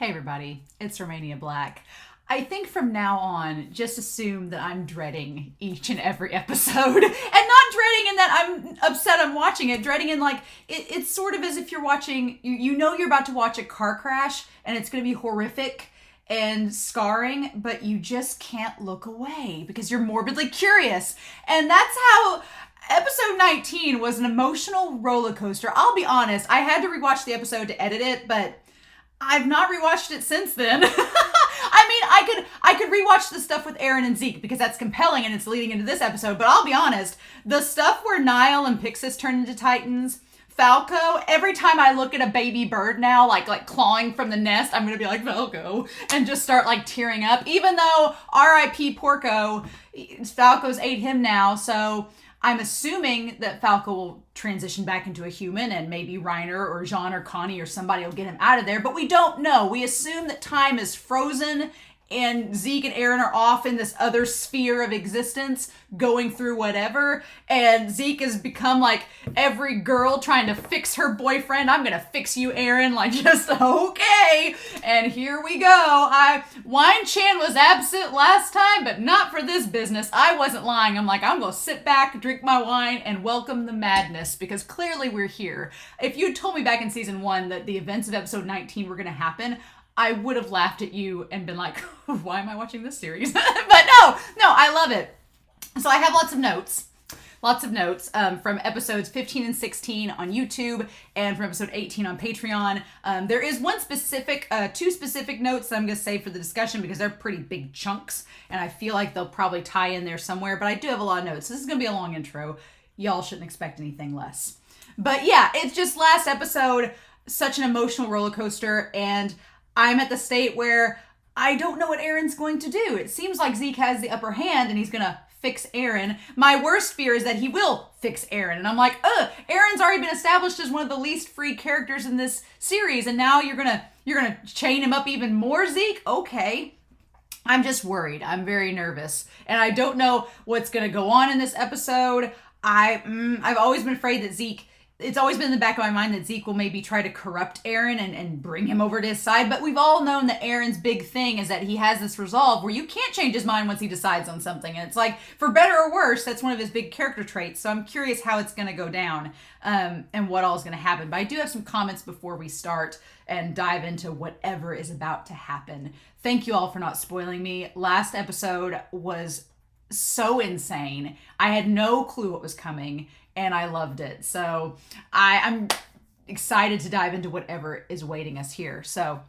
Hey everybody, it's Romania Black. I think from now on, just assume that I'm dreading each and every episode. And not dreading in that I'm upset I'm watching it, dreading in like, it's sort of as if you're watching, you know you're about to watch a car crash and it's going to be horrific and scarring, but you just can't look away because you're morbidly curious. And that's how episode 19 was an emotional roller coaster. I'll be honest, I had to rewatch the episode to edit it, but I've not rewatched it since then. I mean, I could rewatch the stuff with Eren and Zeke because that's compelling and it's leading into this episode, but I'll be honest, the stuff where Niall and Pixis turn into Titans, Falco, every time I look at a baby bird now, like clawing from the nest, I'm gonna be like, Falco, and just start like tearing up, even though R.I.P. Porco, Falco's ate him now, so I'm assuming that Falco will transition back into a human and maybe Reiner or Jean or Connie or somebody will get him out of there, but we don't know. We assume that time is frozen and Zeke and Eren are off in this other sphere of existence going through whatever, and Zeke has become like every girl trying to fix her boyfriend. I'm gonna fix you, Eren, like just okay, and here we go. Wine Chan was absent last time, but not for this business. I wasn't lying. I'm like, I'm gonna sit back, drink my wine, and welcome the madness, because clearly we're here. If you had told me back in season 1 that the events of episode 19 were gonna happen, I would have laughed at you and been like, why am I watching this series? But no, I love it. So I have lots of notes from episodes 15 and 16 on YouTube and from episode 18 on Patreon. There is two specific notes that I'm going to save for the discussion because they're pretty big chunks and I feel like they'll probably tie in there somewhere, but I do have a lot of notes. This is going to be a long intro. Y'all shouldn't expect anything less. But yeah, it's just last episode, such an emotional roller coaster, and I'm at the state where I don't know what Eren's going to do. It seems like Zeke has the upper hand and he's going to fix Eren. My worst fear is that he will fix Eren. And I'm like, Eren's already been established as one of the least free characters in this series. And now you're going to chain him up even more, Zeke? Okay. I'm just worried. I'm very nervous. And I don't know what's going to go on in this episode. I've always been afraid that Zeke, it's always been in the back of my mind that Zeke will maybe try to corrupt Eren and bring him over to his side. But we've all known that Eren's big thing is that he has this resolve where you can't change his mind once he decides on something. And it's like, for better or worse, that's one of his big character traits. So I'm curious how it's going to go down and what all is going to happen. But I do have some comments before we start and dive into whatever is about to happen. Thank you all for not spoiling me. Last episode was so insane. I had no clue what was coming, and I loved it. So I'm excited to dive into whatever is waiting us here. So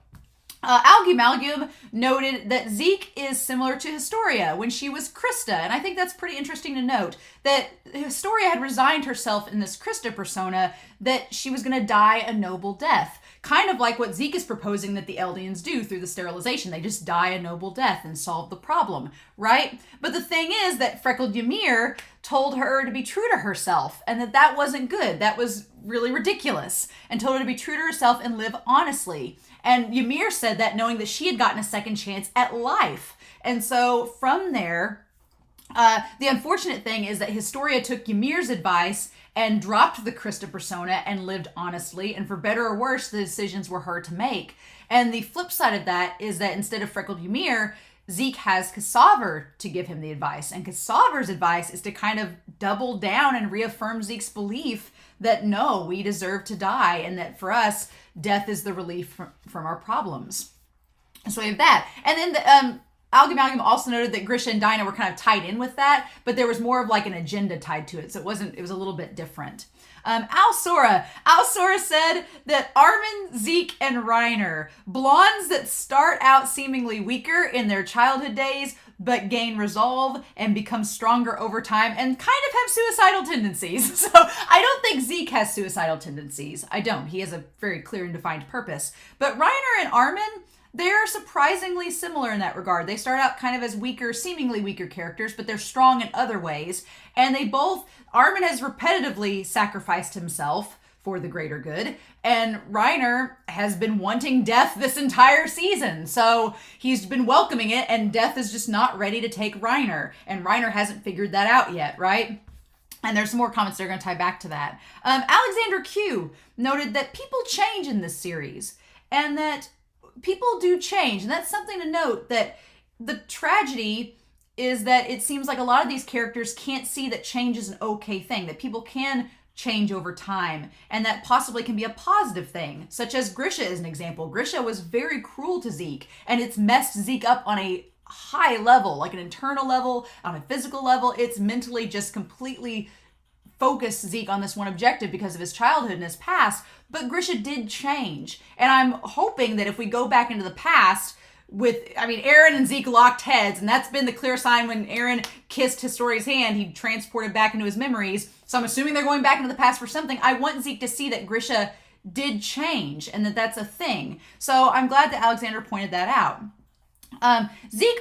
Algae Malgum noted that Zeke is similar to Historia when she was Krista. And I think that's pretty interesting to note that Historia had resigned herself in this Krista persona that she was going to die a noble death. Kind of like what Zeke is proposing that the Eldians do through the sterilization. They just die a noble death and solve the problem, right? But the thing is that Freckled Ymir told her to be true to herself and that wasn't good. That was really ridiculous, and told her to be true to herself and live honestly. And Ymir said that knowing that she had gotten a second chance at life. And so from there, the unfortunate thing is that Historia took Ymir's advice and dropped the Krista persona and lived honestly. And for better or worse, the decisions were her to make. And the flip side of that is that instead of Freckled Ymir, Zeke has Kassaver to give him the advice. And Kassaver's advice is to kind of double down and reaffirm Zeke's belief that no, we deserve to die. And that for us, death is the relief from our problems. So we have that. And then the Algae Malgum also noted that Grisha and Dinah were kind of tied in with that, but there was more of like an agenda tied to it. So it was a little bit different. Al Sora said that Armin, Zeke, and Reiner, blondes that start out seemingly weaker in their childhood days, but gain resolve and become stronger over time and kind of have suicidal tendencies. So I don't think Zeke has suicidal tendencies. I don't. He has a very clear and defined purpose. But Reiner and Armin, they're surprisingly similar in that regard. They start out kind of as weaker, seemingly weaker characters, but they're strong in other ways. And Armin has repetitively sacrificed himself for the greater good, and Reiner has been wanting death this entire season. So he's been welcoming it, and death is just not ready to take Reiner. And Reiner hasn't figured that out yet, right? And there's some more comments that are going to tie back to that. Alexander Q noted that people change in this series, and that people do change. And that's something to note, that the tragedy is that it seems like a lot of these characters can't see that change is an okay thing, that people can change over time, and that possibly can be a positive thing, such as Grisha is an example. Grisha was very cruel to Zeke, and it's messed Zeke up on a high level, like an internal level, on a physical level. It's mentally just completely focused Zeke on this one objective because of his childhood and his past, but Grisha did change. And I'm hoping that if we go back into the past, Eren and Zeke locked heads, and that's been the clear sign when Eren kissed Historia's hand, he transported back into his memories. So I'm assuming they're going back into the past for something. I want Zeke to see that Grisha did change and that that's a thing. So I'm glad that Alexander pointed that out. Zeke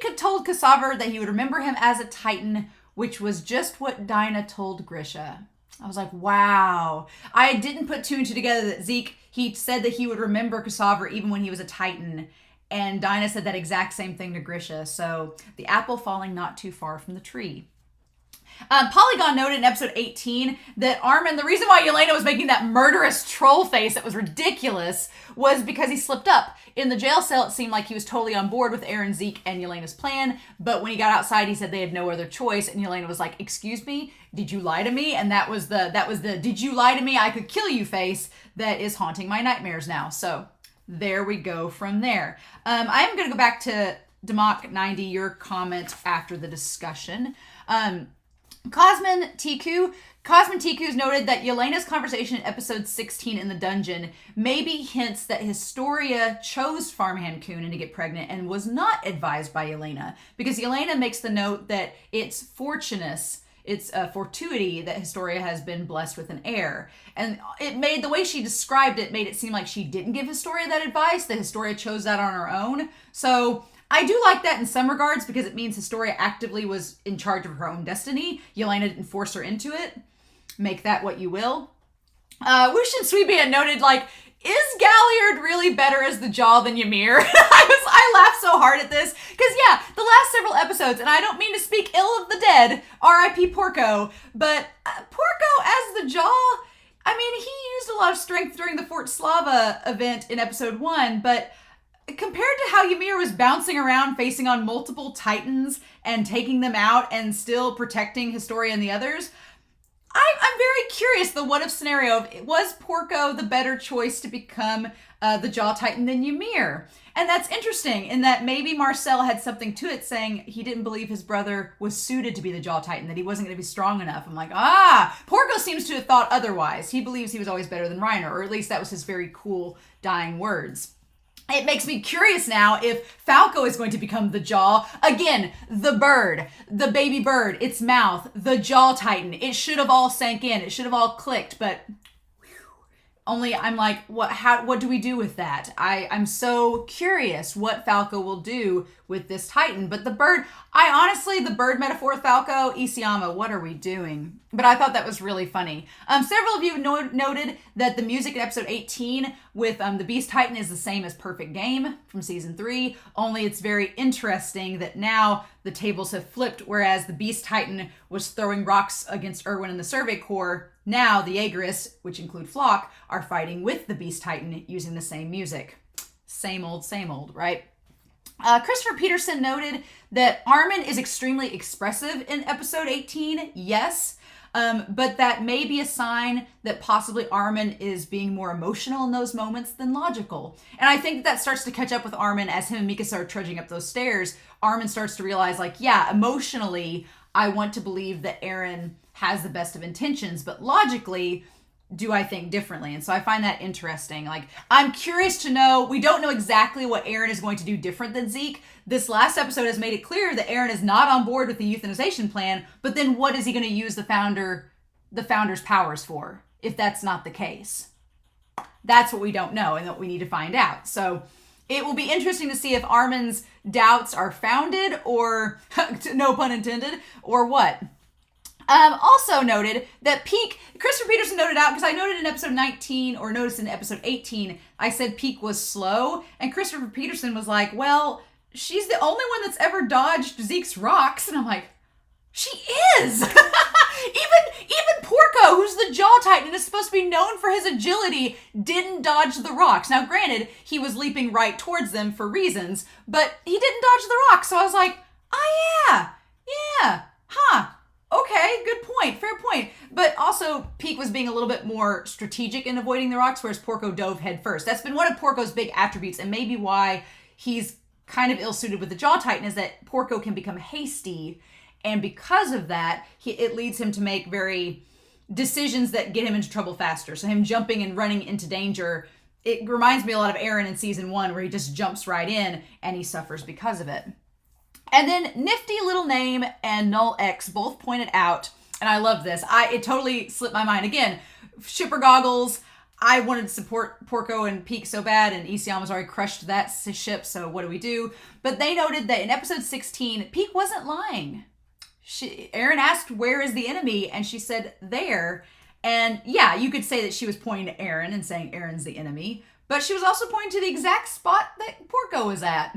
had told Cassava that he would remember him as a Titan, which was just what Dinah told Grisha. I was like, wow. I didn't put two and two together that Zeke, he said that he would remember Cassava even when he was a Titan. And Dinah said that exact same thing to Grisha. So the apple falling not too far from the tree. Polygon noted in episode 18 that Armin, the reason why Yelena was making that murderous troll face that was ridiculous was because he slipped up. In the jail cell, it seemed like he was totally on board with Eren, Zeke, and Yelena's plan, but when he got outside, he said they had no other choice, and Yelena was like, excuse me, did you lie to me? And that was the did you lie to me? I could kill you face that is haunting my nightmares now. So there we go from there. I am going to go back to Demok90, your comment after the discussion. Cosmin Tiku's noted that Yelena's conversation in episode 16 in the dungeon maybe hints that Historia chose Farmhand Kunin to get pregnant and was not advised by Yelena, because Yelena makes the note that it's it's a fortuity that Historia has been blessed with an heir. And the way she described it made it seem like she didn't give Historia that advice, that Historia chose that on her own. So I do like that in some regards, because it means Historia actively was in charge of her own destiny. Yelena didn't force her into it. Make that what you will. Wushin Sweetbean noted, is Galliard really better as the Jaw than Ymir? I laughed so hard at this, because yeah, the last several episodes, and I don't mean to speak ill of the dead, R.I.P. Porco, but Porco as the Jaw, he used a lot of strength during the Fort Slava event in episode 1, but compared to how Ymir was bouncing around facing on multiple Titans and taking them out and still protecting Historia and the others, I'm very curious, the what if scenario of, was Porco the better choice to become the Jaw Titan than Ymir? And that's interesting in that maybe Marcel had something to it, saying he didn't believe his brother was suited to be the Jaw Titan, that he wasn't going to be strong enough. I'm like, Porco seems to have thought otherwise. He believes he was always better than Reiner, or at least that was his very cool dying words. It makes me curious now if Falco is going to become the Jaw. Again, the bird, the baby bird, its mouth, the Jaw Titan. It should have all sank in. It should have all clicked, but only I'm like, what do we do with that? I'm so curious what Falco will do with this Titan. But the bird, the bird metaphor with Falco, Isayama, what are we doing? But I thought that was really funny. Several of you noted that the music in episode 18 with the Beast Titan is the same as Perfect Game from season 3, only it's very interesting that now the tables have flipped, whereas the Beast Titan was throwing rocks against Erwin and the Survey Corps. Now the Aegrists, which include Flock, are fighting with the Beast Titan using the same music. Same old, right? Christopher Peterson noted that Armin is extremely expressive in episode 18, yes, but that may be a sign that possibly Armin is being more emotional in those moments than logical. And I think that starts to catch up with Armin as him and Mikasa are trudging up those stairs. Armin starts to realize, emotionally, I want to believe that Eren has the best of intentions, but logically, do I think differently? And so I find that interesting. I'm curious to know, we don't know exactly what Eren is going to do different than Zeke. This last episode has made it clear that Eren is not on board with the euthanization plan, but then what is he going to use the founder's powers for, if that's not the case? That's what we don't know and what we need to find out. So it will be interesting to see if Armin's doubts are founded or, no pun intended, or what. Also noted that Christopher Peterson noted out, because I noted in episode 19, or noticed in episode 18, I said Peak was slow, and Christopher Peterson was like, well, she's the only one that's ever dodged Zeke's rocks, and I'm like, she is! Even Porco, who's the Jaw Titan and is supposed to be known for his agility, didn't dodge the rocks. Now, granted, he was leaping right towards them for reasons, but he didn't dodge the rocks. So I was like, oh yeah, huh. Okay, good point, fair point. But also, Peak was being a little bit more strategic in avoiding the rocks, whereas Porco dove head first. That's been one of Porco's big attributes, and maybe why he's kind of ill-suited with the Jaw Titan is that Porco can become hasty, and because of that, it leads him to make very decisions that get him into trouble faster. So him jumping and running into danger, it reminds me a lot of Eren in season 1, where he just jumps right in and he suffers because of it. And then Nifty Little Name and Null X both pointed out, and I love this, it totally slipped my mind. Again, shipper goggles, I wanted to support Porco and Peak so bad, and Isayama's already crushed that ship, so what do we do? But they noted that in episode 16, Peak wasn't lying. Eren asked, where is the enemy? And she said, there. And yeah, you could say that she was pointing to Eren and saying Eren's the enemy, but she was also pointing to the exact spot that Porco was at.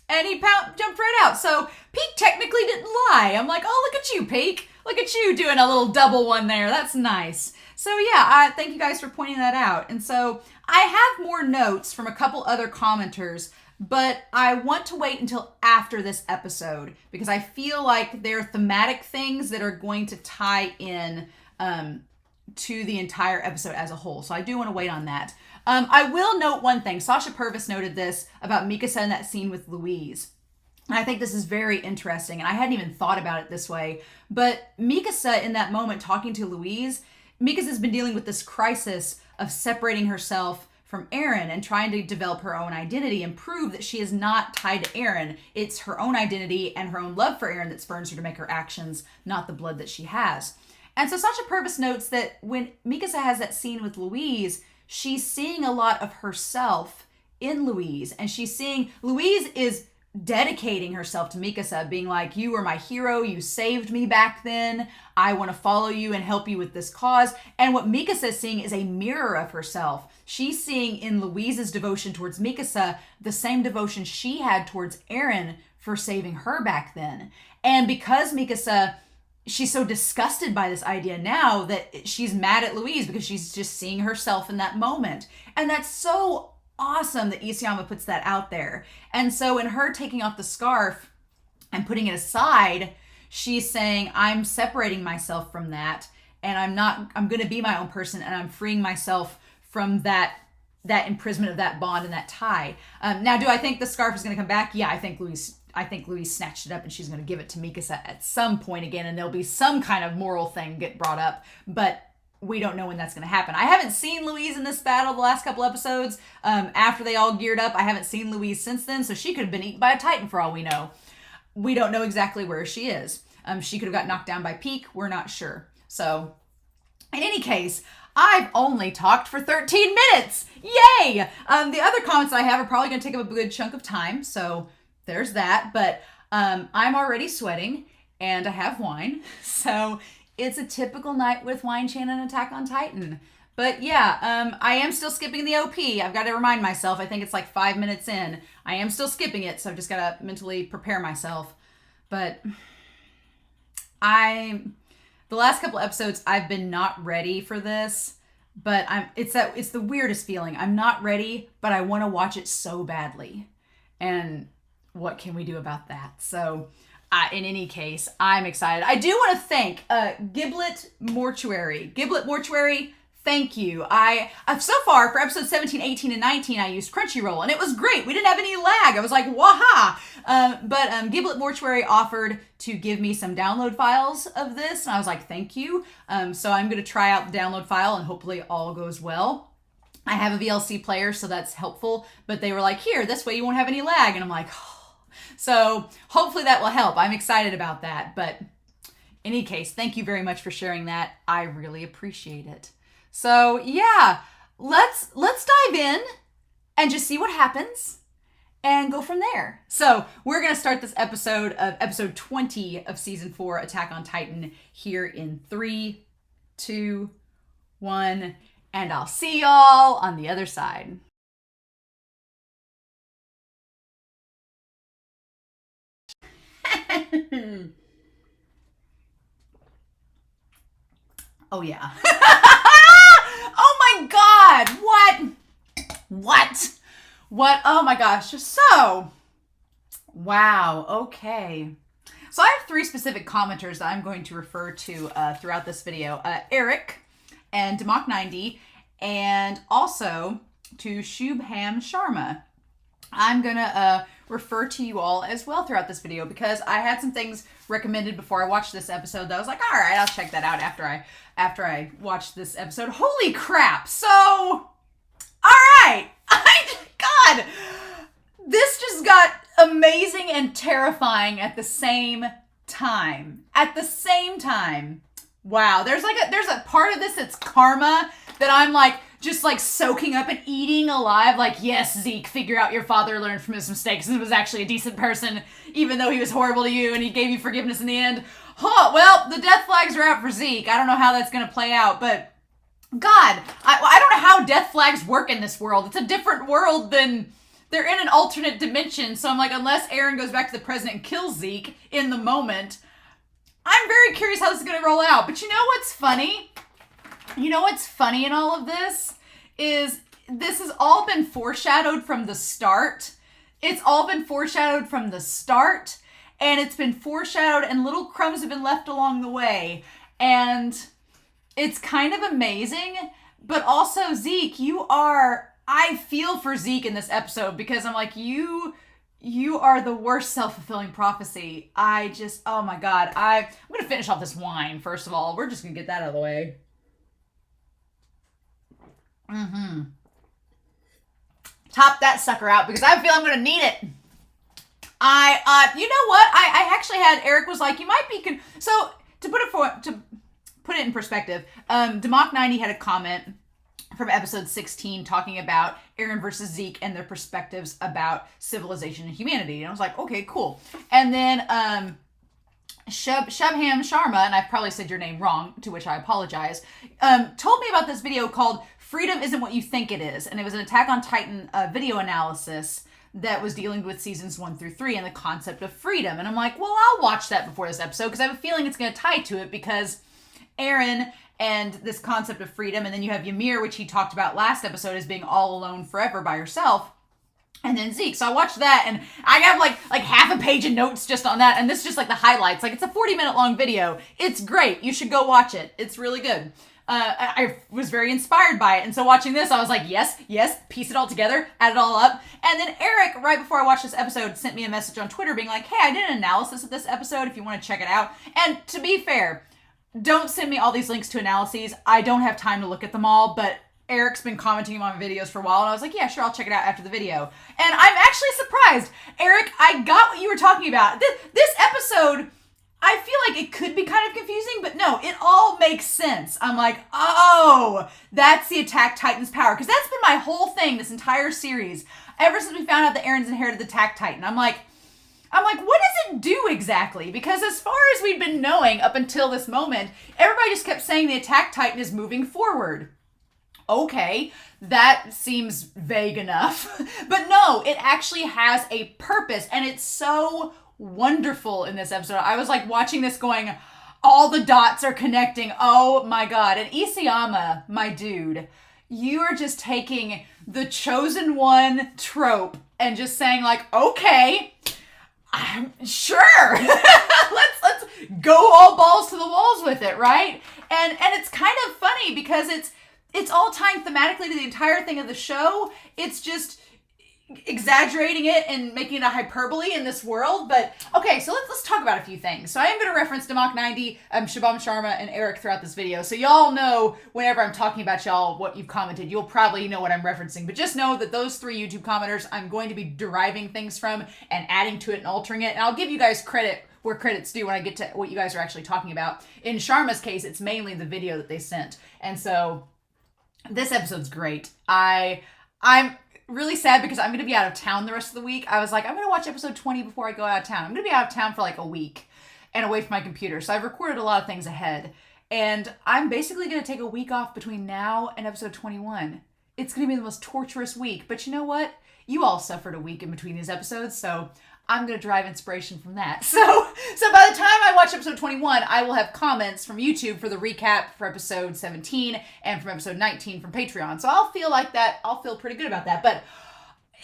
And he jumped right out. So Peak technically didn't lie. I'm like, oh, look at you, Peak. Look at you doing a little double one there. That's nice. So yeah, thank you guys for pointing that out. And so I have more notes from a couple other commenters, but I want to wait until after this episode because I feel like they're thematic things that are going to tie in to the entire episode as a whole. So I do want to wait on that. I will note one thing. Sasha Purvis noted this about Mikasa in that scene with Louise. And I think this is very interesting. And I hadn't even thought about it this way. But Mikasa in that moment talking to Louise, Mikasa's been dealing with this crisis of separating herself from Eren and trying to develop her own identity and prove that she is not tied to Eren. It's her own identity and her own love for Eren that spurns her to make her actions, not the blood that she has. And so Sasha Purvis notes that when Mikasa has that scene with Louise, she's seeing a lot of herself in Louise. And she's seeing, Louise is dedicating herself to Mikasa, being like, you were my hero, you saved me back then, I want to follow you and help you with this cause. And what Mikasa is seeing is a mirror of herself. She's seeing in Louise's devotion towards Mikasa the same devotion she had towards Eren for saving her back then. And because Mikasa, she's so disgusted by this idea now that she's mad at Louise because she's just seeing herself in that moment. And that's so awesome that Isayama puts that out there. And so in her taking off the scarf and putting it aside, she's saying, I'm separating myself from that, and I'm going to be my own person, and I'm freeing myself from that imprisonment of that bond and that tie. Now, do I think the scarf is going to come back? Yeah, I think Louise snatched it up and she's going to give it to Mikasa at some point again, and there'll be some kind of moral thing get brought up, but we don't know when that's going to happen. I haven't seen Louise in this battle the last couple episodes. After they all geared up, I haven't seen Louise since then, so she could have been eaten by a Titan for all we know. We don't know exactly where she is. She could have got knocked down by Peak. We're not sure. So, in any case, I've only talked for 13 minutes. Yay! The other comments I have are probably going to take up a good chunk of time, so there's that. But I'm already sweating, and I have wine, so it's a typical night with Wine Chan and Attack on Titan. But yeah, I am still skipping the OP. I've got to remind myself. I think it's like 5 minutes in. I am still skipping it, so I've just got to mentally prepare myself. But the last couple episodes, I've been not ready for this. But it's the weirdest feeling. I'm not ready, but I want to watch it so badly. And what can we do about that? So in any case, I'm excited. I do want to thank Giblet Mortuary. Giblet Mortuary, thank you. So far for episodes 17, 18, and 19, I used Crunchyroll, and it was great. We didn't have any lag. I was like, waha! But Giblet Mortuary offered to give me some download files of this, and I was like, thank you. So I'm going to try out the download file, and hopefully all goes well. I have a VLC player, so that's helpful, but they were like, here, this way you won't have any lag, and I'm like, oh. So hopefully that will help. I'm excited about that. But in any case, thank you very much for sharing that. I really appreciate it. So yeah, let's dive in and just see what happens and go from there. So we're going to start this episode of episode 20 of season 4, Attack on Titan, here in 3, 2, 1, and I'll see y'all on the other side. Oh, yeah. Oh, my God. What? Oh, my gosh. So, wow. Okay. So I have 3 specific commenters that I'm going to refer to throughout this video. Eric and Demok90, and also to Shubham Sharma. I'm going to refer to you all as well throughout this video because I had some things recommended before I watched this episode that I was like, all right, I'll check that out after I watched this episode. Holy crap. So, all right. God, this just got amazing and terrifying at the same time. Wow. There's a part of this that's karma that I'm like, just like soaking up and eating alive. Like, yes, Zeke, figure out your father learned from his mistakes and was actually a decent person, even though he was horrible to you and he gave you forgiveness in the end. Huh, well, the death flags are out for Zeke. I don't know how that's going to play out, but God, I don't know how death flags work in this world. It's a different world than... They're in an alternate dimension, so I'm like, unless Eren goes back to the present and kills Zeke in the moment, I'm very curious how this is going to roll out. But you know what's funny? You know what's funny in all of this? Is this has all been foreshadowed from the start. It's all been foreshadowed from the start, and it's been foreshadowed, and little crumbs have been left along the way. And it's kind of amazing, but also, Zeke, I feel for Zeke in this episode because I'm like, you are the worst self-fulfilling prophecy. Oh my God. I'm going to finish off this wine, first of all. We're just going to get that out of the way. Top that sucker out because I feel I'm going to need it. You know what? I actually had, Eric was like, you might be, so to put it in perspective, Demok90 had a comment from episode 16 talking about Eren versus Zeke and their perspectives about civilization and humanity. And I was like, okay, cool. And then Shubham Sharma, and I've probably said your name wrong, to which I apologize, told me about this video called Freedom Isn't What You Think It Is. And it was an Attack on Titan video analysis that was dealing with seasons 1 through 3 and the concept of freedom. And I'm like, well, I'll watch that before this episode because I have a feeling it's going to tie to it because Eren and this concept of freedom, and then you have Ymir, which he talked about last episode as being all alone forever by herself, and then Zeke. So I watched that, and I have like half a page of notes just on that, and this is just like the highlights. Like, it's a 40-minute long video. It's great. You should go watch it. It's really good. I was very inspired by it, and so watching this, I was like, yes, piece it all together, add it all up. And then Eric, right before I watched this episode, sent me a message on Twitter being like, hey, I did an analysis of this episode if you want to check it out. And to be fair, don't send me all these links to analyses. I don't have time to look at them all, but Eric's been commenting on my videos for a while, and I was like, yeah, sure, I'll check it out after the video. And I'm actually surprised. Eric, I got what you were talking about. This episode, I feel like it could be kind of confusing, but no, it all makes sense. I'm like, oh, that's the Attack Titan's power. Because that's been my whole thing this entire series. Ever since we found out that Eren's inherited the Attack Titan. I'm like, what does it do exactly? Because as far as we'd been knowing up until this moment, everybody just kept saying the Attack Titan is moving forward. Okay, that seems vague enough. But no, it actually has a purpose, and it's so wonderful in this episode. I was like watching this going, all the dots are connecting. Oh my God. And Isayama, my dude, you are just taking the chosen one trope and just saying like, okay, I'm sure. let's go all balls to the walls with it, right? And it's kind of funny because it's all tying thematically to the entire thing of the show. It's just exaggerating it and making it a hyperbole in this world. But okay, so let's talk about a few things. So I am going to reference Demok90, Shubham Sharma, and Eric throughout this video. So y'all know whenever I'm talking about y'all what you've commented, you'll probably know what I'm referencing. But just know that those 3 YouTube commenters, I'm going to be deriving things from and adding to it and altering it. And I'll give you guys credit where credit's due when I get to what you guys are actually talking about. In Sharma's case, it's mainly the video that they sent. And so this episode's great. I'm really sad because I'm going to be out of town the rest of the week. I was like, I'm going to watch episode 20 before I go out of town. I'm going to be out of town for like a week and away from my computer. So I've recorded a lot of things ahead. And I'm basically going to take a week off between now and episode 21. It's going to be the most torturous week. But you know what? you all suffered a week in between these episodes, so I'm going to derive inspiration from that. So by the time I watch episode 21, I will have comments from YouTube for the recap for episode 17 and from episode 19 from Patreon. So I'll feel pretty good about that. But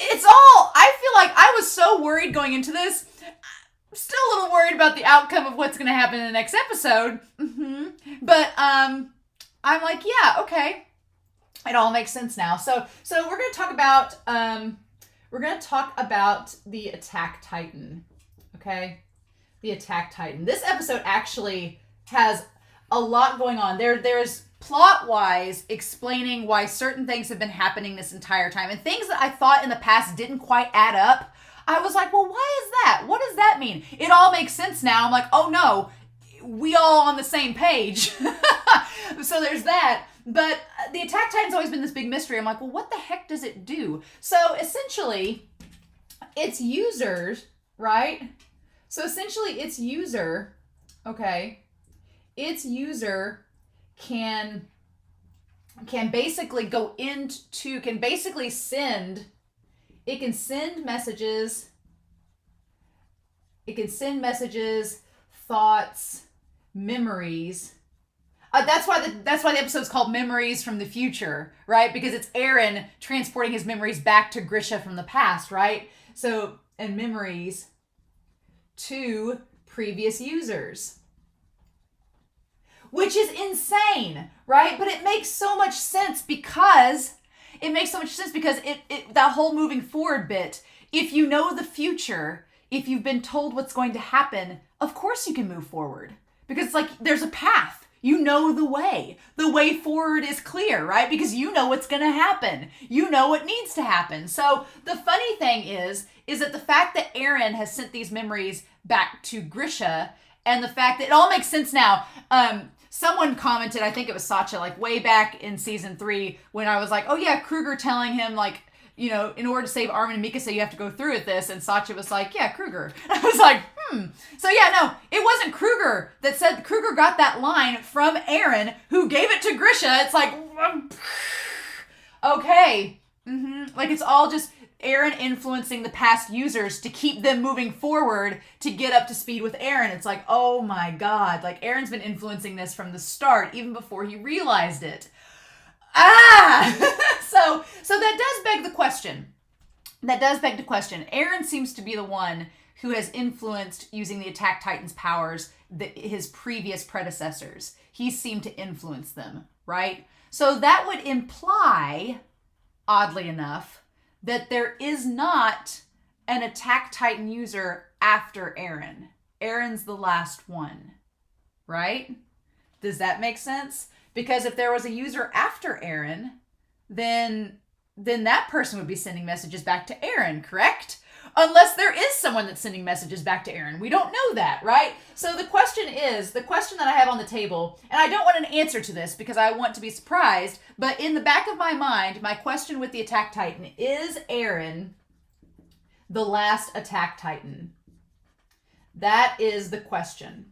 I feel like I was so worried going into this. I'm still a little worried about the outcome of what's going to happen in the next episode. But I'm like, yeah, okay. It all makes sense now. So we're going to talk about the Attack Titan. Okay? The Attack Titan. This episode actually has a lot going on. There's plot-wise explaining why certain things have been happening this entire time. And things that I thought in the past didn't quite add up. I was like, well, why is that? What does that mean? It all makes sense now. I'm like, oh no, we all on the same page. So there's that. But the Attack Titan's always been this big mystery. I'm like, well, what the heck does it do? So essentially, its users, right? So essentially, its user, okay, its user can basically go into, can basically send, it can send messages, thoughts, memories. That's why the episode's called Memories from the Future, right? Because it's Eren transporting his memories back to Grisha from the past, right? So, and memories to previous users. Which is insane, right? But it makes so much sense because that whole moving forward bit, if you know the future, if you've been told what's going to happen, of course you can move forward. Because it's like there's a path. You know the way. The way forward is clear, right? Because you know what's going to happen. You know what needs to happen. So the funny thing is that the fact that Eren has sent these memories back to Grisha, and the fact that it all makes sense now. Someone commented, I think it was Sacha, like way back in season 3 when I was like, oh yeah, Kruger telling him like, you know, in order to save Armin and Mikasa, you have to go through with this. And Sacha was like, yeah, Kruger. I was like, So yeah, no, it wasn't Kruger that said, Kruger got that line from Eren, who gave it to Grisha. It's like, okay. Like it's all just Eren influencing the past users to keep them moving forward to get up to speed with Eren. It's like, oh my God. Like Eren's been influencing this from the start, even before he realized it. So that does beg the question. Eren seems to be the one who has influenced using the Attack Titan's powers his previous predecessors. He seemed to influence them, right? So that would imply, oddly enough, that there is not an Attack Titan user after Eren. Eren's the last one, right? Does that make sense? Because if there was a user after Eren, then that person would be sending messages back to Eren, correct? Unless there is someone that's sending messages back to Eren. We don't know that, right? So the question that I have on the table, and I don't want an answer to this because I want to be surprised, but in the back of my mind, my question with the Attack Titan, is Eren the last Attack Titan? That is the question,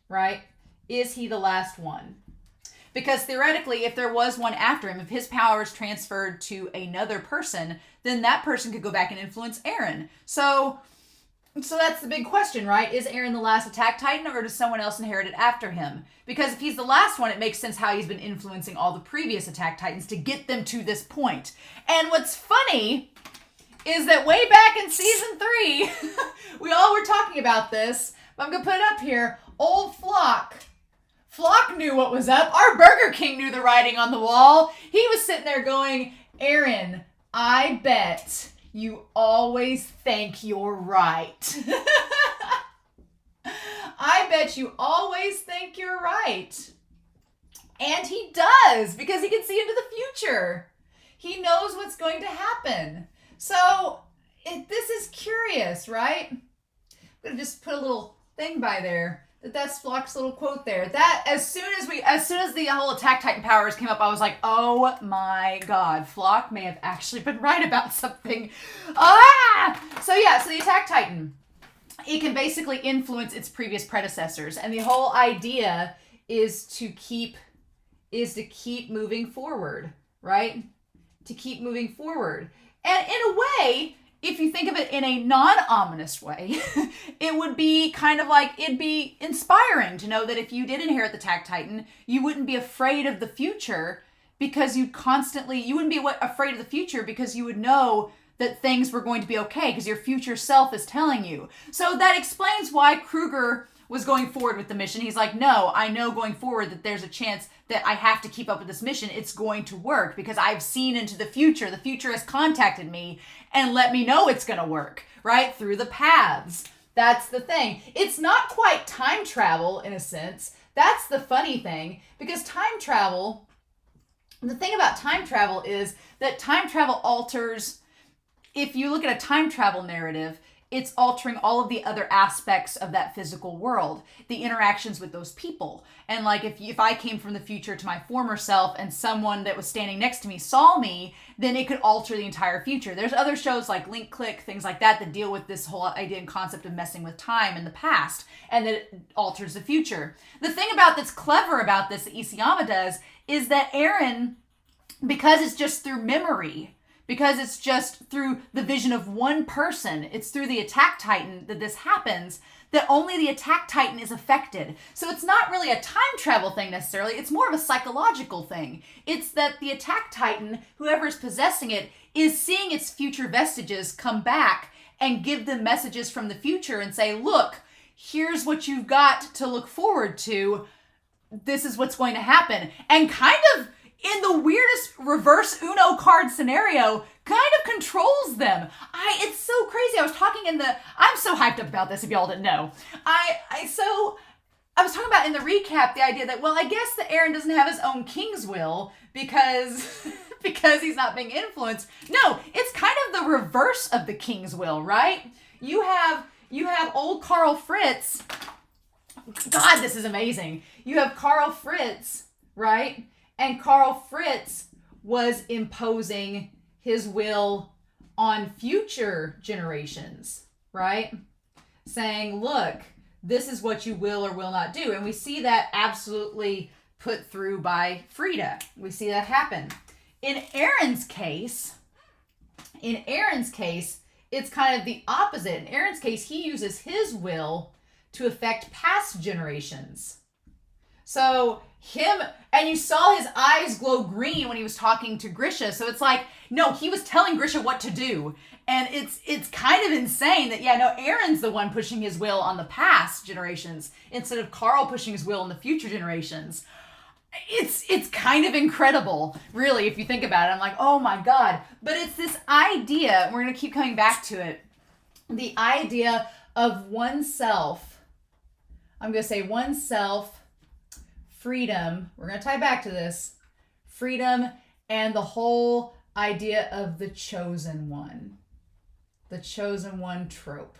right? Is he the last one? Because theoretically, if there was one after him, if his powers transferred to another person, then that person could go back and influence Eren. So that's the big question, right? Is Eren the last Attack Titan, or does someone else inherit it after him? Because if he's the last one, it makes sense how he's been influencing all the previous Attack Titans to get them to this point. And what's funny is that way back in season 3, we all were talking about this, but I'm going to put it up here. Old Flock knew what was up. Our Burger King knew the writing on the wall. He was sitting there going, Eren, I bet you always think you're right. I bet you always think you're right. And he does, because he can see into the future. He knows what's going to happen. So this is curious, right? I'm going to just put a little thing by there. That's Flock's little quote there. That as soon as the whole Attack Titan powers came up, I was like, oh my God, Flock may have actually been right about something. So the Attack Titan, it can basically influence its previous predecessors, and the whole idea is to keep moving forward, right? To keep moving forward. And in a way, if you think of it in a non-ominous way, it would be kind of like, it'd be inspiring to know that if you did inherit the Attack Titan, you wouldn't be afraid of the future because you wouldn't be afraid of the future because you would know that things were going to be okay because your future self is telling you. So that explains why Kruger was going forward with the mission. He's like, no, I know going forward that there's a chance that I have to keep up with this mission. It's going to work because I've seen into the future. The future has contacted me and let me know it's going to work, right? Through the paths. That's the thing. It's not quite time travel in a sense. That's the funny thing, because time travel, the thing about time travel is that time travel alters, if you look at a time travel narrative, it's altering all of the other aspects of that physical world, the interactions with those people. And like if I came from the future to my former self and someone that was standing next to me saw me, then it could alter the entire future. There's other shows like Link Click, things like that deal with this whole idea and concept of messing with time in the past, and that it alters the future. The thing that's clever about this that Isayama does is that Eren, because it's just through memory, because it's just through the vision of one person, it's through the Attack Titan that this happens, that only the Attack Titan is affected. So it's not really a time travel thing necessarily, it's more of a psychological thing. It's that the Attack Titan, whoever is possessing it, is seeing its future vestiges come back and give them messages from the future and say, look, here's what you've got to look forward to. This is what's going to happen. And kind of, in the weirdest reverse Uno card scenario, kind of controls them. It's so crazy. I'm so hyped up about this if y'all didn't know. I was talking about in the recap the idea that, well, I guess that Eren doesn't have his own king's will because he's not being influenced. No, it's kind of the reverse of the king's will, right? You have old Karl Fritz. God, this is amazing. You have Karl Fritz, right? And Karl Fritz was imposing his will on future generations, right? Saying, look, this is what you will or will not do. And we see that absolutely put through by Frida. We see that happen. In Eren's case, it's kind of the opposite. In Eren's case, he uses his will to affect past generations. So and you saw his eyes glow green when he was talking to Grisha. So it's like, no, he was telling Grisha what to do. And it's kind of insane that, Eren's the one pushing his will on the past generations instead of Karl pushing his will on the future generations. It's kind of incredible, really, if you think about it. I'm like, oh my God. But it's this idea, we're going to keep coming back to it, the idea of oneself. I'm going to say oneself, freedom, we're going to tie back to this, freedom, and the whole idea of the chosen one trope.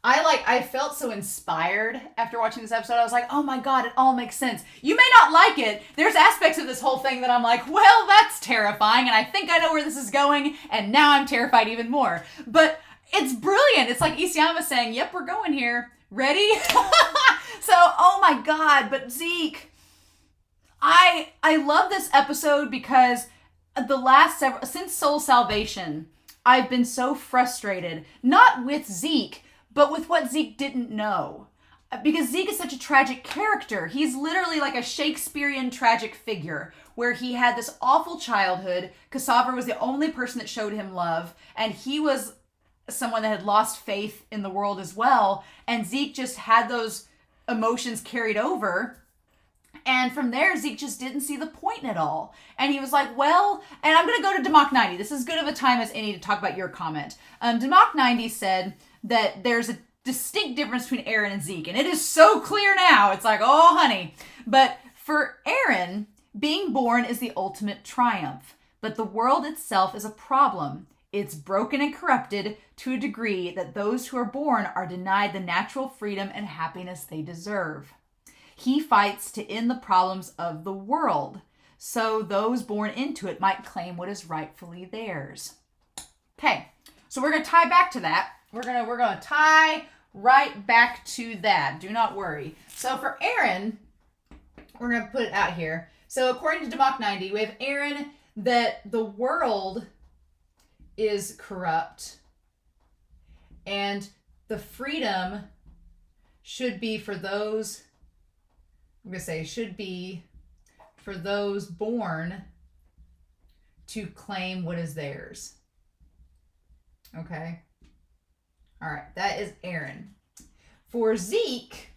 I felt so inspired after watching this episode. I was like, oh my God, it all makes sense. You may not like it. There's aspects of this whole thing that I'm like, well, that's terrifying, and I think I know where this is going, and now I'm terrified even more. But it's brilliant. It's like Isayama saying, yep, we're going here. Ready? So, oh my God, but Zeke, I love this episode because since Soul Salvation, I've been so frustrated, not with Zeke, but with what Zeke didn't know. Because Zeke is such a tragic character. He's literally like a Shakespearean tragic figure where he had this awful childhood. Cassandra was the only person that showed him love, and he was someone that had lost faith in the world as well. And Zeke just had those emotions carried over. And from there, Zeke just didn't see the point in it all. And he was like, well, and I'm going to go to Demok 90. This is good of a time as any to talk about your comment. Demok 90 said that there's a distinct difference between Eren and Zeke. And it is so clear now. It's like, oh, honey. But for Eren, being born is the ultimate triumph. But the world itself is a problem. It's broken and corrupted to a degree that those who are born are denied the natural freedom and happiness they deserve. He fights to end the problems of the world, so those born into it might claim what is rightfully theirs. Okay, so we're going to tie back to that. We're going to tie right back to that. Do not worry. So for Eren, we're going to put it out here. So according to Demok 90, we have Eren that the world is corrupt, and the freedom should be for those, I'm going to say, should be for those born to claim what is theirs. Okay? All right, that is Eren. For Zeke,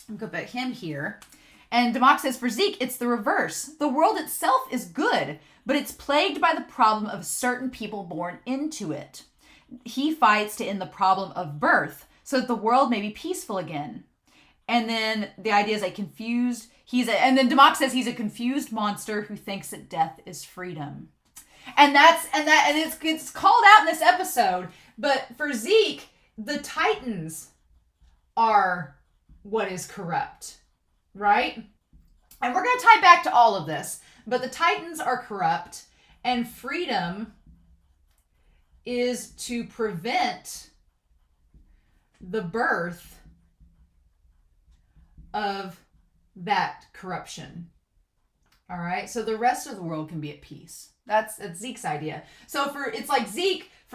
I'm going to put him here. And Democ says, for Zeke, it's the reverse. The world itself is good, but it's plagued by the problem of certain people born into it. He fights to end the problem of birth so that the world may be peaceful again. And then the idea is and then Democ says he's a confused monster who thinks that death is freedom. And it's called out in this episode, but for Zeke, the Titans are what is corrupt, right? And we're going to tie back to all of this, but the Titans are corrupt, and freedom is to prevent the birth of that corruption. All right, so the rest of the world can be at peace. That's Zeke's idea. So for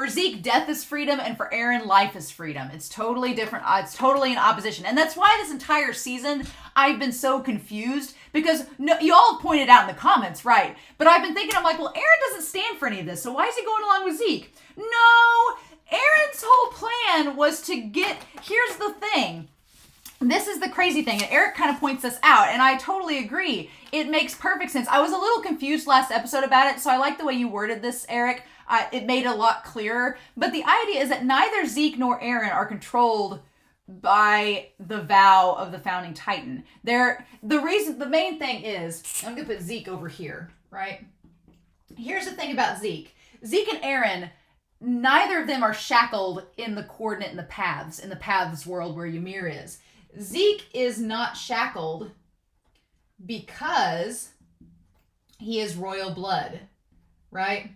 Zeke, death is freedom, and for Eren, life is freedom. It's totally different. It's totally in opposition. And that's why this entire season, I've been so confused, because you all pointed out in the comments, right? But I've been thinking, I'm like, well, Eren doesn't stand for any of this, so why is he going along with Zeke? No, Eren's whole plan was to here's the thing. This is the crazy thing, and Eric kind of points this out, and I totally agree. It makes perfect sense. I was a little confused last episode about it, so I like the way you worded this, Eric. It made it a lot clearer. But the idea is that neither Zeke nor Eren are controlled by the vow of the founding Titan. The main thing is, I'm going to put Zeke over here, right? Here's the thing about Zeke. Zeke and Eren, neither of them are shackled in the coordinate in the paths world where Ymir is. Zeke is not shackled because he is royal blood, right?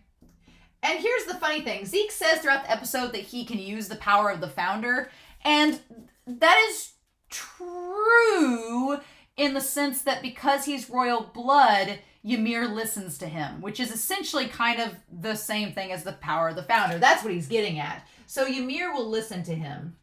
And here's the funny thing. Zeke says throughout the episode that he can use the power of the founder, and that is true in the sense that because he's royal blood, Ymir listens to him, which is essentially kind of the same thing as the power of the founder. That's what he's getting at. So Ymir will listen to him,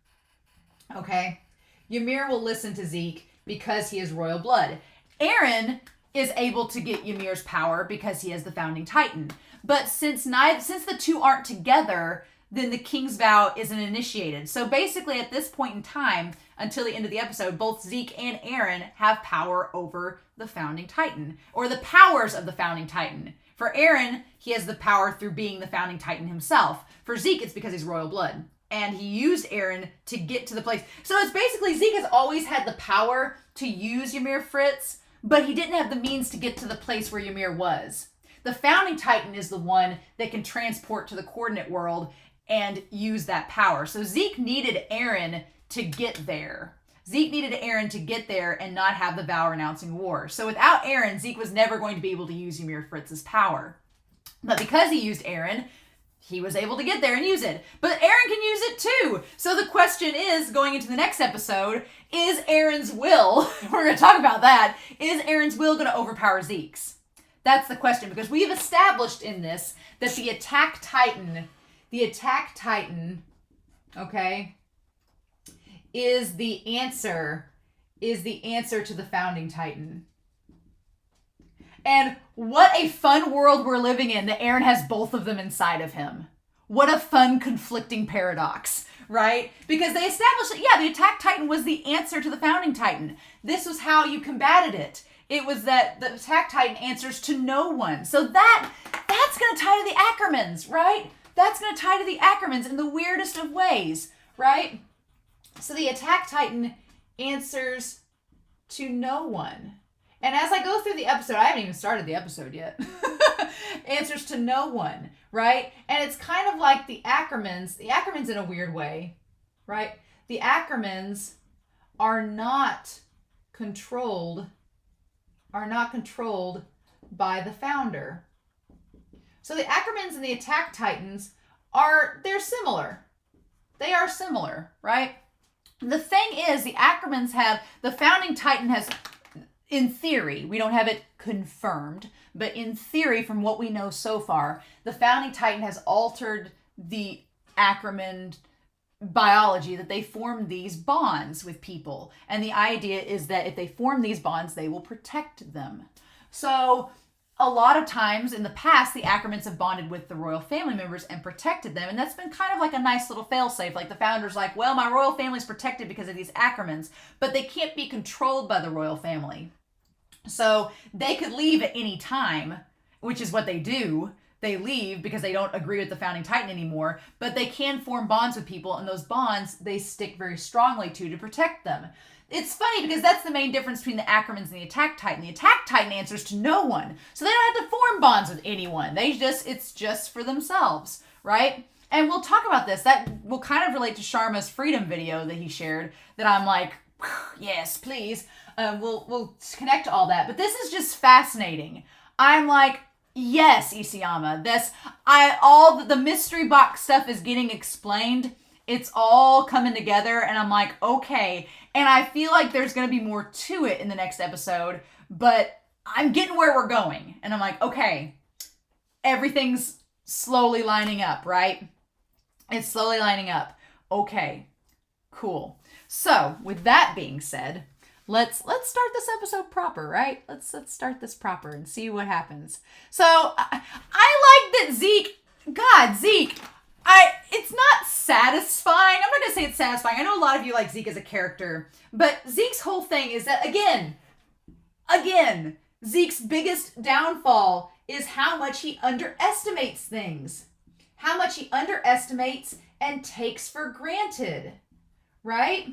okay? Ymir will listen to Zeke because he is royal blood. Eren is able to get Ymir's power because he is the founding Titan. But since the two aren't together, then the King's Vow isn't initiated. So basically at this point in time, until the end of the episode, both Zeke and Eren have power over the founding Titan, or the powers of the founding Titan. For Eren, he has the power through being the founding Titan himself. For Zeke, it's because he's royal blood. And he used Eren to get to the place. So it's basically Zeke has always had the power to use Ymir Fritz, but he didn't have the means to get to the place where Ymir was. The founding Titan is the one that can transport to the coordinate world and use that power. So Zeke needed Eren to get there. Zeke needed Eren to get there and not have the vow renouncing war. So without Eren, Zeke was never going to be able to use Ymir Fritz's power. But because he used Eren, he was able to get there and use it. But Eren can use it too. So the question is, going into the next episode, is Eren's will, we're going to talk about that, is Eren's will going to overpower Zeke's? That's the question, because we have established in this that the attack Titan, okay, is the answer to the founding Titan. And what a fun world we're living in that Eren has both of them inside of him. What a fun conflicting paradox, right? Because they established that, yeah, the attack Titan was the answer to the founding Titan. This was how you combated it. It was that the attack Titan answers to no one. So that's going to tie to the Ackermans, right? That's going to tie to the Ackermans in the weirdest of ways, right? So the attack Titan answers to no one. And as I go through the episode, I haven't even started the episode yet. Answers to no one, right? And it's kind of like the Ackermans in a weird way, right? The Ackermans are not controlled by the founder. So the Ackermans and the attack Titans they're similar. They are similar, right? The thing is, the Ackermans the founding Titan in theory, we don't have it confirmed, but in theory, from what we know so far, the Founding Titan has altered the Ackerman biology, that they form these bonds with people. And the idea is that if they form these bonds, they will protect them. So a lot of times in the past, the Ackermans have bonded with the royal family members and protected them. And that's been kind of like a nice little failsafe. Like the founder's like, well, my royal family's protected because of these Ackermans, but they can't be controlled by the royal family. So they could leave at any time, which is what they do. They leave because they don't agree with the Founding Titan anymore, but they can form bonds with people, and those bonds they stick very strongly to protect them. It's funny because that's the main difference between the Ackermans and the Attack Titan. The Attack Titan answers to no one, so they don't have to form bonds with anyone. It's just for themselves, right? And we'll talk about this. That will kind of relate to Sharma's freedom video that he shared, that I'm like, yes, please. We'll connect to all that. But this is just fascinating. I'm like, yes, Isayama. All the mystery box stuff is getting explained. It's all coming together, and I'm like, okay. And I feel like there's going to be more to it in the next episode, but I'm getting where we're going. And I'm like, okay, everything's slowly lining up, right? It's slowly lining up. Okay, cool. So, with that being said, let's start this episode proper, right? Let's start this proper and see what happens. So I like that Zeke, it's not satisfying. I'm not going to say it's satisfying. I know a lot of you like Zeke as a character, but Zeke's whole thing is that, again, Zeke's biggest downfall is how much he underestimates things. How much he underestimates and takes for granted, right?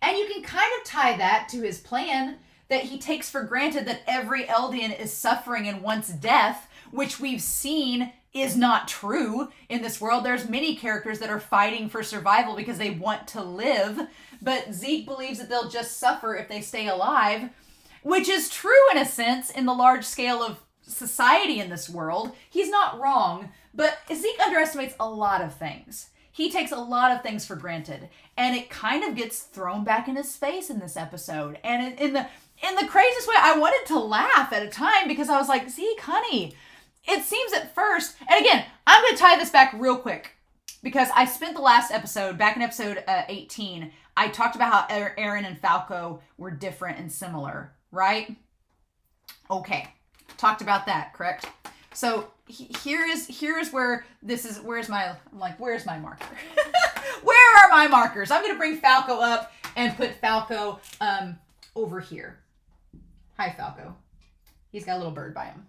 And you can kind of tie that to his plan, that he takes for granted that every Eldian is suffering and wants death, which we've seen is not true in this world. There's many characters that are fighting for survival because they want to live, but Zeke believes that they'll just suffer if they stay alive, which is true in a sense in the large scale of society in this world. He's not wrong, but Zeke underestimates a lot of things. He takes a lot of things for granted, and it kind of gets thrown back in his face in this episode. And in the craziest way, I wanted to laugh at a time because I was like, Zeke, honey, it seems at first, and again, I'm going to tie this back real quick because I spent the last episode, back in episode 18, I talked about how Eren and Falco were different and similar, right? Okay, talked about that, correct? So here's where where's my marker? Where are my markers? I'm going to bring Falco up and put Falco over here. Hi, Falco. He's got a little bird by him.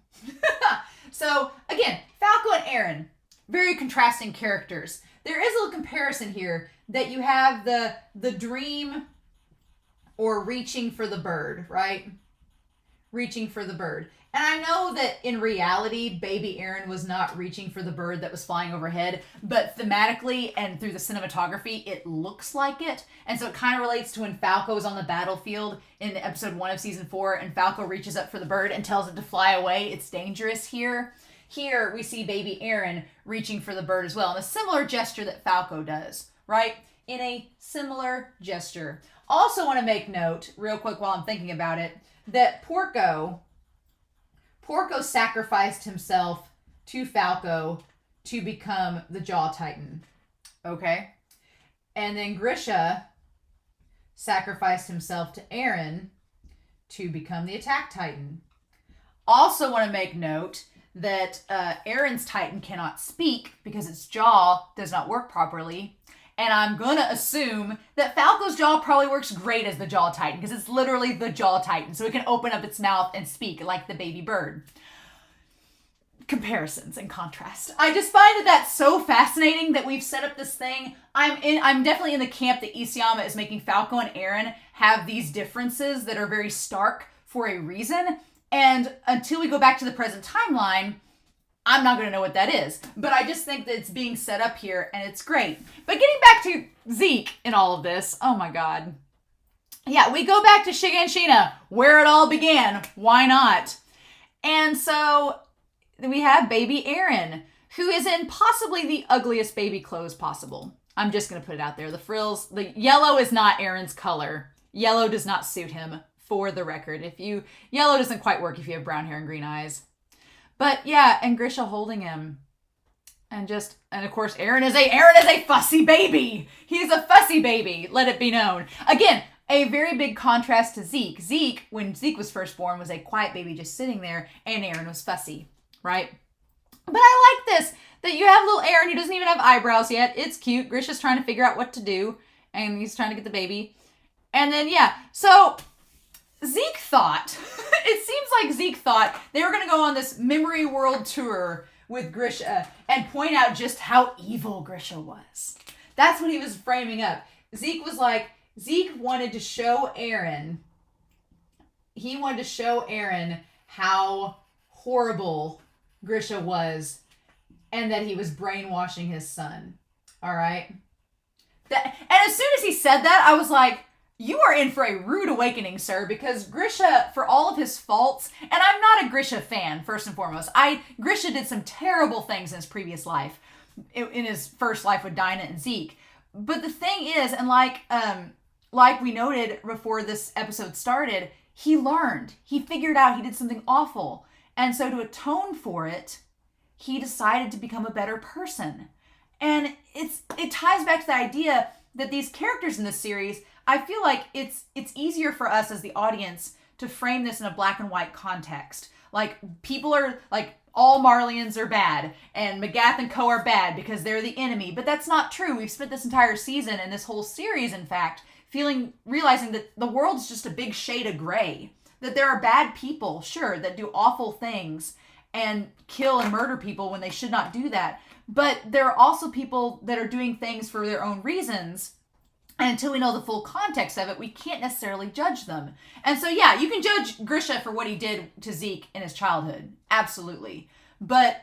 So again, Falco and Eren, very contrasting characters. There is a little comparison here that you have the dream or reaching for the bird, right? Reaching for the bird. And I know that in reality, baby Eren was not reaching for the bird that was flying overhead, but thematically and through the cinematography, it looks like it. And so it kind of relates to when Falco is on the battlefield in episode 1 of season 4, and Falco reaches up for the bird and tells it to fly away. It's dangerous here. Here we see baby Eren reaching for the bird as well, in a similar gesture that Falco does, right? In a similar gesture. Also want to make note, real quick while I'm thinking about it, that Porco sacrificed himself to Falco to become the Jaw Titan. Okay? And then Grisha sacrificed himself to Eren to become the Attack Titan. Also want to make note that Eren's Titan cannot speak because its jaw does not work properly. And I'm going to assume that Falco's jaw probably works great as the Jaw Titan because it's literally the Jaw Titan. So it can open up its mouth and speak like the baby bird. Comparisons and contrast. I just find that that's so fascinating that we've set up this thing. I'm definitely in the camp that Isayama is making Falco and Eren have these differences that are very stark for a reason. And until we go back to the present timeline, I'm not going to know what that is. But I just think that it's being set up here, and it's great. But getting back to Zeke in all of this, oh my god. Yeah, we go back to Shiganshina, where it all began. Why not? And so we have baby Eren, who is in possibly the ugliest baby clothes possible. I'm just going to put it out there. The frills, the yellow is not Eren's color. Yellow does not suit him. for the record. Yellow doesn't quite work if you have brown hair and green eyes. But yeah, and Grisha holding him. And of course, Eren is a fussy baby. He's a fussy baby, let it be known. Again, a very big contrast to Zeke. Zeke, when Zeke was first born, was a quiet baby just sitting there, and Eren was fussy, right? But I like this, that you have little Eren who doesn't even have eyebrows yet. It's cute. Grisha's trying to figure out what to do, and he's trying to get the baby. And then, yeah, so Zeke thought, it seems like Zeke thought they were going to go on this memory world tour with Grisha and point out just how evil Grisha was. That's what he was framing up. Zeke wanted to show Eren, how horrible Grisha was and that he was brainwashing his son. All right? And as soon as he said that, I was like, you are in for a rude awakening, sir, because Grisha, for all of his faults, and I'm not a Grisha fan, first and foremost. Grisha did some terrible things in his previous life, in his first life with Dinah and Zeke. But the thing is, and like we noted before this episode started, he learned. He figured out he did something awful. And so to atone for it, he decided to become a better person. And it ties back to the idea that these characters in this series, I feel like it's easier for us as the audience to frame this in a black and white context. Like, people are, like, all Marleyans are bad, and Magath and Co are bad because they're the enemy. But that's not true. We've spent this entire season, and this whole series, in fact, realizing that the world's just a big shade of gray. That there are bad people, sure, that do awful things and kill and murder people when they should not do that. But there are also people that are doing things for their own reasons. And until we know the full context of it, we can't necessarily judge them. And so, yeah, you can judge Grisha for what he did to Zeke in his childhood. Absolutely. But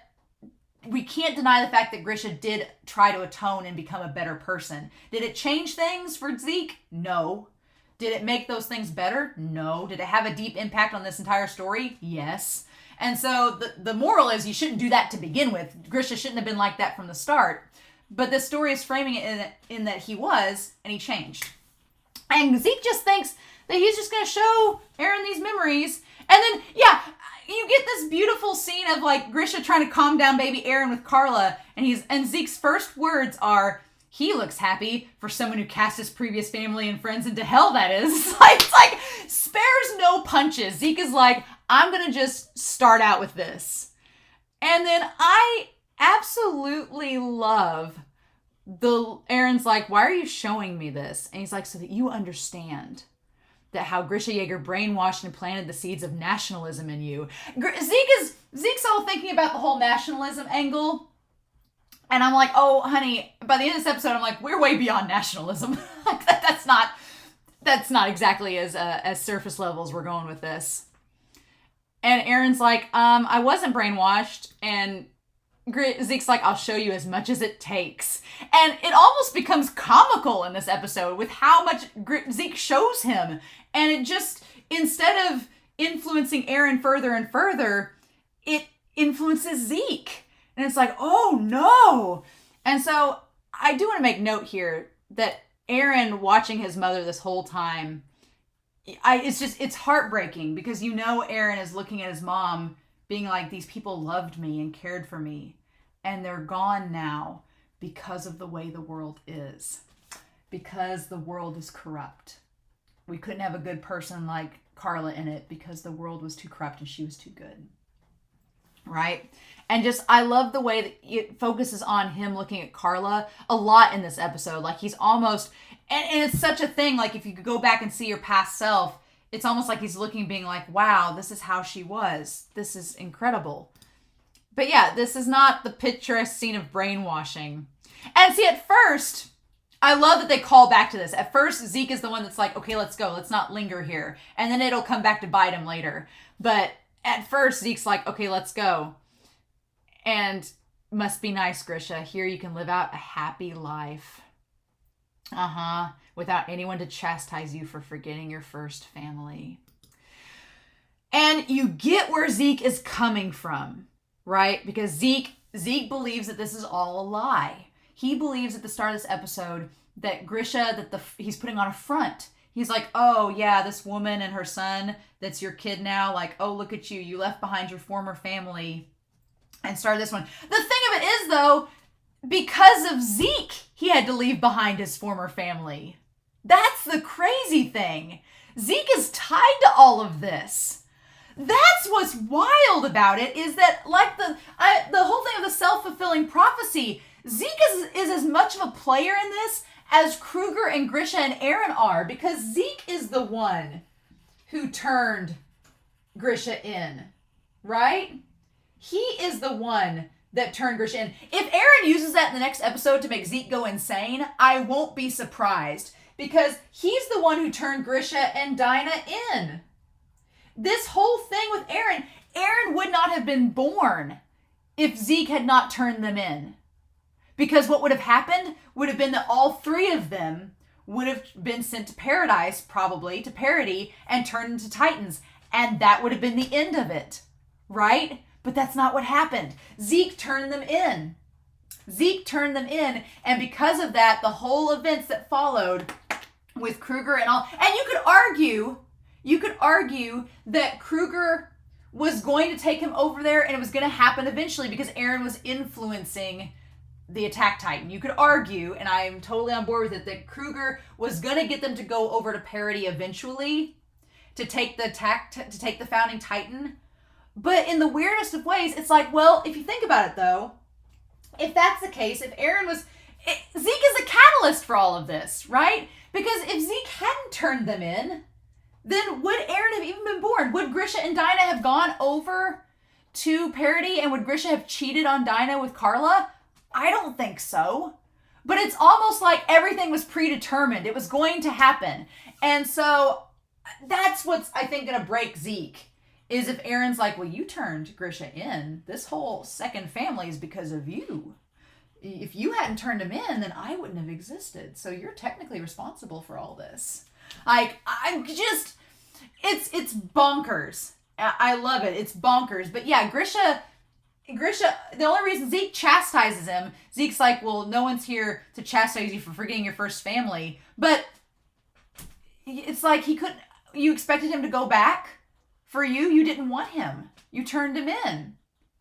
we can't deny the fact that Grisha did try to atone and become a better person. Did it change things for Zeke? No. Did it make those things better? No. Did it have a deep impact on this entire story? Yes. And so the moral is you shouldn't do that to begin with. Grisha shouldn't have been like that from the start. But the story is framing it in that he was, and he changed. And Zeke just thinks that he's just going to show Eren these memories. And then, yeah, you get this beautiful scene of, like, Grisha trying to calm down baby Eren with Carla. And Zeke's first words are, he looks happy for someone who cast his previous family and friends into hell, that is. It's like spares no punches. Zeke is like, I'm going to just start out with this. And then I absolutely love Eren's like, why are you showing me this? And he's like, so that you understand that how Grisha Yeager brainwashed and planted the seeds of nationalism in you. Zeke's all thinking about the whole nationalism angle. And I'm like, oh, honey, by the end of this episode, I'm like, we're way beyond nationalism. That's not exactly as surface level as we're going with this. And Eren's like, I wasn't brainwashed. And Zeke's like, I'll show you as much as it takes. And it almost becomes comical in this episode with how much Zeke shows him. And it just, instead of influencing Eren further and further, it influences Zeke. And it's like, oh no. And so I do want to make note here that Eren watching his mother this whole time, it's heartbreaking because Eren is looking at his mom being like, these people loved me and cared for me. And they're gone now because of the way the world is. Because the world is corrupt. We couldn't have a good person like Carla in it because the world was too corrupt and she was too good. Right? And I love the way that it focuses on him looking at Carla a lot in this episode. Like he's almost, and it's such a thing, like if you could go back and see your past self, it's almost like he's looking being like, wow, this is how she was. This is incredible. But yeah, this is not the picturesque scene of brainwashing. And see, at first, I love that they call back to this. At first, Zeke is the one that's like, okay, let's go. Let's not linger here. And then it'll come back to bite him later. But at first, Zeke's like, okay, let's go. And must be nice, Grisha. Here you can live out a happy life. Without anyone to chastise you for forgetting your first family. And you get where Zeke is coming from, right? Because Zeke believes that this is all a lie. He believes at the start of this episode that Grisha, he's putting on a front. he's like, oh yeah, this woman and her son that's your kid now, like, oh, look at you, you left behind your former family and started this one. The thing of it is, though, because of Zeke, he had to leave behind his former family. That's the crazy thing. Zeke is tied to all of this. That's what's wild about it, is that, like, the whole thing of the self-fulfilling prophecy, Zeke is as much of a player in this as Kruger and Grisha and Eren are, because Zeke is the one who turned Grisha in, right? He is the one that turned Grisha in. If Eren uses that in the next episode to make Zeke go insane, I won't be surprised, because he's the one who turned Grisha and Dinah in. This whole thing with Eren would not have been born if Zeke had not turned them in. Because what would have happened would have been that all three of them would have been sent to paradise, probably, to parody, and turned into Titans. And that would have been the end of it, right? But that's not what happened. Zeke turned them in. Zeke turned them in, and because of that, the whole events that followed with Kruger and all, and you could argue that Kruger was going to take him over there, and it was going to happen eventually because Eren was influencing the Attack Titan. You could argue, and I'm totally on board with it, that Kruger was going to get them to go over to parody eventually to take the founding Titan. But in the weirdest of ways, it's like, well, if you think about it, though, if that's the case, if Eren was... Zeke is a catalyst for all of this, right? Because if Zeke hadn't turned them in, then would Eren have even been born? Would Grisha and Dinah have gone over to parody, and would Grisha have cheated on Dinah with Carla? I don't think so. But it's almost like everything was predetermined. It was going to happen. And so that's what's, I think, going to break Zeke. Is if Eren's like, well, you turned Grisha in. This whole second family is because of you. If you hadn't turned him in, then I wouldn't have existed. So you're technically responsible for all this. Like, I'm just, it's bonkers. I love it. It's bonkers. But yeah, Grisha, the only reason Zeke chastises him, Zeke's like, well, no one's here to chastise you for forgetting your first family. But it's like you expected him to go back for you. You didn't want him. You turned him in.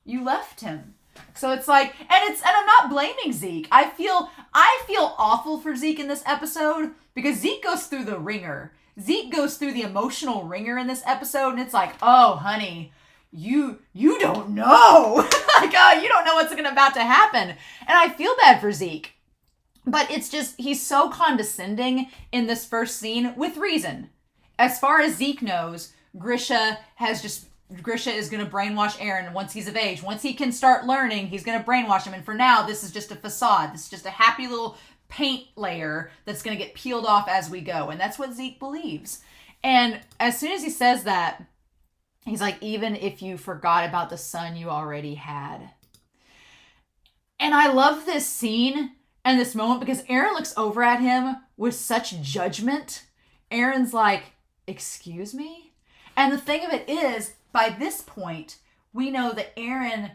You left him. So it's like, and I'm not blaming Zeke. I feel awful for Zeke in this episode because Zeke goes through the ringer. Zeke goes through the emotional ringer in this episode, and it's like, oh, honey, you don't know. Like, oh, you don't know what's about to happen. And I feel bad for Zeke. But it's just, he's so condescending in this first scene with reason. As far as Zeke knows, Grisha is going to brainwash Eren once he's of age. Once he can start learning, he's going to brainwash him. And for now, this is just a facade. This is just a happy little paint layer that's going to get peeled off as we go. And that's what Zeke believes. And as soon as he says that, he's like, even if you forgot about the son you already had. And I love this scene and this moment because Eren looks over at him with such judgment. Eren's like, excuse me? And the thing of it is, by this point, we know that Eren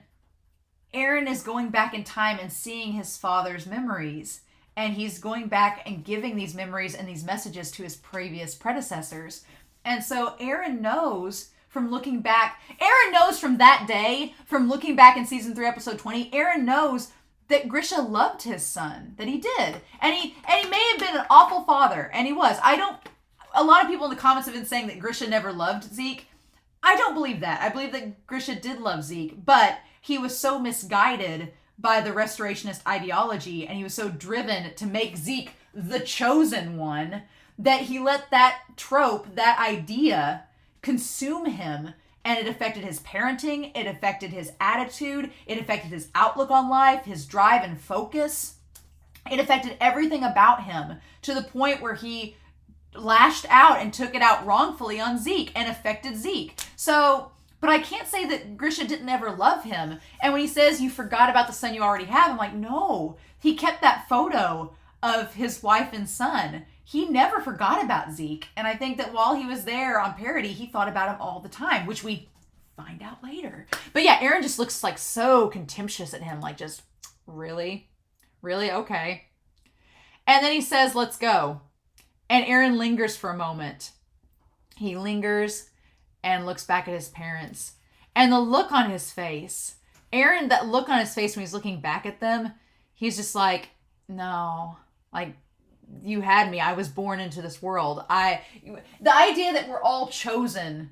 is going back in time and seeing his father's memories. And he's going back and giving these memories and these messages to his previous predecessors. And so Eren knows from looking back, from that day, from looking back in season 3, episode 20, Eren knows that Grisha loved his son, that he did. And he may have been an awful father, and he was. A lot of people in the comments have been saying that Grisha never loved Zeke. I don't believe that. I believe that Grisha did love Zeke, but he was so misguided by the restorationist ideology, and he was so driven to make Zeke the chosen one, that he let that trope, that idea, consume him, and it affected his parenting, it affected his attitude, it affected his outlook on life, his drive and focus. It affected everything about him to the point where he lashed out and took it out wrongfully on Zeke and affected Zeke. So, but I can't say that Grisha didn't ever love him. And when he says, you forgot about the son you already have, I'm like, no. He kept that photo of his wife and son. He never forgot about Zeke. And I think that while he was there on parody, he thought about him all the time, which we find out later. But yeah, Eren just looks like so contemptuous at him, like just, really? Really? Okay. And then he says, let's go. And Eren lingers for a moment. He lingers and looks back at his parents. And the look on his face, Eren, that look on his face when he's looking back at them, he's just like, no, like, you had me. I was born into this world. The idea that we're all chosen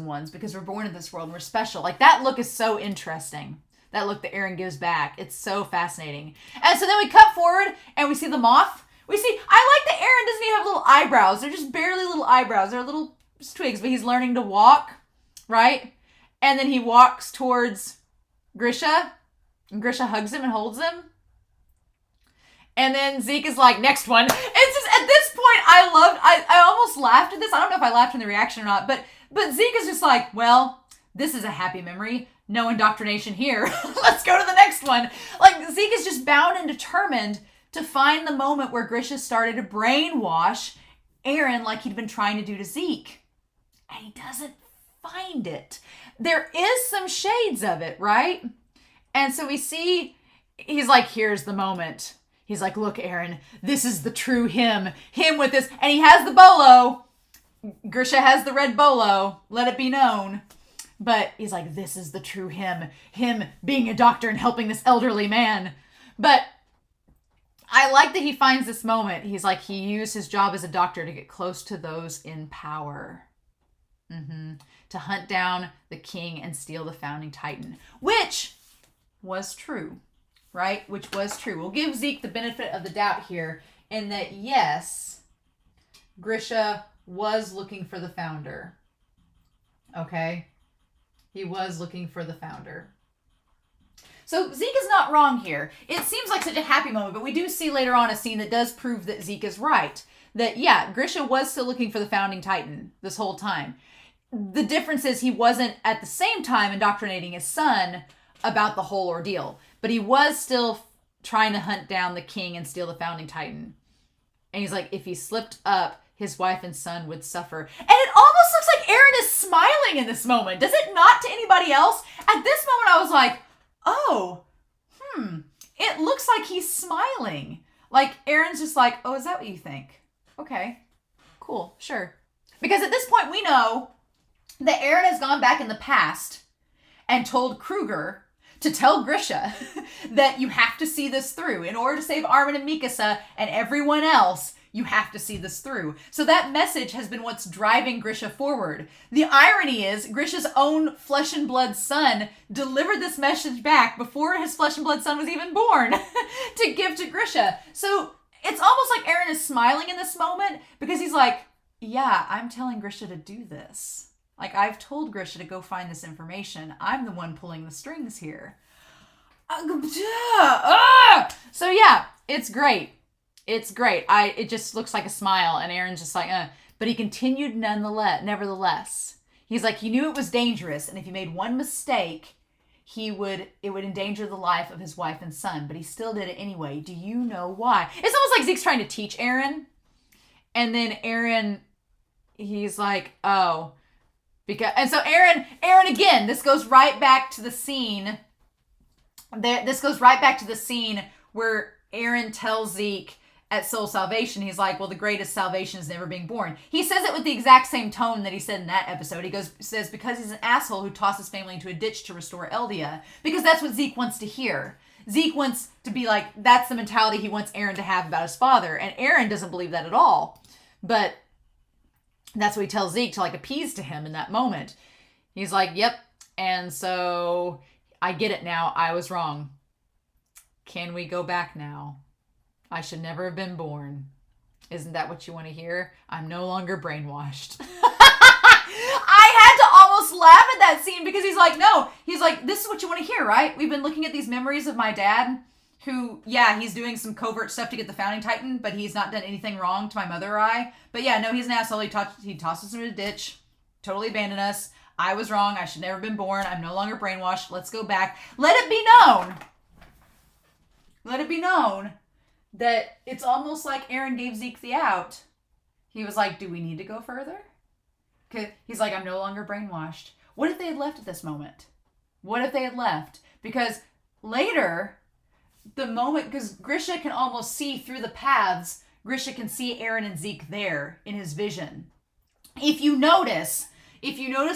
ones because we're born in this world and we're special. Like, that look is so interesting. That look that Eren gives back. It's so fascinating. And so then we cut forward and we see the moth. I like that Eren doesn't even have little eyebrows. They're just barely little eyebrows. They're little twigs, but he's learning to walk, right? And then he walks towards Grisha, and Grisha hugs him and holds him. And then Zeke is like, next one. It's just, at this point, I almost laughed at this. I don't know if I laughed in the reaction or not, but Zeke is just like, well, this is a happy memory. No indoctrination here. Let's go to the next one. Like, Zeke is just bound and determined to find the moment where Grisha started to brainwash Eren like he'd been trying to do to Zeke. And he doesn't find it. There is some shades of it, right? And so we see, he's like, here's the moment. He's like, look, Eren, this is the true him. Him with this. And he has the bolo. Grisha has the red bolo. Let it be known. But he's like, this is the true him. Him being a doctor and helping this elderly man. But I like that he finds this moment. He's like, he used his job as a doctor to get close to those in power. To hunt down the king and steal the founding titan. Which was true. Right? Which was true. We'll give Zeke the benefit of the doubt here in that, yes, Grisha was looking for the founder. Okay? He was looking for the founder. So Zeke is not wrong here. It seems like such a happy moment, but we do see later on a scene that does prove that Zeke is right. That, yeah, Grisha was still looking for the founding titan this whole time. The difference is he wasn't at the same time indoctrinating his son about the whole ordeal. But he was still trying to hunt down the king and steal the founding titan. And he's like, if he slipped up, his wife and son would suffer. And it almost looks like Eren is smiling in this moment. Does it not to anybody else? At this moment, I was like, oh, it looks like he's smiling. Like, Eren's just like, oh, is that what you think? Okay, cool, sure. Because at this point, we know that Eren has gone back in the past and told Kruger to tell Grisha that you have to see this through. In order to save Armin and Mikasa and everyone else, you have to see this through. So that message has been what's driving Grisha forward. The irony is, Grisha's own flesh and blood son delivered this message back before his flesh and blood son was even born to give to Grisha. So it's almost like Eren is smiling in this moment because he's like, yeah, I'm telling Grisha to do this. Like, I've told Grisha to go find this information. I'm the one pulling the strings here. So yeah, it's great. It's great. It just looks like a smile, and Eren's just like, But he continued nevertheless. He's like, he knew it was dangerous, and if he made one mistake, it would endanger the life of his wife and son, but he still did it anyway. Do you know why? It's almost like Zeke's trying to teach Eren, and then Eren, he's like, oh, and so Eren again, this goes right back to the scene. This goes right back to the scene where Eren tells Zeke at Soul Salvation, he's like, well, the greatest salvation is never being born. He says it with the exact same tone that he said in that episode. He says, because he's an asshole who tossed his family into a ditch to restore Eldia. Because that's what Zeke wants to hear. Zeke wants to be like, that's the mentality he wants Eren to have about his father. And Eren doesn't believe that at all. But that's what he tells Zeke to like appease to him in that moment. He's like, yep. And so I get it now. I was wrong. Can we go back now? I should never have been born. Isn't that what you want to hear? I'm no longer brainwashed. I had to almost laugh at that scene because he's like, no. He's like, this is what you want to hear, right? We've been looking at these memories of my dad who, yeah, he's doing some covert stuff to get the founding titan, but he's not done anything wrong to my mother or I. But yeah, no, he's an asshole. He tossed us into a ditch, totally abandoned us. I was wrong. I should never have been born. I'm no longer brainwashed. Let's go back. Let it be known. Let it be known that it's almost like Eren gave Zeke the out. He was like, do we need to go further? He's like, I'm no longer brainwashed. What if they had left at this moment? What if they had left? Because later, the moment, because Grisha can almost see through the paths Grisha can see Eren and Zeke there in his vision. If you notice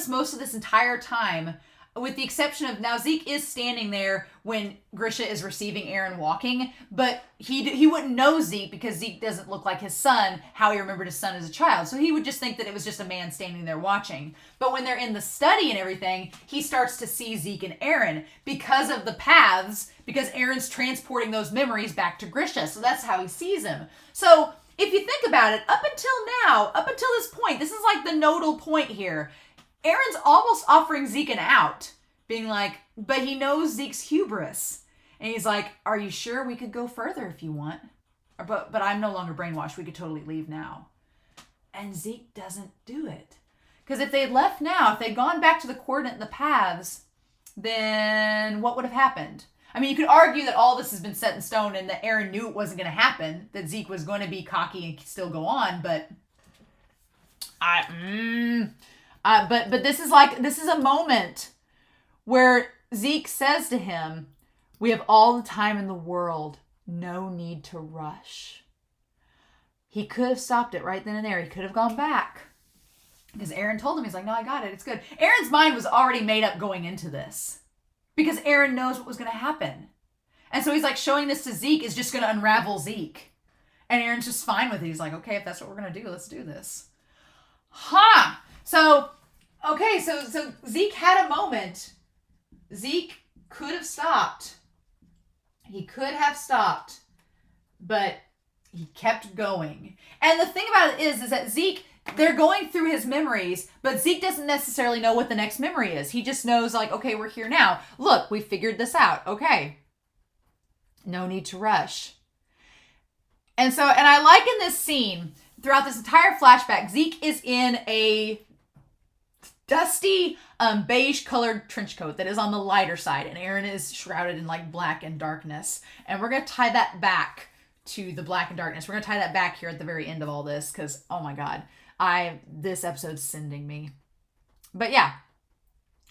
most of this entire time, with the exception of now, Zeke is standing there when Grisha is receiving Eren walking, but he wouldn't know Zeke because Zeke doesn't look like his son, how he remembered his son as a child. So he would just think that it was just a man standing there watching. But when they're in the study and everything, he starts to see Zeke and Eren because of the paths, because Eren's transporting those memories back to Grisha. So that's how he sees him. So if you think about it, up until this point, this is like the nodal point here. Eren's almost offering Zeke an out, being like, but he knows Zeke's hubris. And he's like, are you sure we could go further if you want? But I'm no longer brainwashed. We could totally leave now. And Zeke doesn't do it. Because if they'd left now, if they'd gone back to the coordinate and the paths, then what would have happened? I mean, you could argue that all this has been set in stone and that Eren knew it wasn't going to happen, that Zeke was going to be cocky and still go on, but but this is a moment where Zeke says to him, we have all the time in the world, no need to rush. He could have stopped it right then and there. He could have gone back. Because Eren told him, he's like, no, I got it. It's good. Eren's mind was already made up going into this. Because Eren knows what was going to happen. And so he's like, showing this to Zeke is just going to unravel Zeke. And Eren's just fine with it. He's like, okay, if that's what we're going to do, let's do this. So Zeke had a moment. Zeke could have stopped. He could have stopped. But he kept going. And the thing about it is that Zeke, they're going through his memories, but Zeke doesn't necessarily know what the next memory is. He just knows, like, okay, we're here now. Look, we figured this out. Okay. No need to rush. And I like in this scene, throughout this entire flashback, Zeke is in a dusty, beige colored trench coat that is on the lighter side, and Eren is shrouded in like black and darkness. And we're going to tie that back to the black and darkness. We're going to tie that back here at the very end of all this, because, oh my God. This episode's sending me. But yeah.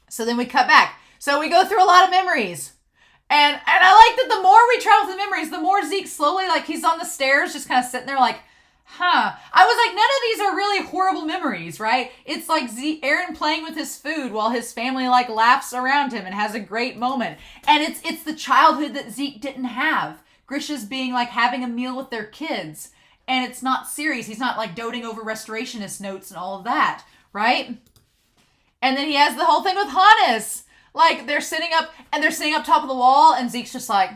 So then we cut back. So we go through a lot of memories. And I like that the more we travel through the memories, the more Zeke slowly, like, he's on the stairs just kind of sitting there like, I was like, none of these are really horrible memories, right? It's like Eren playing with his food while his family like laughs around him and has a great moment. And it's the childhood that Zeke didn't have. Grisha's being like having a meal with their kids. And it's not serious. He's not like doting over restorationist notes and all of that, right? And then he has the whole thing with Hannes. Like, they're sitting up top of the wall, and Zeke's just like,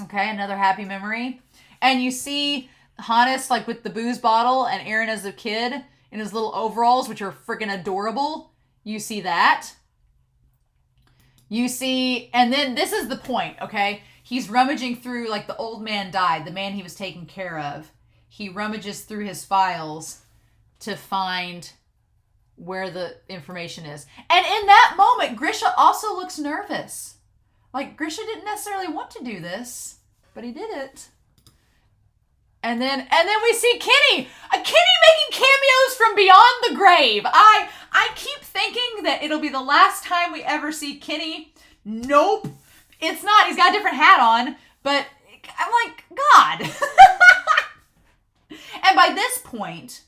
okay, another happy memory. And you see Hannes like with the booze bottle, and Eren as a kid in his little overalls, which are freaking adorable. You see that. You see, and then this is the point, okay? He's rummaging through, like, the old man died, the man he was taking care of. He rummages through his files to find where the information is. And in that moment, Grisha also looks nervous. Like, Grisha didn't necessarily want to do this, but he did it. And then we see Kenny making cameos from beyond the grave. I keep thinking that it'll be the last time we ever see Kenny. Nope. It's not. He's got a different hat on, but I'm like, God. And by this point,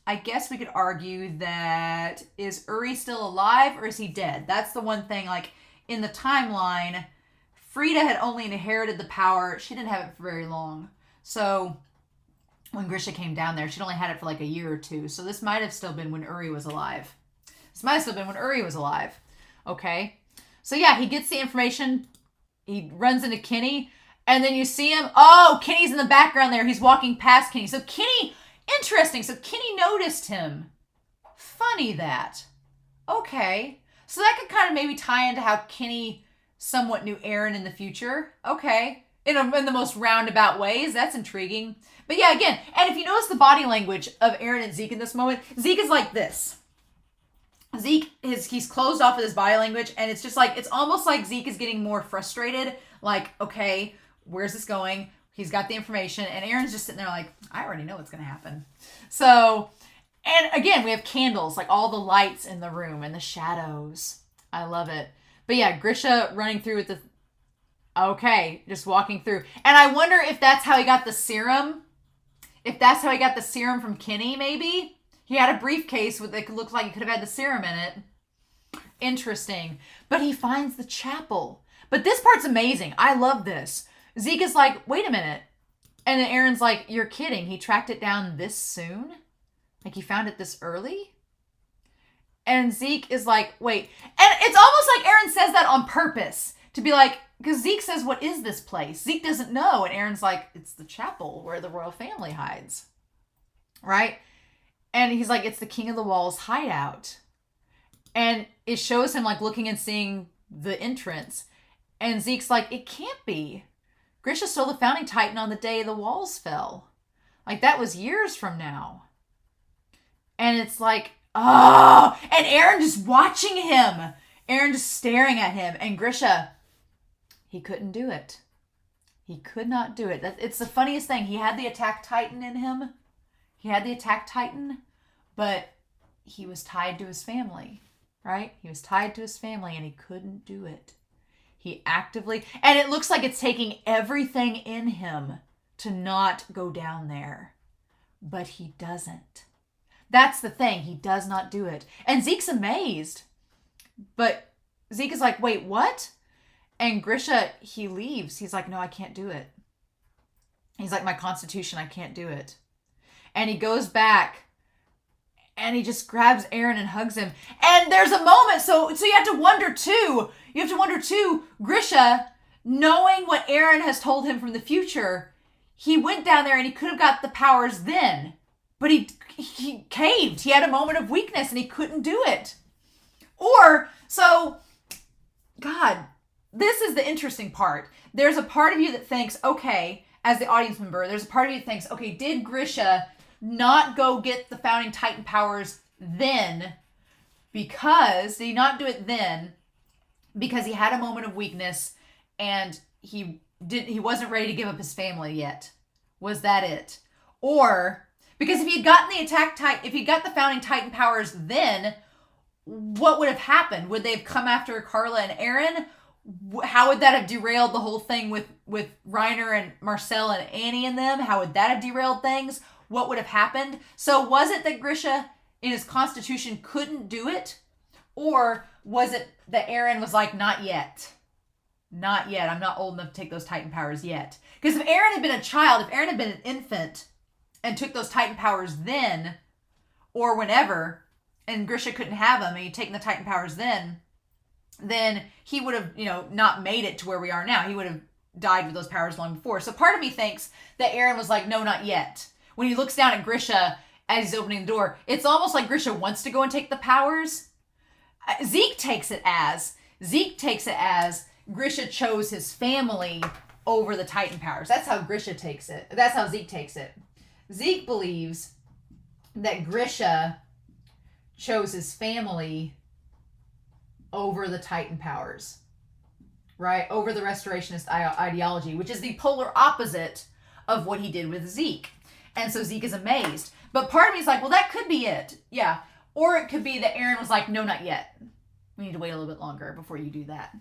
I guess we could argue that is Uri still alive or is he dead? That's the one thing, like, in the timeline, Frida had only inherited the power. She didn't have it for very long. So when Grisha came down there, she'd only had it for like a year or two. So this might have still been when Uri was alive. Okay. So yeah, he gets the information. He runs into Kenny. And then you see him. Oh, Kenny's in the background there. He's walking past Kenny. So Kenny, interesting. So Kenny noticed him. Funny that. Okay. So that could kind of maybe tie into how Kenny somewhat knew Eren in the future. Okay. In the most roundabout ways. That's intriguing. But yeah, again, and if you notice the body language of Eren and Zeke in this moment, Zeke is like this. He's closed off with his body language, and it's just like, it's almost like Zeke is getting more frustrated. Like, okay, where's this going? He's got the information, and Eren's just sitting there like, I already know what's going to happen. So, and again, we have candles, like all the lights in the room and the shadows. I love it. But yeah, Grisha running through with Okay, just walking through. And I wonder if that's how he got the serum. If that's how he got the serum from Kenny, maybe? He had a briefcase with it looked like it could have had the serum in it. Interesting. But he finds the chapel. But this part's amazing. I love this. Zeke is like, wait a minute. And then Eren's like, you're kidding. He tracked it down this soon? Like he found it this early? And Zeke is like, wait. And it's almost like Eren says that on purpose. To be like, because Zeke says, what is this place? Zeke doesn't know. And Eren's like, it's the chapel where the royal family hides. Right? And he's like, it's the King of the Wall's hideout. And it shows him like looking and seeing the entrance. And Zeke's like, it can't be. Grisha stole the founding titan on the day the walls fell. Like that was years from now. And it's like, oh, and Eren just watching him. Eren just staring at him. And Grisha, he couldn't do it. He could not do it. It's the funniest thing. He had the attack titan in him. He had the attack titan, but he was tied to his family, right? He was tied to his family and he couldn't do it. He actively, and it looks like it's taking everything in him to not go down there, but he doesn't. That's the thing. He does not do it. And Zeke's amazed, but Zeke is like, wait, what? And Grisha, he leaves. He's like, no, I can't do it. He's like, my constitution, I can't do it. And he goes back and he just grabs Eren and hugs him. And there's a moment. So you have to wonder too. You have to wonder too, Grisha, knowing what Eren has told him from the future, he went down there and he could have got the powers then. But he caved. He had a moment of weakness and he couldn't do it. Or, so, God, this is the interesting part. There's a part of you that thinks, okay, as the audience member, there's a part of you that thinks, okay, did Grisha not go get the founding titan powers then because, did he not do it then because he had a moment of weakness and he wasn't ready to give up his family yet? Was that it? Or, because if he'd gotten the if he'd got the founding titan powers then, what would have happened? Would they have come after Carla and Eren? How would that have derailed the whole thing with Reiner and Marcel and Annie and them? How would that have derailed things? What would have happened? So was it that Grisha in his constitution couldn't do it? Or was it that Eren was like, not yet. Not yet. I'm not old enough to take those titan powers yet. Because if Eren had been a child, if Eren had been an infant and took those titan powers then, or whenever, and Grisha couldn't have them and he'd taken the titan powers then he would have, not made it to where we are now. He would have died with those powers long before. So part of me thinks that Eren was like, no, not yet. When he looks down at Grisha as he's opening the door, it's almost like Grisha wants to go and take the powers. Zeke takes it as Grisha chose his family over the Titan powers. That's how Grisha takes it. That's how Zeke takes it. Zeke believes that Grisha chose his family over the Titan powers, right? Over the restorationist ideology, which is the polar opposite of what he did with Zeke. And so Zeke is amazed. But part of me is like, well, that could be it. Yeah. Or it could be that Eren was like, no, not yet. We need to wait a little bit longer before you do that.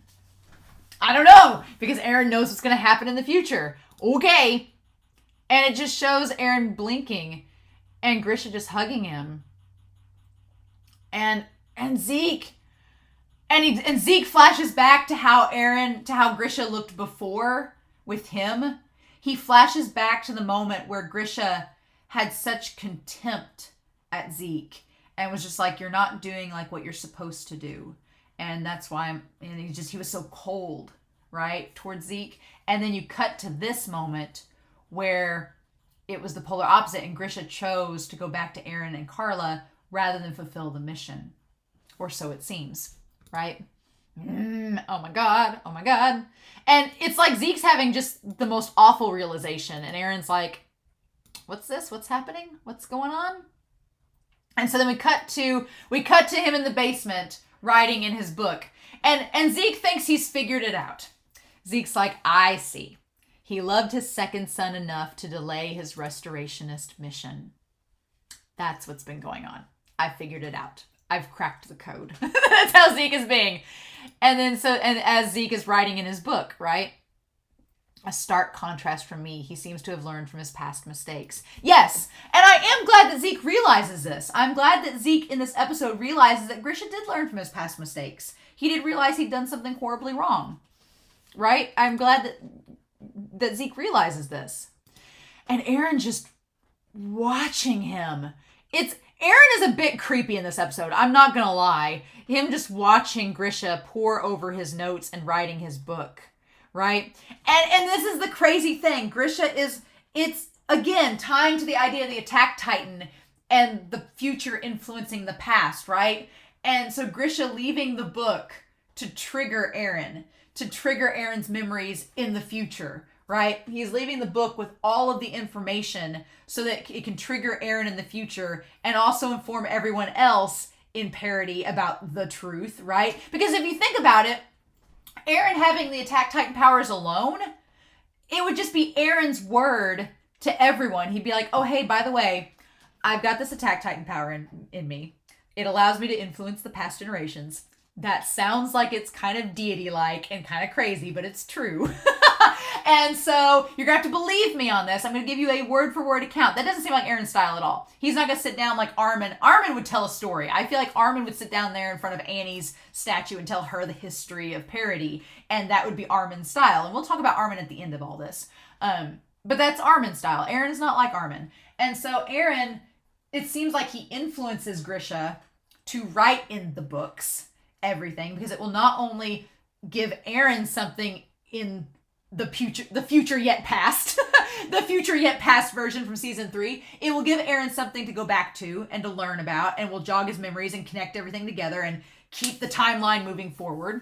I don't know, because Eren knows what's going to happen in the future. Okay. And it just shows Eren blinking and Grisha just hugging him. And Zeke, and Zeke flashes back to how Grisha looked before with him. He flashes back to the moment where Grisha had such contempt at Zeke and was just like, you're not doing like what you're supposed to do. And that's why he was so cold, right, towards Zeke. And then you cut to this moment where it was the polar opposite and Grisha chose to go back to Eren and Carla rather than fulfill the mission. Or so it seems, right? Oh my God. And it's like Zeke's having just the most awful realization. And Eren's like, what's this? What's happening? What's going on? And so then we cut to him in the basement writing in his book. And Zeke thinks he's figured it out. Zeke's like, I see. He loved his second son enough to delay his restorationist mission. That's what's been going on. I figured it out. I've cracked the code. That's how Zeke is being. And as Zeke is writing in his book, right? A stark contrast from me. He seems to have learned from his past mistakes. Yes, and I am glad that Zeke realizes this. I'm glad that Zeke in this episode realizes that Grisha did learn from his past mistakes. He did realize he'd done something horribly wrong. Right? I'm glad that Zeke realizes this. And Eren just watching him. Eren is a bit creepy in this episode. I'm not going to lie. Him just watching Grisha pore over his notes and writing his book. Right? And this is the crazy thing. Grisha it's again tying to the idea of the attack titan and the future influencing the past, right? And so Grisha leaving the book to trigger Eren's memories in the future, right? He's leaving the book with all of the information so that it can trigger Eren in the future and also inform everyone else in parody about the truth, right? Because if you think about it, Eren having the attack titan powers alone, it would just be Eren's word to everyone. He'd be like, oh, hey, by the way, I've got this attack titan power in me. It allows me to influence the past generations. That sounds like it's kind of deity-like and kind of crazy, but it's true. And so you're going to have to believe me on this. I'm going to give you a word-for-word account. That doesn't seem like Eren's style at all. He's not going to sit down like Armin. Armin would tell a story. I feel like Armin would sit down there in front of Annie's statue and tell her the history of parody, and that would be Armin's style. And we'll talk about Armin at the end of all this. But that's Armin's style. Eren is not like Armin. And so Eren, it seems like he influences Grisha to write in the books everything, because it will not only give Eren something in the future yet past, the future yet past version from season 3, it will give Eren something to go back to and to learn about, and will jog his memories and connect everything together and keep the timeline moving forward.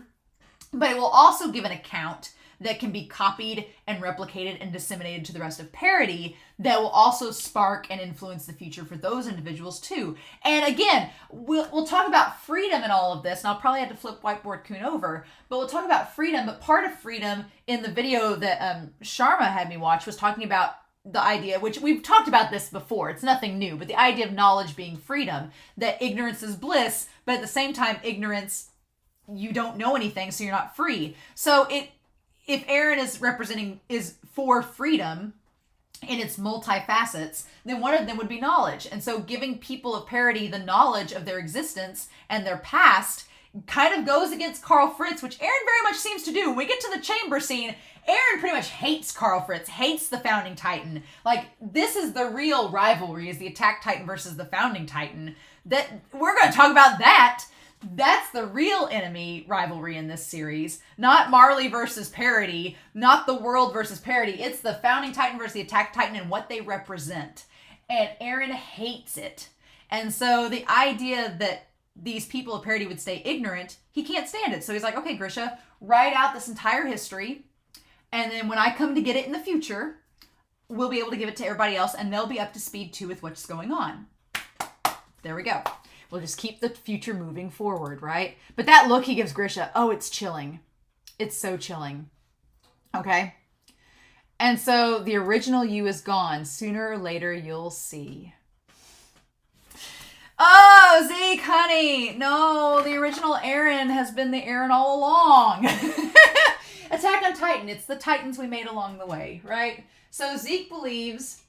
But it will also give an account that can be copied and replicated and disseminated to the rest of parody that will also spark and influence the future for those individuals too. And again, we'll talk about freedom in all of this, and I'll probably have to flip Whiteboard Coon over, but we'll talk about freedom. But part of freedom in the video that Sharma had me watch was talking about the idea, which we've talked about this before, it's nothing new, but the idea of knowledge being freedom, that ignorance is bliss, but at the same time, ignorance, you don't know anything, so you're not free. So if Eren is for freedom in its multifacets, then one of them would be knowledge. And so giving people of parody the knowledge of their existence and their past kind of goes against Karl Fritz, which Eren very much seems to do. When we get to the chamber scene, Eren pretty much hates Karl Fritz, hates the Founding Titan. Like, this is the real rivalry, is the Attack Titan versus the Founding Titan. That we're going to talk about that. That's the real enemy rivalry in this series. Not Marley versus Parody, not the world versus Parody. It's the Founding Titan versus the Attack Titan and what they represent. And Eren hates it. And so the idea that these people of Parody would stay ignorant, he can't stand it. So he's like, okay, Grisha, write out this entire history, and then when I come to get it in the future, we'll be able to give it to everybody else, and they'll be up to speed too with what's going on. There we go. We'll just keep the future moving forward, right? But that look he gives Grisha, oh, it's chilling. It's so chilling. Okay? And so the original you is gone. Sooner or later, you'll see. Oh, Zeke, honey. No, the original Eren has been the Eren all along. Attack on Titan. It's the Titans we made along the way, right? So Zeke believes,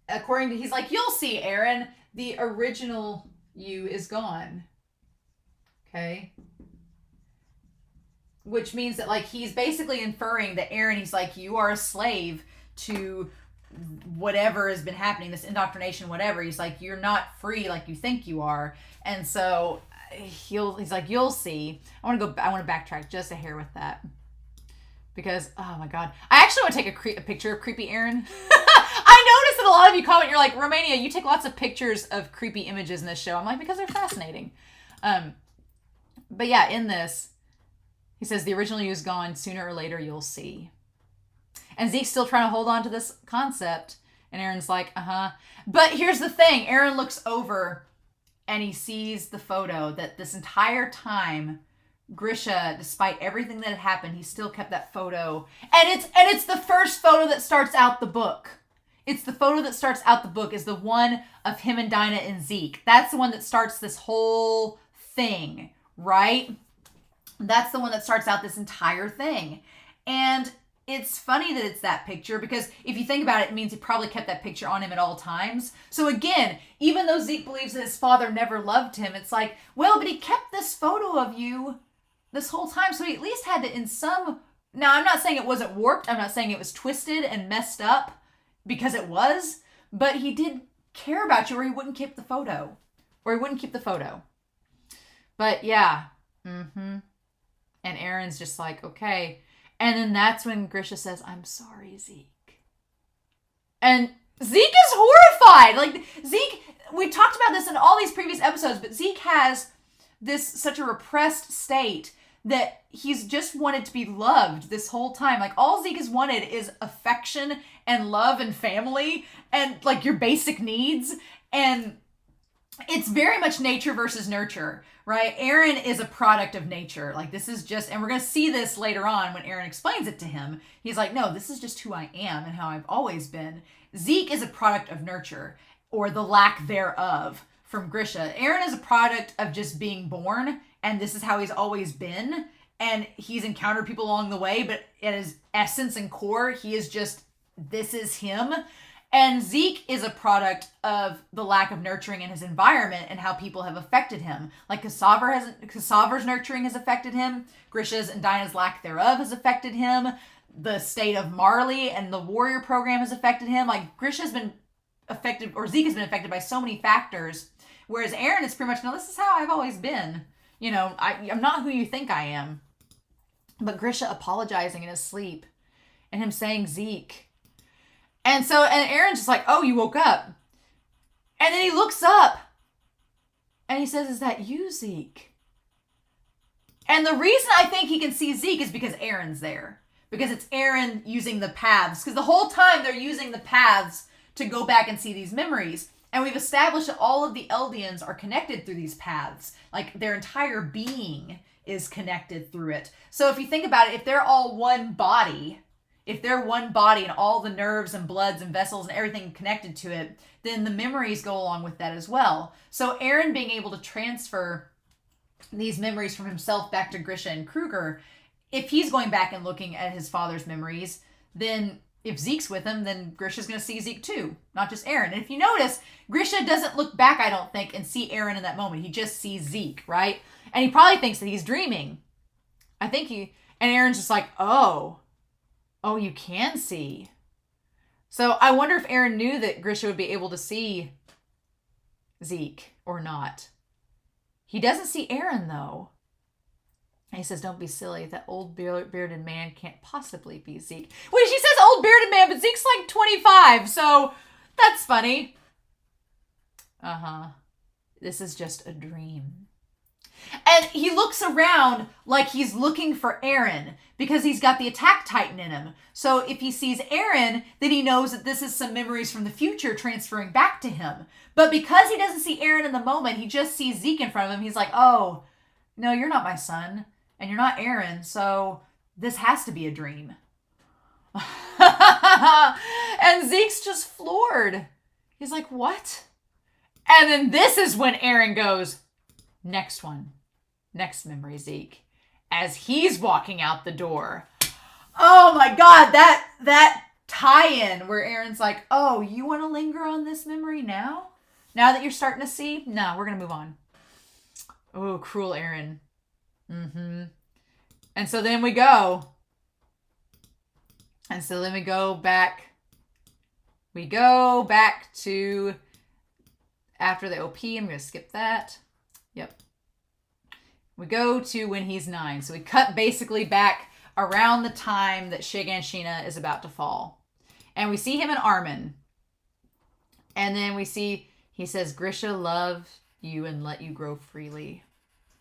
according to, he's like, you'll see, Eren, the original you is gone. Okay? Which means that, like, he's basically inferring that Eren, he's like, you are a slave to whatever has been happening, this indoctrination, whatever. He's like, you're not free like you think you are. And so he's like, you'll see. I want to backtrack just a hair with that. Because, oh my God. I actually want to take a picture of creepy Eren. I noticed that a lot of you comment, you're like, Romania, you take lots of pictures of creepy images in this show. I'm like, because they're fascinating. But yeah, in this, he says, the original you is gone. Sooner or later, you'll see. And Zeke's still trying to hold on to this concept. And Eren's like, uh-huh. But here's the thing. Eren looks over and he sees the photo that this entire time, Grisha, despite everything that had happened, he still kept that photo. And it's the first photo that starts out the book. It's the photo that starts out the book, is the one of him and Dinah and Zeke. That's the one that starts this whole thing, right? That's the one that starts out this entire thing. And it's funny that it's that picture, because if you think about it, it means he probably kept that picture on him at all times. So again, even though Zeke believes that his father never loved him, it's like, well, but he kept this photo of you this whole time, so he at least had to, in some... Now, I'm not saying it wasn't warped. I'm not saying it was twisted and messed up, because it was, but he did care about you, or he wouldn't keep the photo. But yeah. And Eren's just like, okay. And then that's when Grisha says, I'm sorry, Zeke. And Zeke is horrified. Like, Zeke, we talked about this in all these previous episodes, but Zeke has such a repressed state that he's just wanted to be loved this whole time. Like, all Zeke has wanted is affection and love and family and, like, your basic needs. And it's very much nature versus nurture, right? Eren is a product of nature. Like, this is just, and we're going to see this later on when Eren explains it to him. He's like, no, this is just who I am and how I've always been. Zeke is a product of nurture, or the lack thereof, from Grisha. Eren is a product of just being born, and this is how he's always been. And he's encountered people along the way, but at his essence and core, he is just, this is him. And Zeke is a product of the lack of nurturing in his environment and how people have affected him. Like, Kassavar's nurturing has affected him. Grisha's and Dinah's lack thereof has affected him. The state of Marley and the warrior program has affected him. Like, Grisha's been affected, or Zeke has been affected by so many factors. Whereas Eren is pretty much, no, this is how I've always been. You know, I'm not who you think I am. But Grisha apologizing in his sleep. And him saying, Zeke. And Eren's just like, oh, you woke up. And then he looks up. And he says, is that you, Zeke? And the reason I think he can see Zeke is because Eren's there. Because it's Eren using the paths. Because the whole time they're using the paths to go back and see these memories. And we've established that all of the Eldians are connected through these paths. Like, their entire being is connected through it. So if you think about it, if they're all one body... If they're one body and all the nerves and bloods and vessels and everything connected to it, then the memories go along with that as well. So Eren being able to transfer these memories from himself back to Grisha and Kruger, if he's going back and looking at his father's memories, then if Zeke's with him, then Grisha's going to see Zeke too, not just Eren. And if you notice, Grisha doesn't look back, I don't think, and see Eren in that moment. He just sees Zeke, right? And he probably thinks that he's dreaming. And Eren's just like, oh, you can see. So I wonder if Eren knew that Grisha would be able to see Zeke or not. He doesn't see Eren, though. And he says, don't be silly. That old bearded man can't possibly be Zeke. Wait, she says old bearded man, but Zeke's like 25, so that's funny. This is just a dream. And he looks around like he's looking for Eren because he's got the attack titan in him. So if he sees Eren, then he knows that this is some memories from the future transferring back to him. But because he doesn't see Eren in the moment, he just sees Zeke in front of him. He's like, oh, no, you're not my son. And you're not Eren. So this has to be a dream. And Zeke's just floored. He's like, what? And then this is when Eren goes, next one. Next memory, Zeke. As he's walking out the door. Oh my God, that tie-in where Eren's like, oh, you want to linger on this memory now? Now that you're starting to see? No, we're going to move on. Oh, cruel Eren. And so then we go. And so then we go back. We go back to after the OP. I'm going to skip that. Yep. We go to when he's 9. So we cut basically back around the time that Shiganshina is about to fall. And we see him in Armin. And then we see, he says, Grisha loved you and let you grow freely.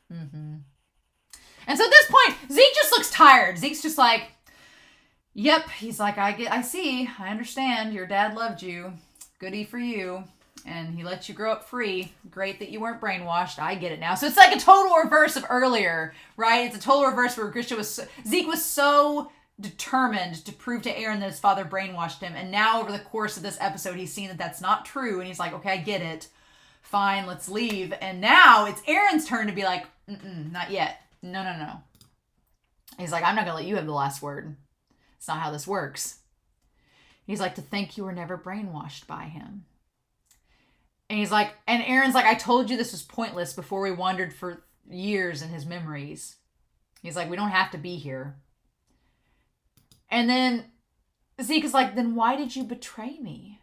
And so at this point, Zeke just looks tired. Zeke's just like, yep. He's like, I see. I understand. Your dad loved you. Goody for you. And he let you grow up free. Great that you weren't brainwashed. I get it now. So it's like a total reverse of earlier, right? It's a total reverse where Zeke was so determined to prove to Eren that his father brainwashed him. And now over the course of this episode, he's seen that that's not true. And he's like, okay, I get it. Fine, let's leave. And now it's Eren's turn to be like, not yet. No. He's like, I'm not going to let you have the last word. It's not how this works. He's like, to think you were never brainwashed by him. And he's like, and Eren's like, I told you this was pointless before we wandered for years in his memories. He's like, we don't have to be here. And then Zeke is like, then why did you betray me?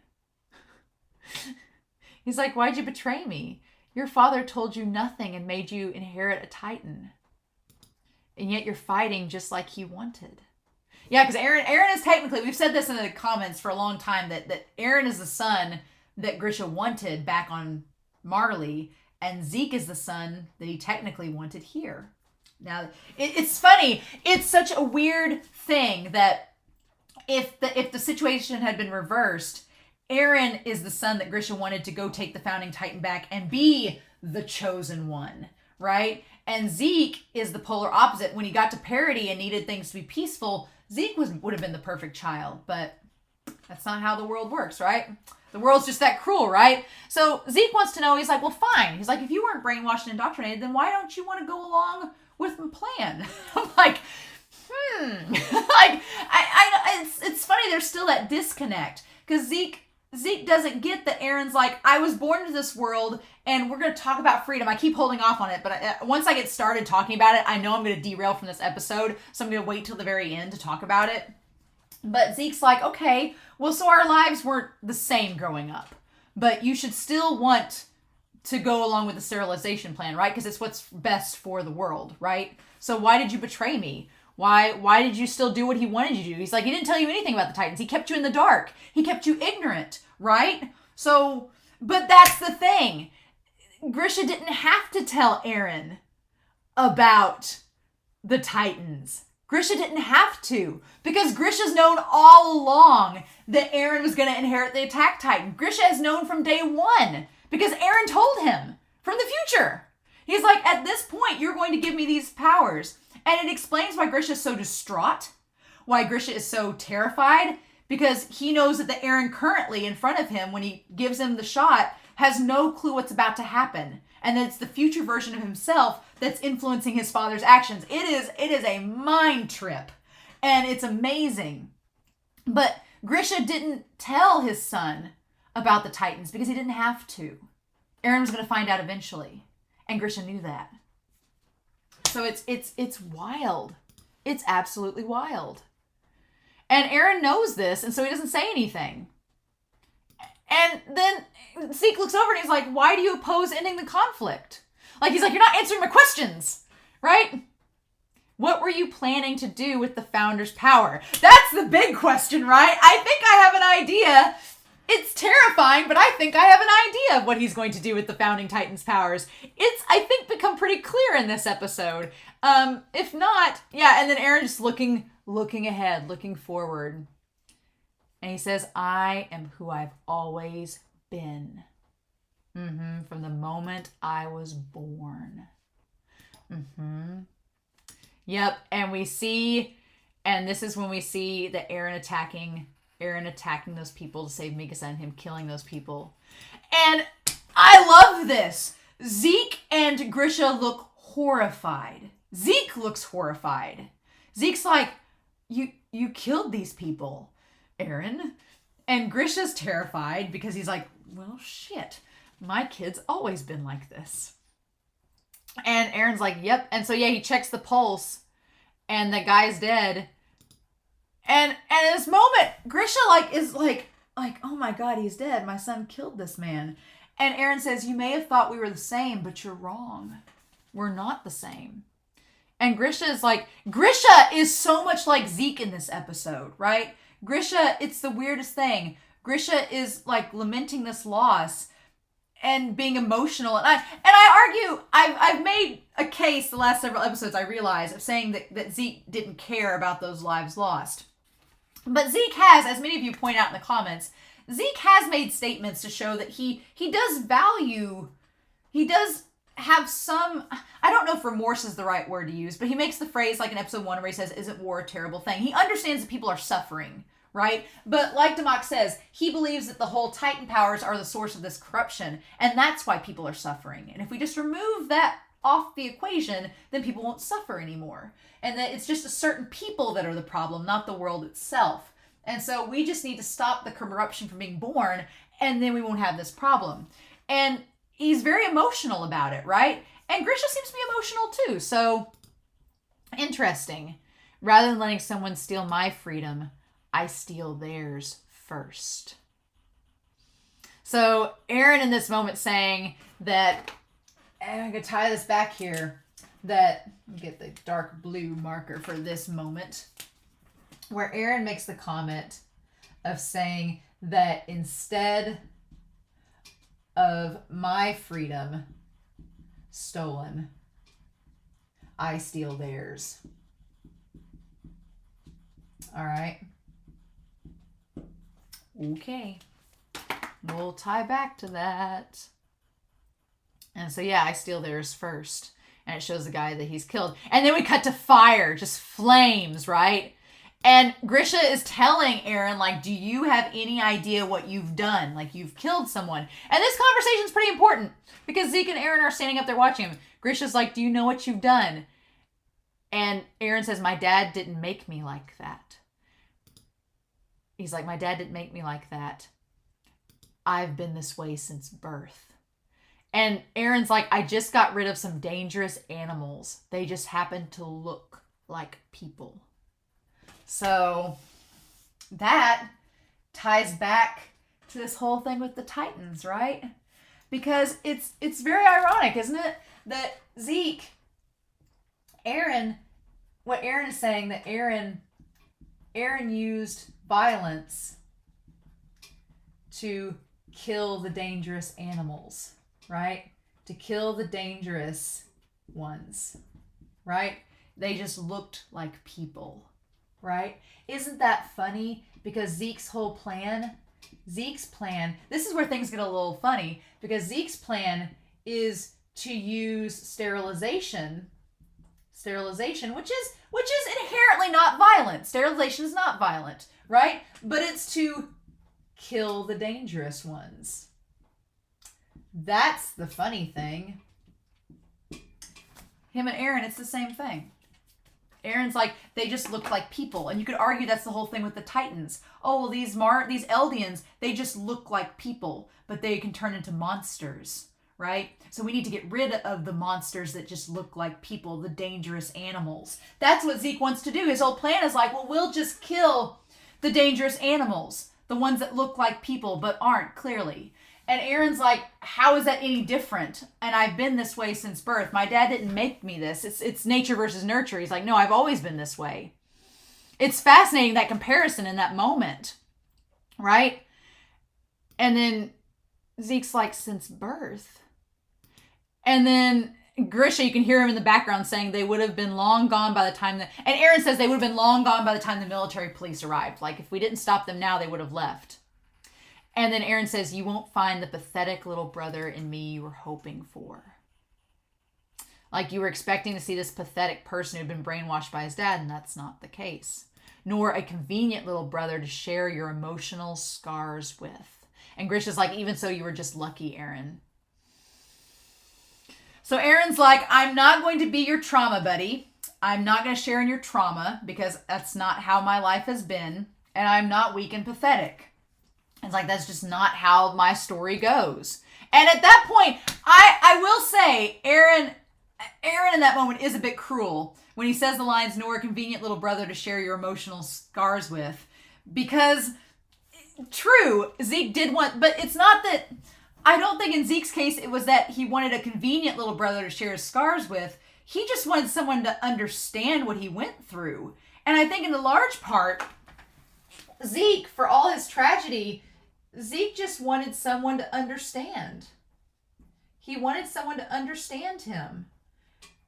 He's like, why'd you betray me? Your father told you nothing and made you inherit a Titan. And yet you're fighting just like he wanted. Yeah, because Eren is technically, we've said this in the comments for a long time, that Eren is the son that Grisha wanted back on Marley, and Zeke is the son that he technically wanted here. Now, it's funny. It's such a weird thing that if the situation had been reversed, Eren is the son that Grisha wanted to go take the Founding Titan back and be the chosen one, right? And Zeke is the polar opposite. When he got to parity and needed things to be peaceful, Zeke would have been the perfect child, but that's not how the world works, right? The world's just that cruel, right? So Zeke wants to know, he's like, well, fine. He's like, if you weren't brainwashed and indoctrinated, then why don't you want to go along with my plan? I'm like, like, it's funny, there's still that disconnect, because Zeke doesn't get that Eren's like, I was born into this world, and we're going to talk about freedom. I keep holding off on it, but once I get started talking about it, I know I'm going to derail from this episode, so I'm going to wait till the very end to talk about it. But Zeke's like, okay, well, so our lives weren't the same growing up, but you should still want to go along with the sterilization plan, right? Because it's what's best for the world, right? So why did you betray me? Why did you still do what he wanted you to do? He's like, he didn't tell you anything about the Titans. He kept you in the dark. He kept you ignorant, right? So, but that's the thing. Grisha didn't have to tell Eren about the Titans. Grisha didn't have to, because Grisha's known all along that Eren was going to inherit the Attack Titan. Grisha has known from day one, because Eren told him from the future. He's like, at this point, you're going to give me these powers. And it explains why Grisha is so distraught, why Grisha is so terrified, because he knows that the Eren currently in front of him, when he gives him the shot, has no clue what's about to happen. And that it's the future version of himself that's influencing his father's actions. It is a mind trip. And it's amazing. But Grisha didn't tell his son about the Titans because he didn't have to. Eren was going to find out eventually. And Grisha knew that. So it's wild. It's absolutely wild. And Eren knows this, and so he doesn't say anything. And then Zeke looks over and he's like, why do you oppose ending the conflict? Like, he's like, you're not answering my questions, right? What were you planning to do with the Founder's power? That's the big question, right? I think I have an idea. It's terrifying, but I think I have an idea of what he's going to do with the Founding Titan's powers. It's, I think, become pretty clear in this episode. If not, yeah, and then Eren just looking ahead, looking forward. And he says, I am who I've always been. From the moment I was born. Yep, and we see, and this is when we see that Eren attacking those people to save Mikasa and him killing those people. And I love this. Zeke and Grisha look horrified. Zeke looks horrified. Zeke's like, you killed these people, Eren. And Grisha's terrified because he's like, well, shit. My kid's always been like this. And Eren's like, yep. And so, yeah, he checks the pulse and the guy's dead. And in this moment, Grisha is like, oh my God, he's dead. My son killed this man. And Eren says, you may have thought we were the same, but you're wrong. We're not the same. And Grisha is so much like Zeke in this episode, right? Grisha, it's the weirdest thing. Grisha is like lamenting this loss and being emotional. And I argue, I've made a case the last several episodes, I realize, of saying that Zeke didn't care about those lives lost. But Zeke has, as many of you point out in the comments, Zeke has made statements to show that he does value, he does have some, I don't know if remorse is the right word to use, but he makes the phrase like in episode 1 where he says, isn't war a terrible thing? He understands that people are suffering, right? But like Damak says, he believes that the whole Titan powers are the source of this corruption, and that's why people are suffering. And if we just remove that off the equation, then people won't suffer anymore. And that it's just a certain people that are the problem, not the world itself. And so we just need to stop the corruption from being born, and then we won't have this problem. And he's very emotional about it, right? And Grisha seems to be emotional too. So interesting. Rather than letting someone steal my freedom, I steal theirs first. So Eren in this moment saying that, and I'm going to tie this back here, that, get the dark blue marker for this moment, where Eren makes the comment of saying that instead of my freedom stolen, I steal theirs. All right. Okay. We'll tie back to that. And so, yeah, I steal theirs first. And it shows the guy that he's killed. And then we cut to fire, just flames, right? And Grisha is telling Eren, like, do you have any idea what you've done? Like, you've killed someone. And this conversation is pretty important because Zeke and Eren are standing up there watching him. Grisha's like, do you know what you've done? And Eren says, my dad didn't make me like that. He's like, my dad didn't make me like that. I've been this way since birth. And Eren's like, I just got rid of some dangerous animals. They just happen to look like people. So that ties back to this whole thing with the Titans, right? Because it's very ironic, isn't it? That Zeke, what Eren is saying, that Eren used violence to kill the dangerous animals, right? To kill the dangerous ones, right? They just looked like people, right? Isn't that funny? Because Zeke's plan, this is where things get a little funny, because Zeke's plan is to use sterilization, which is inherently not violent. Sterilization is not violent, right? But it's to kill the dangerous ones. That's the funny thing. Him and Eren, it's the same thing. Eren's like, they just look like people. And you could argue that's the whole thing with the Titans. Oh, well, these Eldians, they just look like people, but they can turn into monsters, right? So we need to get rid of the monsters that just look like people, the dangerous animals. That's what Zeke wants to do. His whole plan is like, well, we'll just kill the dangerous animals, the ones that look like people but aren't, clearly. And Eren's like, how is that any different? And I've been this way since birth. My dad didn't make me this. It's nature versus nurture. He's like, no, I've always been this way. It's fascinating, that comparison in that moment, right? And then Zeke's like, since birth. And then Grisha, you can hear him in the background saying they would have been long gone by the time and Eren says they would have been long gone by the time the military police arrived. Like, if we didn't stop them now, they would have left. And then Eren says, you won't find the pathetic little brother in me you were hoping for. Like, you were expecting to see this pathetic person who'd been brainwashed by his dad, and that's not the case. Nor a convenient little brother to share your emotional scars with. And Grisha's like, even so, you were just lucky, Eren. So Eren's like, I'm not going to be your trauma buddy. I'm not going to share in your trauma because that's not how my life has been. And I'm not weak and pathetic. It's like, that's just not how my story goes. And at that point, I will say, Eren in that moment is a bit cruel when he says the lines, nor a convenient little brother to share your emotional scars with. Because, true, Zeke did want, but it's not that, I don't think in Zeke's case it was that he wanted a convenient little brother to share his scars with. He just wanted someone to understand what he went through. And I think in the large part, Zeke, for all his tragedy, Zeke just wanted someone to understand. He wanted someone to understand him.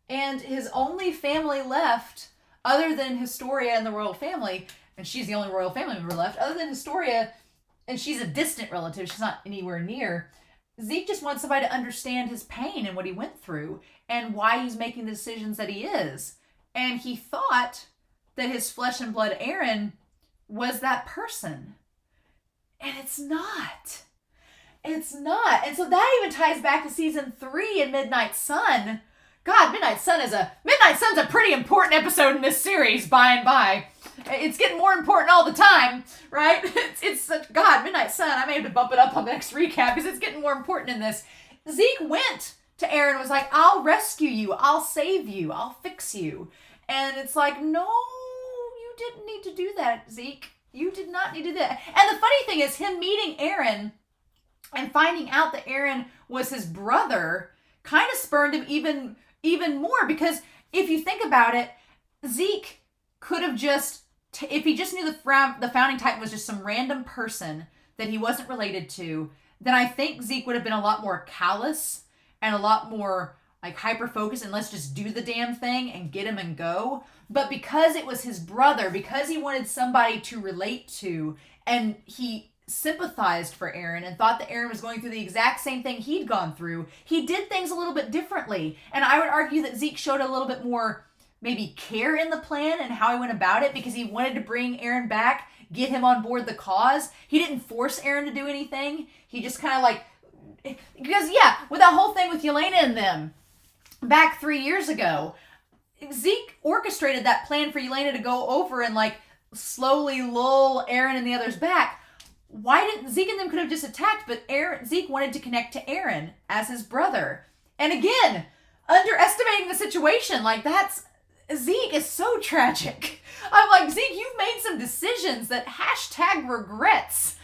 And his only family left, other than Historia and the royal family, and she's the only royal family member left, other than Historia, and she's a distant relative, she's not anywhere near, Zeke just wants somebody to understand his pain and what he went through and why he's making the decisions that he is. And he thought that his flesh and blood Eren was that person. And it's not. It's not. And so that even ties back to season 3 in Midnight Sun. God, Midnight Sun's a pretty important episode in this series, by and by. It's getting more important all the time, right? It's such, God, Midnight Sun, I may have to bump it up on the next recap because it's getting more important in this. Zeke went to Eren and was like, I'll rescue you, I'll save you, I'll fix you. And it's like, no, you didn't need to do that, Zeke. You did not need to do that. And the funny thing is, him meeting Eren and finding out that Eren was his brother kind of spurned him even more, because if you think about it, Zeke could have just, if he just knew the founding titan was just some random person that he wasn't related to, then I think Zeke would have been a lot more callous and a lot more like hyper-focused and let's just do the damn thing and get him and go. But because it was his brother, because he wanted somebody to relate to, and he sympathized for Eren and thought that Eren was going through the exact same thing he'd gone through, he did things a little bit differently. And I would argue that Zeke showed a little bit more maybe care in the plan and how he went about it, because he wanted to bring Eren back, get him on board the cause. He didn't force Eren to do anything. He just kind of like, because yeah, with that whole thing with Yelena and them back 3 years ago, Zeke orchestrated that plan for Yelena to go over and like slowly lull Eren and the others back. Why didn't Zeke and them could have just attacked, but Zeke wanted to connect to Eren as his brother. And again, underestimating the situation, like Zeke is so tragic. I'm like, Zeke, you've made some decisions that #regrets.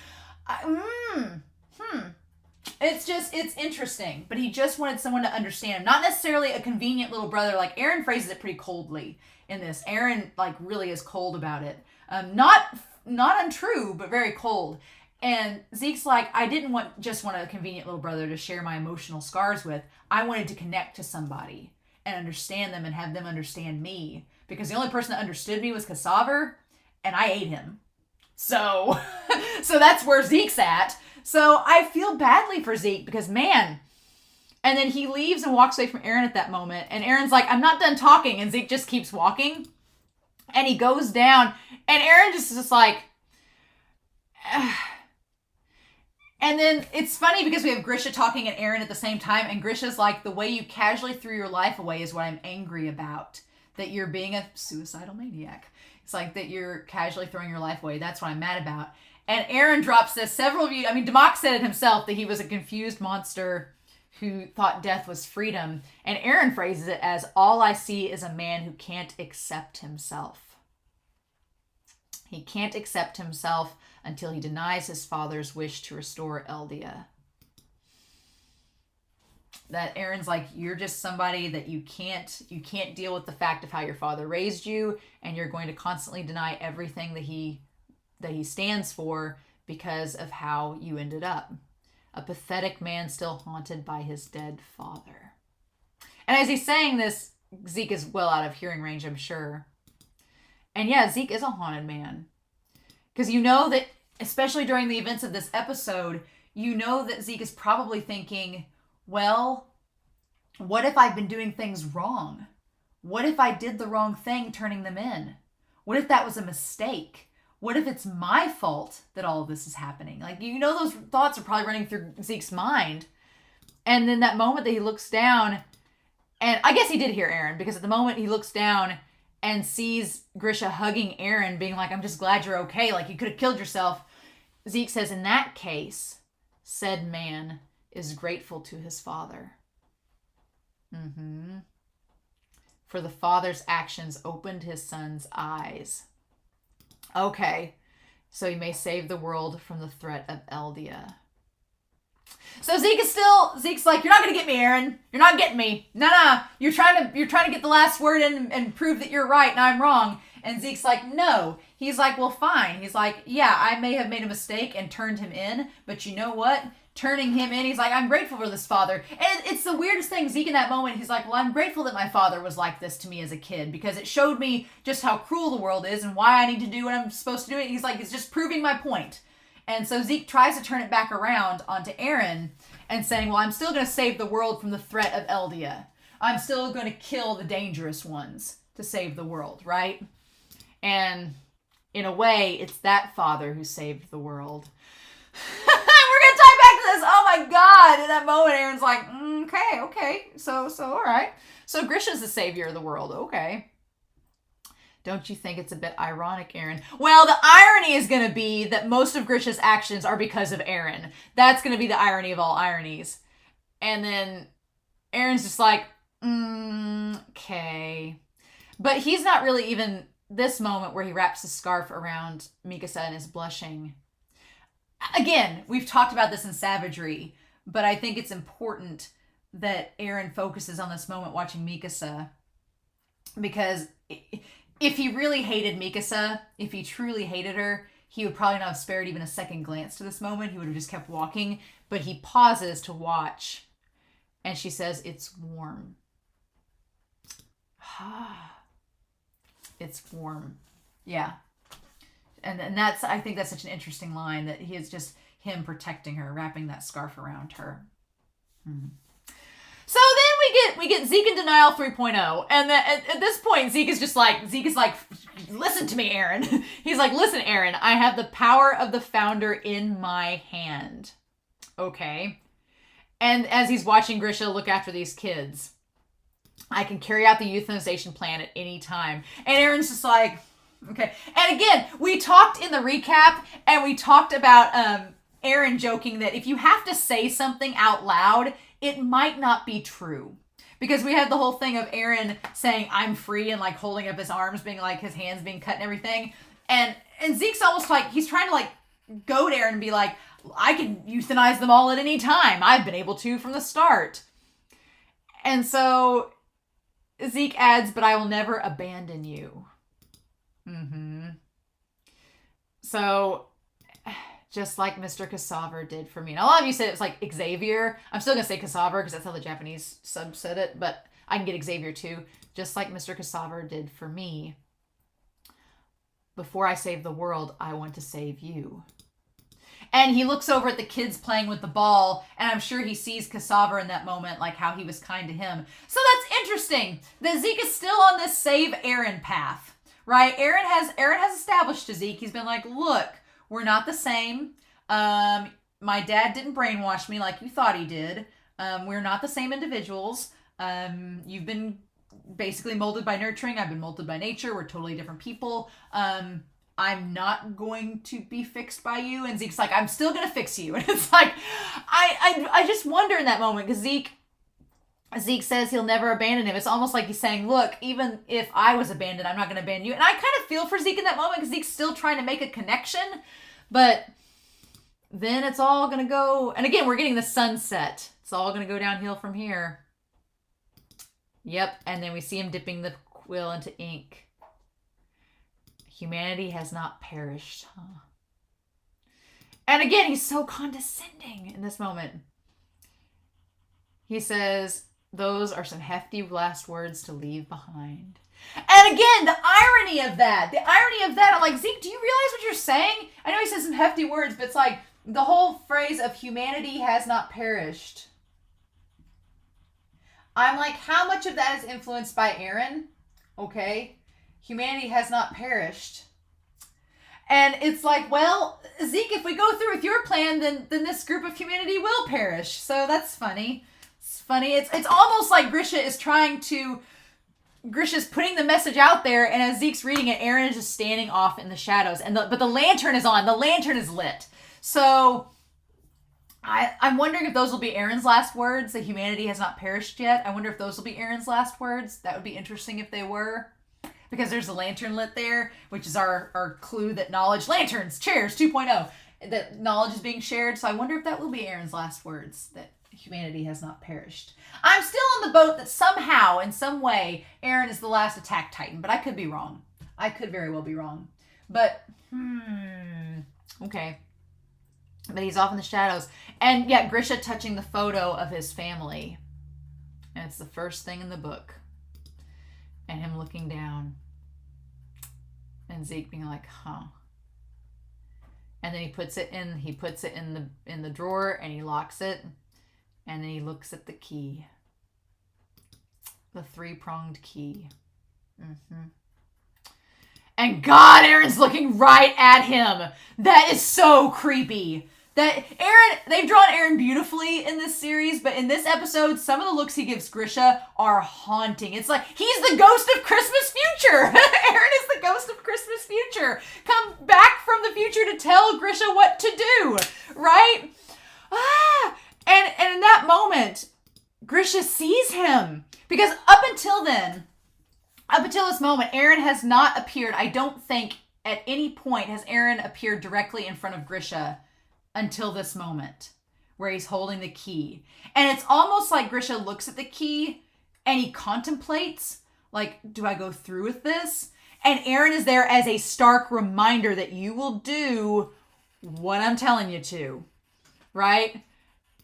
It's interesting, but he just wanted someone to understand him. Not necessarily a convenient little brother. Like, Eren phrases it pretty coldly in this. Eren, like, really is cold about it. Not untrue, but very cold. And Zeke's like, I didn't just want a convenient little brother to share my emotional scars with. I wanted to connect to somebody and understand them and have them understand me. Because the only person that understood me was Cassava, and I ate him. So that's where Zeke's at. So I feel badly for Zeke because, man. And then he leaves and walks away from Eren at that moment. And Eren's like, I'm not done talking. And Zeke just keeps walking. And he goes down. And Eren just like... And then it's funny because we have Grisha talking and Eren at the same time. And Grisha's like, the way you casually threw your life away is what I'm angry about. That you're being a suicidal maniac. It's like that you're casually throwing your life away. That's what I'm mad about. And Eren drops this. Several of you, I mean, Damak said it himself, that he was a confused monster who thought death was freedom. And Eren phrases it as, all I see is a man who can't accept himself. He can't accept himself until he denies his father's wish to restore Eldia. That Eren's like, you're just somebody that you can't deal with the fact of how your father raised you, and you're going to constantly deny everything that he stands for because of how you ended up. A pathetic man still haunted by his dead father. And as he's saying this, Zeke is well out of hearing range, I'm sure. And yeah, Zeke is a haunted man. Because you know that, especially during the events of this episode, you know that Zeke is probably thinking, well, what if I've been doing things wrong? What if I did the wrong thing turning them in? What if that was a mistake? What if it's my fault that all of this is happening? Like, you know, those thoughts are probably running through Zeke's mind. And then that moment that he looks down, and I guess he did hear Eren, because at the moment he looks down and sees Grisha hugging Eren, being like, I'm just glad you're okay. Like, you could have killed yourself. Zeke says, in that case, said man is grateful to his father. For the father's actions opened his son's eyes. Okay, so he may save the world from the threat of Eldia. So Zeke's like, you're not gonna get me, Eren. You're not getting me. Nah. You're trying to get the last word in and prove that you're right and I'm wrong. And Zeke's like, no. He's like, well, fine. He's like, yeah, I may have made a mistake and turned him in, but you know what? Turning him in, he's like, I'm grateful for this father. And it's the weirdest thing. Zeke in that moment, he's like, well, I'm grateful that my father was like this to me as a kid, because it showed me just how cruel the world is and why I need to do what I'm supposed to do. He's like, it's just proving my point. And so Zeke tries to turn it back around onto Eren and saying, well, I'm still going to save the world from the threat of Eldia. I'm still going to kill the dangerous ones to save the world, right? And in a way, it's that father who saved the world. We're going to tie back to this. Oh my God. In that moment, Eren's like, Okay. So all right. So Grisha's the savior of the world. Okay. Don't you think it's a bit ironic, Eren? Well, the irony is going to be that most of Grisha's actions are because of Eren. That's going to be the irony of all ironies. And then Eren's just like, okay. But he's not really even this moment where he wraps his scarf around Mikasa and is blushing. Again, we've talked about this in Savagery, but I think it's important that Eren focuses on this moment watching Mikasa, because if he really hated Mikasa, if he truly hated her, he would probably not have spared even a second glance to this moment. He would have just kept walking, but he pauses to watch, and she says, "It's warm." It's warm. Yeah. And that's, I think that's such an interesting line, that he is just him protecting her, wrapping that scarf around her. So then we get Zeke in denial 3.0. And at this point, Zeke is like, listen to me, Eren. He's like, listen, Eren, I have the power of the founder in my hand. Okay. And as he's watching Grisha look after these kids, I can carry out the euthanization plan at any time. And Eren's just like, okay. And again, we talked in the recap, and we talked about Eren joking that if you have to say something out loud, it might not be true. Because we had the whole thing of Eren saying, I'm free, and like holding up his arms, being like his hands being cut and everything. And Zeke's almost like, he's trying to like goad Eren and be like, I can euthanize them all at any time. I've been able to from the start. And so Zeke adds, but I will never abandon you. So, just like Mr. Cassava did for me. And a lot of you said it was like Xavier. I'm still going to say Cassava because that's how the Japanese sub said it, but I can get Xavier too. Just like Mr. Cassava did for me. Before I save the world, I want to save you. And he looks over at the kids playing with the ball, and I'm sure he sees Cassava in that moment, like how he was kind to him. So that's interesting that Zeke is still on this save Eren path, right? Eren has established to Zeke, he's been like, look, we're not the same. My dad didn't brainwash me like you thought he did. We're not the same individuals. You've been basically molded by nurturing. I've been molded by nature. We're totally different people. I'm not going to be fixed by you. And Zeke's like, I'm still going to fix you. And it's like, I just wonder in that moment, because Zeke says he'll never abandon him. It's almost like he's saying, look, even if I was abandoned, I'm not going to abandon you. And I kind of feel for Zeke in that moment, because Zeke's still trying to make a connection. But then it's all going to go, and again, we're getting the sunset. It's all going to go downhill from here. Yep, and then we see him dipping the quill into ink. Humanity has not perished, huh? And again, he's so condescending in this moment. He says, those are some hefty last words to leave behind. And again, the irony of that, I'm like, Zeke, do you realize what you're saying? I know he says some hefty words, but it's like the whole phrase of humanity has not perished. I'm like, how much of that is influenced by Eren? Okay. Humanity has not perished. And it's like, well, Zeke, if we go through with your plan, then this group of humanity will perish. So that's funny. It's funny. It's almost like Grisha's putting the message out there, and as Zeke's reading it, Eren is just standing off in the shadows. But the lantern is on. The lantern is lit. So I'm wondering if those will be Eren's last words, that humanity has not perished yet. I wonder if those will be Eren's last words. That would be interesting if they were. Because there's a lantern lit there, which is our clue that knowledge, lanterns, chairs 2.0, that knowledge is being shared. So I wonder if that will be Eren's last words, that humanity has not perished. I'm still on the boat that somehow, in some way, Eren is the last attack titan, but I could be wrong. I could very well be wrong. But, okay. But he's off in the shadows. And yeah, Grisha touching the photo of his family. And it's the first thing in the book. And him looking down. And Zeke being like, huh. And then he puts it in the drawer, and he locks it. And then he looks at the key. The 3-pronged key. And God, Eren's looking right at him. That is so creepy. That Eren, they've drawn Eren beautifully in this series, but in this episode, some of the looks he gives Grisha are haunting. It's like, he's the ghost of Christmas future. Eren is the ghost of Christmas future. Come back from the future to tell Grisha what to do, right? And in that moment, Grisha sees him. Because up until this moment, Eren has not appeared, I don't think, at any point has Eren appeared directly in front of Grisha until this moment where he's holding the key. And it's almost like Grisha looks at the key and he contemplates, like, do I go through with this? And Eren is there as a stark reminder that you will do what I'm telling you to, right?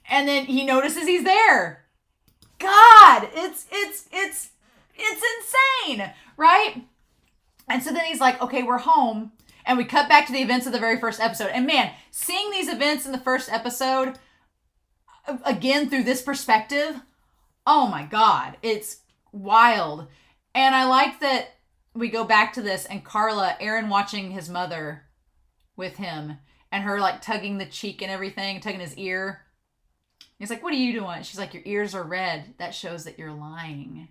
And then he notices he's there. God, it's insane, right? And so then he's like, okay, we're home. And we cut back to the events of the very first episode. And man, seeing these events in the first episode, again, through this perspective, oh my God, it's wild. And I like that we go back to this and Carla, Eren watching his mother with him and her like tugging the cheek and everything, tugging his ear. He's like, what are you doing? She's like, your ears are red. That shows that you're lying.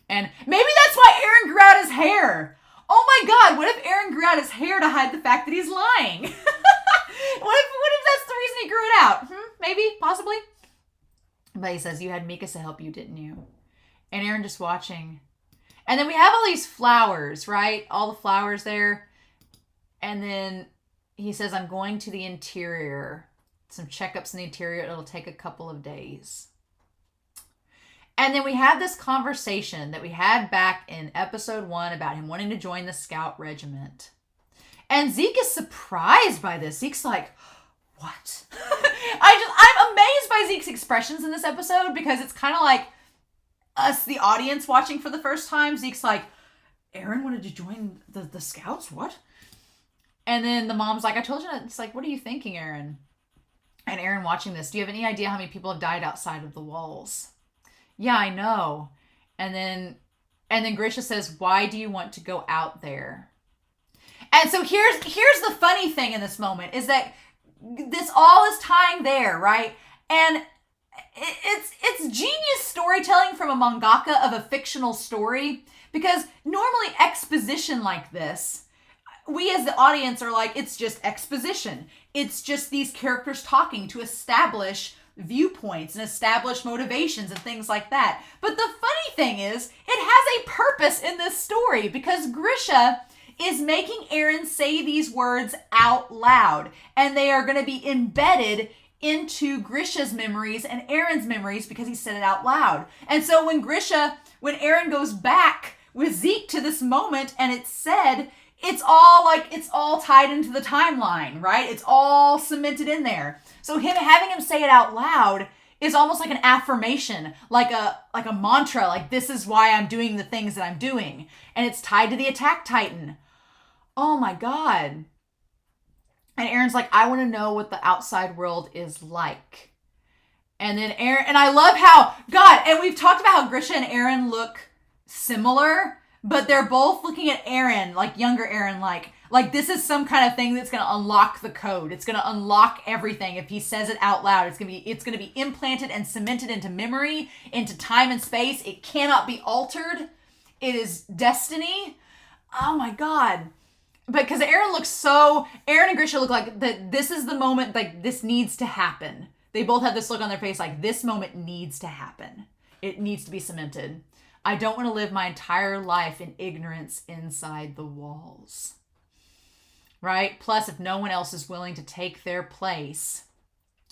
And maybe that's why Eren grew out his hair. Oh my God, what if Eren grew out his hair to hide the fact that he's lying? What if that's the reason he grew it out? Maybe, possibly. But he says, you had Mikasa help you, didn't you? And Eren just watching. And then we have all these flowers, right? All the flowers there. And then he says, I'm going to the interior. Some checkups in the interior. It'll take a couple of days. And then we have this conversation that we had back in episode 1 about him wanting to join the scout regiment. And Zeke is surprised by this. Zeke's like, what? I'm amazed by Zeke's expressions in this episode because it's kind of like us, the audience, watching for the first time. Zeke's like, Eren wanted to join the scouts? What? And then the mom's like, I told you not. It's like, what are you thinking, Eren? And Eren watching this, do you have any idea how many people have died outside of the walls? Yeah, I know. And then Grisha says, why do you want to go out there? And so here's the funny thing in this moment is that this all is tying there, right? And it's genius storytelling from a mangaka of a fictional story because normally exposition like this, we as the audience are like, it's just exposition. It's just these characters talking to establish viewpoints and establish motivations and things like that. But the funny thing is, it has a purpose in this story because Grisha is making Eren say these words out loud, and they are going to be embedded into Grisha's memories and Eren's memories because he said it out loud. And so when Eren goes back with Zeke to this moment and it's said, it's all tied into the timeline, right? It's all cemented in there. So having him say it out loud is almost like an affirmation, like a mantra, like this is why I'm doing the things that I'm doing. And it's tied to the Attack Titan. Oh my God. And Eren's like, I want to know what the outside world is like. And then Eren, and I love how, God, and we've talked about how Grisha and Eren look similar, but they're both looking at Eren, like younger Eren, like this is some kind of thing that's going to unlock the code. It's going to unlock everything. If he says it out loud, it's going to be implanted and cemented into memory, into time and space. It cannot be altered. It is destiny. Oh my God. But because Eren and Grisha look like that. This is the moment, like this needs to happen. They both have this look on their face like this moment needs to happen. It needs to be cemented. I don't want to live my entire life in ignorance inside the walls. Right? Plus, if no one else is willing to take their place,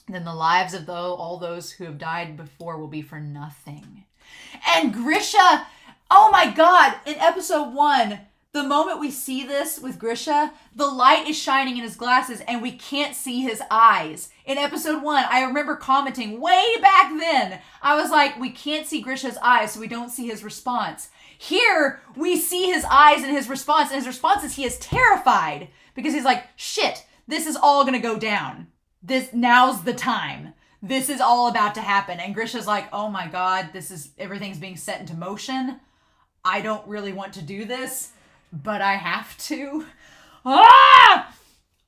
then the lives of all those who have died before will be for nothing. And Grisha, oh my God, in episode 1, the moment we see this with Grisha, the light is shining in his glasses and we can't see his eyes. In episode 1, I remember commenting way back then, I was like, we can't see Grisha's eyes, so we don't see his response. Here, we see his eyes and his response is he is terrified because he's like, shit, this is all gonna go down. Now's the time. This is all about to happen. And Grisha's like, oh my God, everything's being set into motion. I don't really want to do this, but I have to. Ah!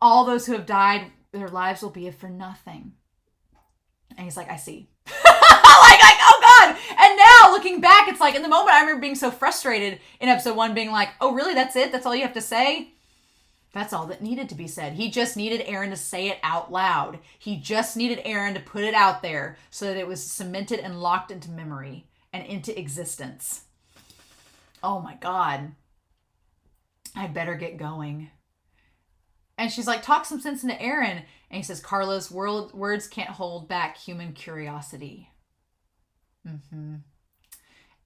All those who have died their lives will be for nothing. And he's like, I see. like, oh God. And now looking back, it's like in the moment I remember being so frustrated in episode 1 being like, oh really, that's it? That's all you have to say? That's all that needed to be said. He just needed Eren to say it out loud. He just needed Eren to put it out there so that it was cemented and locked into memory and into existence. Oh my God. I'd better get going. And she's like, talk some sense into Eren. And he says, Carlos, words can't hold back human curiosity. Mm-hmm.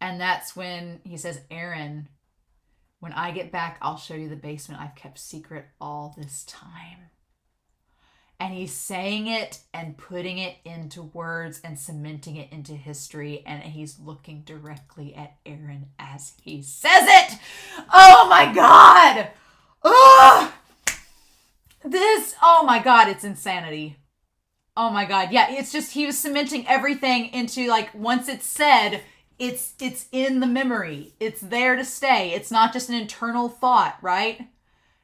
And that's when he says, Eren, when I get back, I'll show you the basement I've kept secret all this time. And he's saying it and putting it into words and cementing it into history. And he's looking directly at Eren as he says it. Oh my God. Ugh. Oh my God, it's insanity. Oh my God. Yeah, it's just, he was cementing everything into like, once it's said, it's in the memory. It's there to stay. It's not just an internal thought, right?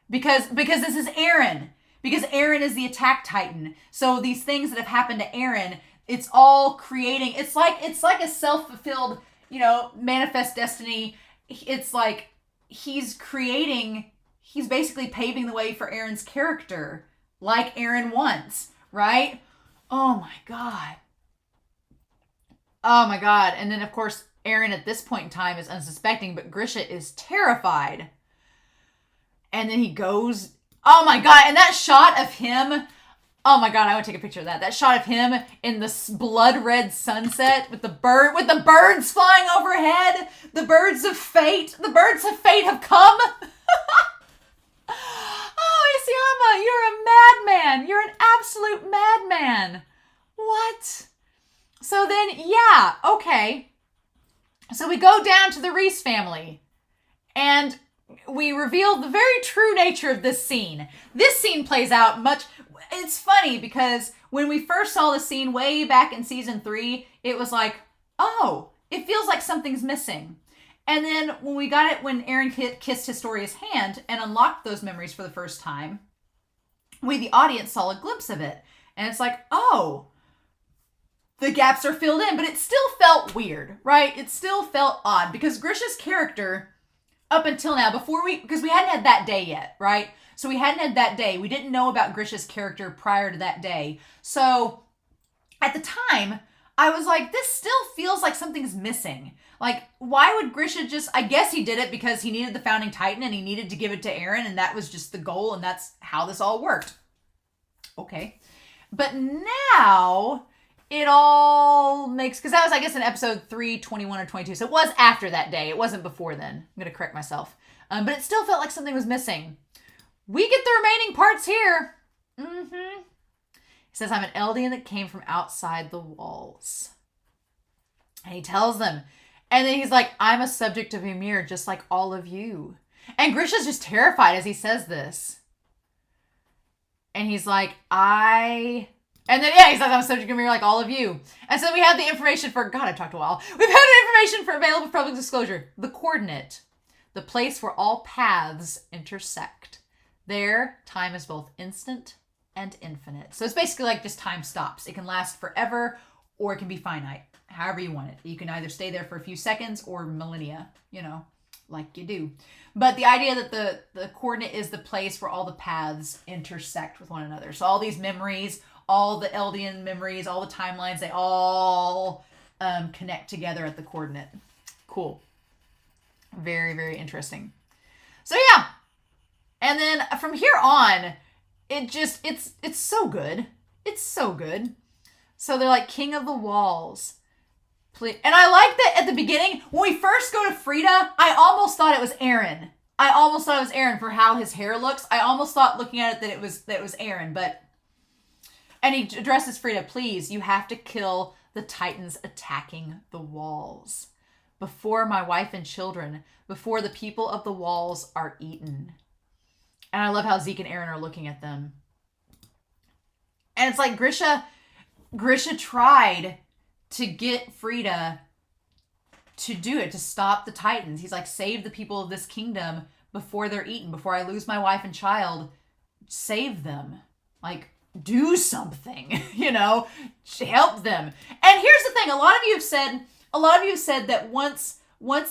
Because this is Eren. Because Eren is the attack titan. So these things that have happened to Eren, it's all creating, it's like a self-fulfilled, manifest destiny. It's like he's basically paving the way for Eren's character, like Eren wants, right? Oh my God. Oh my God. And then of course, Eren at this point in time is unsuspecting, but Grisha is terrified. And then he goes, oh my God. And that shot of him, oh my God, I want to take a picture of that. That shot of him in the blood red sunset with the birds flying overhead, the birds of fate. The birds of fate have come. Oh, Isayama, you're a madman. You're an absolute madman. What? So then, yeah, okay. So we go down to the Reese family and we reveal the very true nature of this scene. This scene plays out it's funny because when we first saw the scene way back in season 3, it was like, oh, it feels like something's missing. And then when we got it, when Eren kissed Historia's hand and unlocked those memories for the first time, we, the audience, saw a glimpse of it. And it's like, oh, the gaps are filled in, but it still felt weird, right? It still felt odd because Grisha's character up until now, because we hadn't had that day yet, right? So we hadn't had that day. We didn't know about Grisha's character prior to that day. So at the time, I was like, this still feels like something's missing. Like, why would Grisha I guess he did it because he needed the Founding Titan and he needed to give it to Eren and that was just the goal and that's how this all worked. Okay. But now it all makes, because that was, I guess, in episode 3, 21 or 22. So it was after that day. It wasn't before then. I'm going to correct myself. But it still felt like something was missing. We get the remaining parts here. Mm-hmm. He says, I'm an Eldian that came from outside the walls. And he tells them. And then he's like, I'm a subject of Ymir, just like all of you. And Grisha's just terrified as he says this. And he's like, And then, yeah, he says, I'm a subject of Ymir like all of you. And so we have the information for, God, I've talked a while. We've had the information for available public disclosure. The coordinate. The place where all paths intersect. There, time is both instant and infinite. So it's basically like just time stops. It can last forever or it can be finite. However you want it. You can either stay there for a few seconds or millennia, like you do. But the idea that the coordinate is the place where all the paths intersect with one another. So all these memories, all the Eldian memories, all the timelines, they all connect together at the coordinate. Cool. Very, very interesting. So yeah. And then from here on, it's so good. It's so good. So they're like, King of the Walls. And I like that at the beginning, when we first go to Frida, I almost thought it was Eren. I almost thought it was Eren for how his hair looks. I almost thought looking at it that it was Eren, and he addresses Frida, please, you have to kill the Titans attacking the walls. Before my wife and children, before the people of the walls are eaten. And I love how Zeke and Eren are looking at them. And it's like Grisha tried to get Frida to do it, to stop the Titans. He's like, save the people of this kingdom before they're eaten, before I lose my wife and child. Save them. Like, do something, help them. And here's the thing, a lot of you have said that once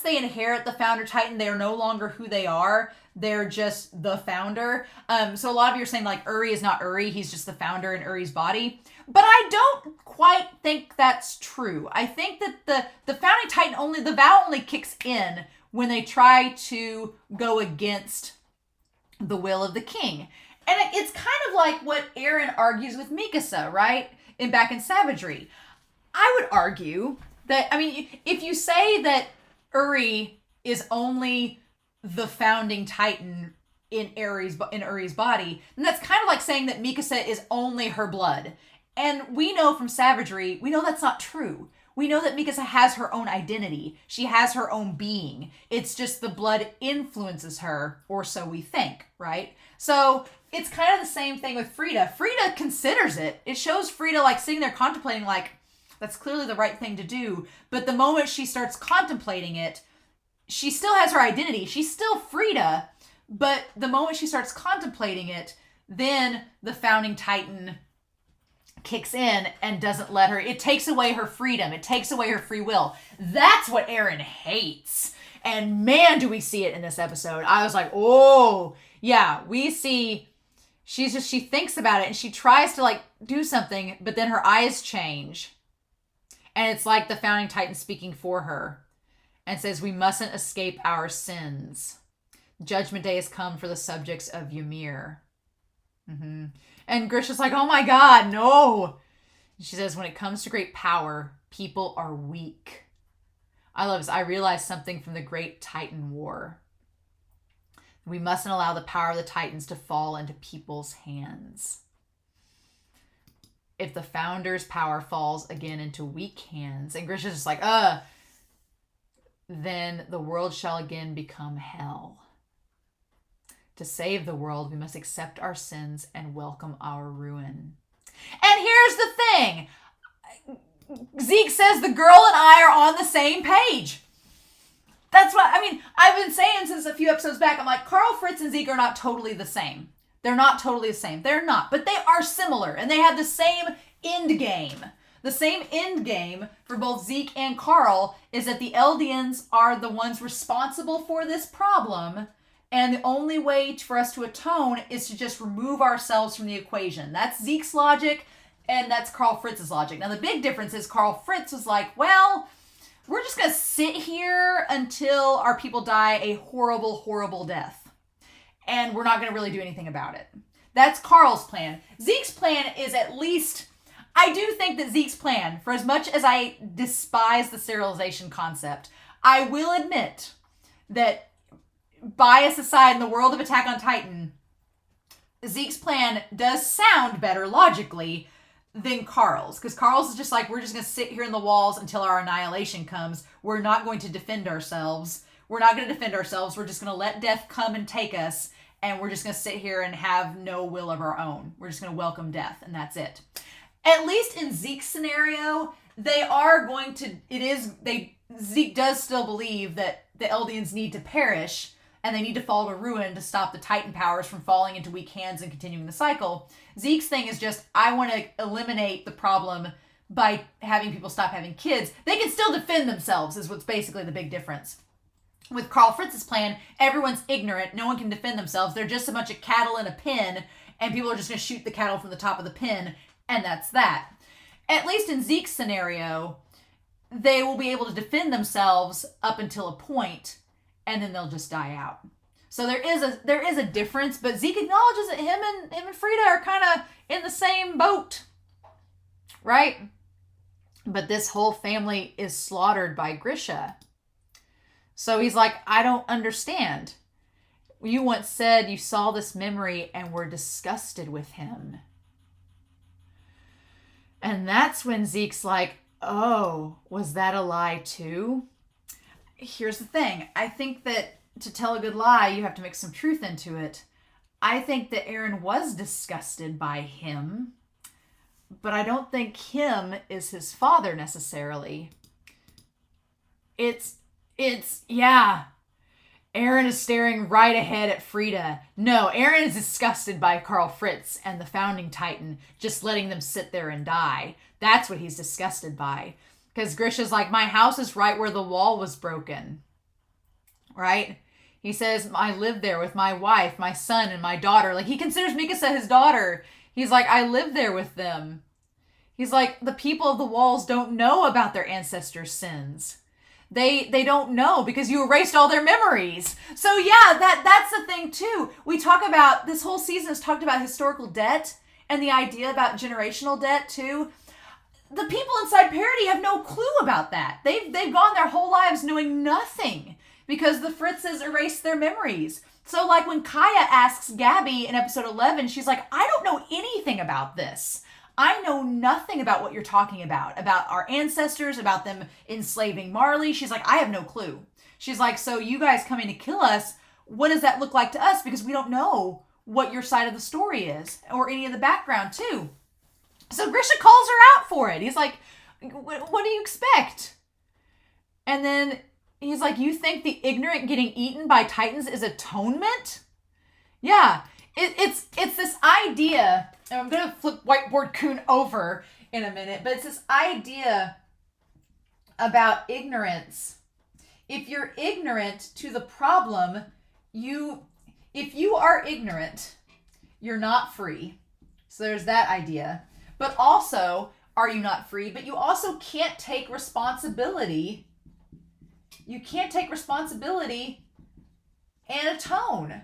they inherit the founder titan, they are no longer who they are. They're just the founder. So a lot of you are saying like Uri is not Uri, he's just the founder in Uri's body. But I don't quite think that's true. I think that the founding titan the vow only kicks in when they try to go against the will of the king. And it's kind of like what Eren argues with Mikasa, right? Back in Savagery. I would argue that, if you say that Uri is only the founding titan in Uri's body, then that's kind of like saying that Mikasa is only her blood. And we know from Savagery, we know that's not true. We know that Mikasa has her own identity. She has her own being. It's just the blood influences her, or so we think, right? So it's kind of the same thing with Frida. Frida considers it. It shows Frida like sitting there contemplating like, that's clearly the right thing to do. But the moment she starts contemplating it, she still has her identity. She's still Frida. But the moment she starts contemplating it, then the founding titan kicks in and doesn't let her. It takes away her freedom. It takes away her free will. That's what Eren hates. And man, do we see it in this episode. I was like, oh, yeah, we see she thinks about it and she tries to like do something, but then her eyes change. And it's like the founding titan speaking for her and says, we mustn't escape our sins. Judgment day has come for the subjects of Ymir. Mm-hmm. And Grisha's like, oh my God, no. She says, when it comes to great power, people are weak. I love this. I realized something from the great Titan War. We mustn't allow the power of the Titans to fall into people's hands. If the founder's power falls again into weak hands, and Grisha's just like, then the world shall again become hell. To save the world, we must accept our sins and welcome our ruin. And here's the thing. Zeke says the girl and I are on the same page. That's what, I've been saying since a few episodes back. I'm like, Carl, Fritz, and Zeke are not totally the same. They're not totally the same. They're not. But they are similar. And they have the same end game. The same end game for both Zeke and Carl is that the Eldians are the ones responsible for this problem. And the only way for us to atone is to just remove ourselves from the equation. That's Zeke's logic, and that's Carl Fritz's logic. Now, the big difference is Carl Fritz was like, well, we're just going to sit here until our people die a horrible, horrible death. And we're not going to really do anything about it. That's Carl's plan. Zeke's plan is at least... I do think that Zeke's plan, for as much as I despise the serialization concept, I will admit that bias aside in the world of Attack on Titan, Zeke's plan does sound better logically than Carl's. Because Carl's is just like, we're just going to sit here in the walls until our annihilation comes. We're not going to defend ourselves. We're not going to defend ourselves. We're just going to let death come and take us. And we're just going to sit here and have no will of our own. We're just going to welcome death. And that's it. At least in Zeke's scenario, they are going to... Zeke does still believe that the Eldians need to perish. And they need to fall to ruin to stop the Titan powers from falling into weak hands and continuing the cycle. Zeke's thing is just, I want to eliminate the problem by having people stop having kids. They can still defend themselves, is what's basically the big difference. With Carl Fritz's plan, everyone's ignorant. No one can defend themselves. They're just a bunch of cattle in a pen, and people are just going to shoot the cattle from the top of the pen, and that's that. At least in Zeke's scenario, they will be able to defend themselves up until a point, and then they'll just die out. So there is a difference, but Zeke acknowledges that him and Frida are kind of in the same boat, right? But this whole family is slaughtered by Grisha. So he's like, I don't understand. You once said you saw this memory and were disgusted with him. And that's when Zeke's like, oh, was that a lie too? Here's the thing. I think that to tell a good lie, you have to mix some truth into it. I think that Eren was disgusted by him, but I don't think him is his father necessarily. Yeah. Eren is staring right ahead at Frida. No, Eren is disgusted by Karl Fritz and the Founding Titan just letting them sit there and die. That's what he's disgusted by. Because Grisha's like, my house is right where the wall was broken. Right? He says, I live there with my wife, my son, and my daughter. Like, he considers Mikasa his daughter. He's like, I live there with them. He's like, the people of the walls don't know about their ancestors' sins. They don't know because you erased all their memories. So yeah, that's the thing too. We talk about, this whole season has talked about historical debt and the idea about generational debt too. The people inside Parody have no clue about that. They've gone their whole lives knowing nothing because the Fritzes erased their memories. So like when Kaya asks Gabby in episode 11, she's like, I don't know anything about this. I know nothing about what you're talking about our ancestors, about them enslaving Marley. She's like, I have no clue. She's like, so you guys coming to kill us, what does that look like to us? Because we don't know what your side of the story is or any of the background too. So Grisha calls her out for it. He's like, what do you expect? And then he's like, you think the ignorant getting eaten by titans is atonement? Yeah, it's this idea, and I'm going to flip Whiteboard Coon over in a minute, but it's this idea about ignorance. If you're ignorant to the problem, if you are ignorant, you're not free. So there's that idea. But also, are you not free? But you also can't take responsibility. You can't take responsibility and atone.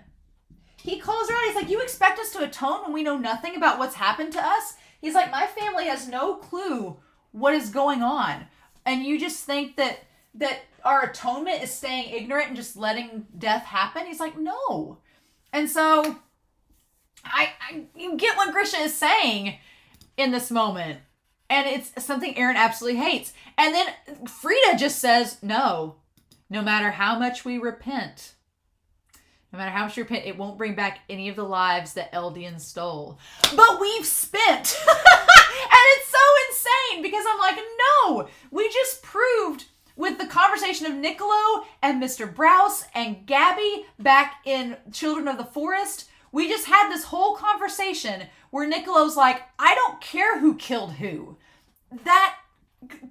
He calls her out. He's like, you expect us to atone when we know nothing about what's happened to us? He's like, my family has no clue what is going on. And you just think that our atonement is staying ignorant and just letting death happen? He's like, no. And so you get what Grisha is saying in this moment. And it's something Eren absolutely hates. And then Frida just says, no matter how much we repent, it won't bring back any of the lives that Eldians stole. But we've spent. And it's so insane because I'm like, no, we just proved with the conversation of Niccolo and Mr. Browse and Gabby back in Children of the Forest. We just had this whole conversation where Niccolo's like, I don't care who killed who.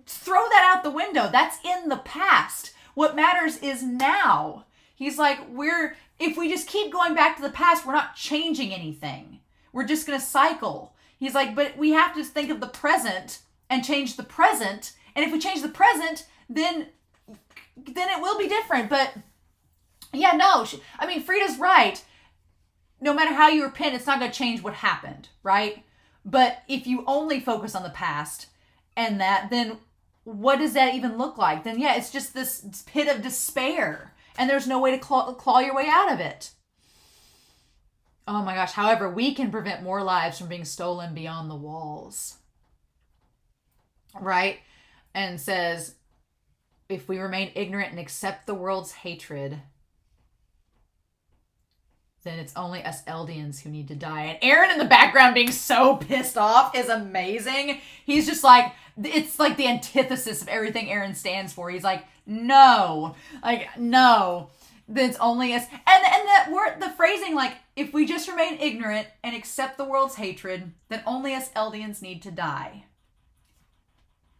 Throw that out the window. That's in the past. What matters is now. He's like, if we just keep going back to the past, we're not changing anything. We're just going to cycle. He's like, but we have to think of the present and change the present. And if we change the present, then it will be different. But yeah, no. Frida's right. No matter how you repent, it's not going to change what happened, right? But if you only focus on the past and that, then what does that even look like? Then yeah, it's just this pit of despair. And there's no way to claw your way out of it. Oh my gosh. However, we can prevent more lives from being stolen beyond the walls. Right? And says, if we remain ignorant and accept the world's hatred, then it's only us Eldians who need to die. And Eren in the background being so pissed off is amazing. He's just like, it's like the antithesis of everything Eren stands for. He's like, no. Then it's only us. And that word, the phrasing, like, if we just remain ignorant and accept the world's hatred, then only us Eldians need to die.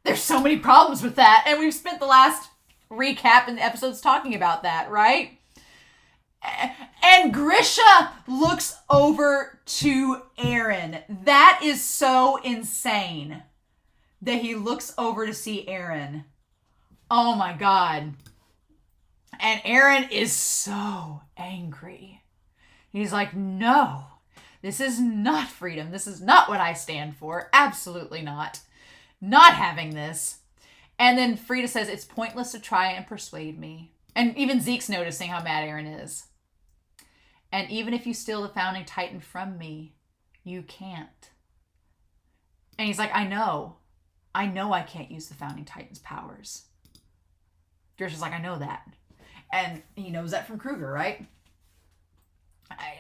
There's so many problems with that. And we've spent the last recap in the episodes talking about that, right? And Grisha looks over to Eren. That is so insane that he looks over to see Eren. Oh my God. And Eren is so angry. He's like, no, this is not freedom. This is not what I stand for. Absolutely not. Not having this. And then Frida says, it's pointless to try and persuade me. And even Zeke's noticing how mad Eren is. And even if you steal the Founding Titan from me, you can't. And he's like, I know I can't use the Founding Titan's powers. Grisha's like, I know that. And he knows that from Kruger, right?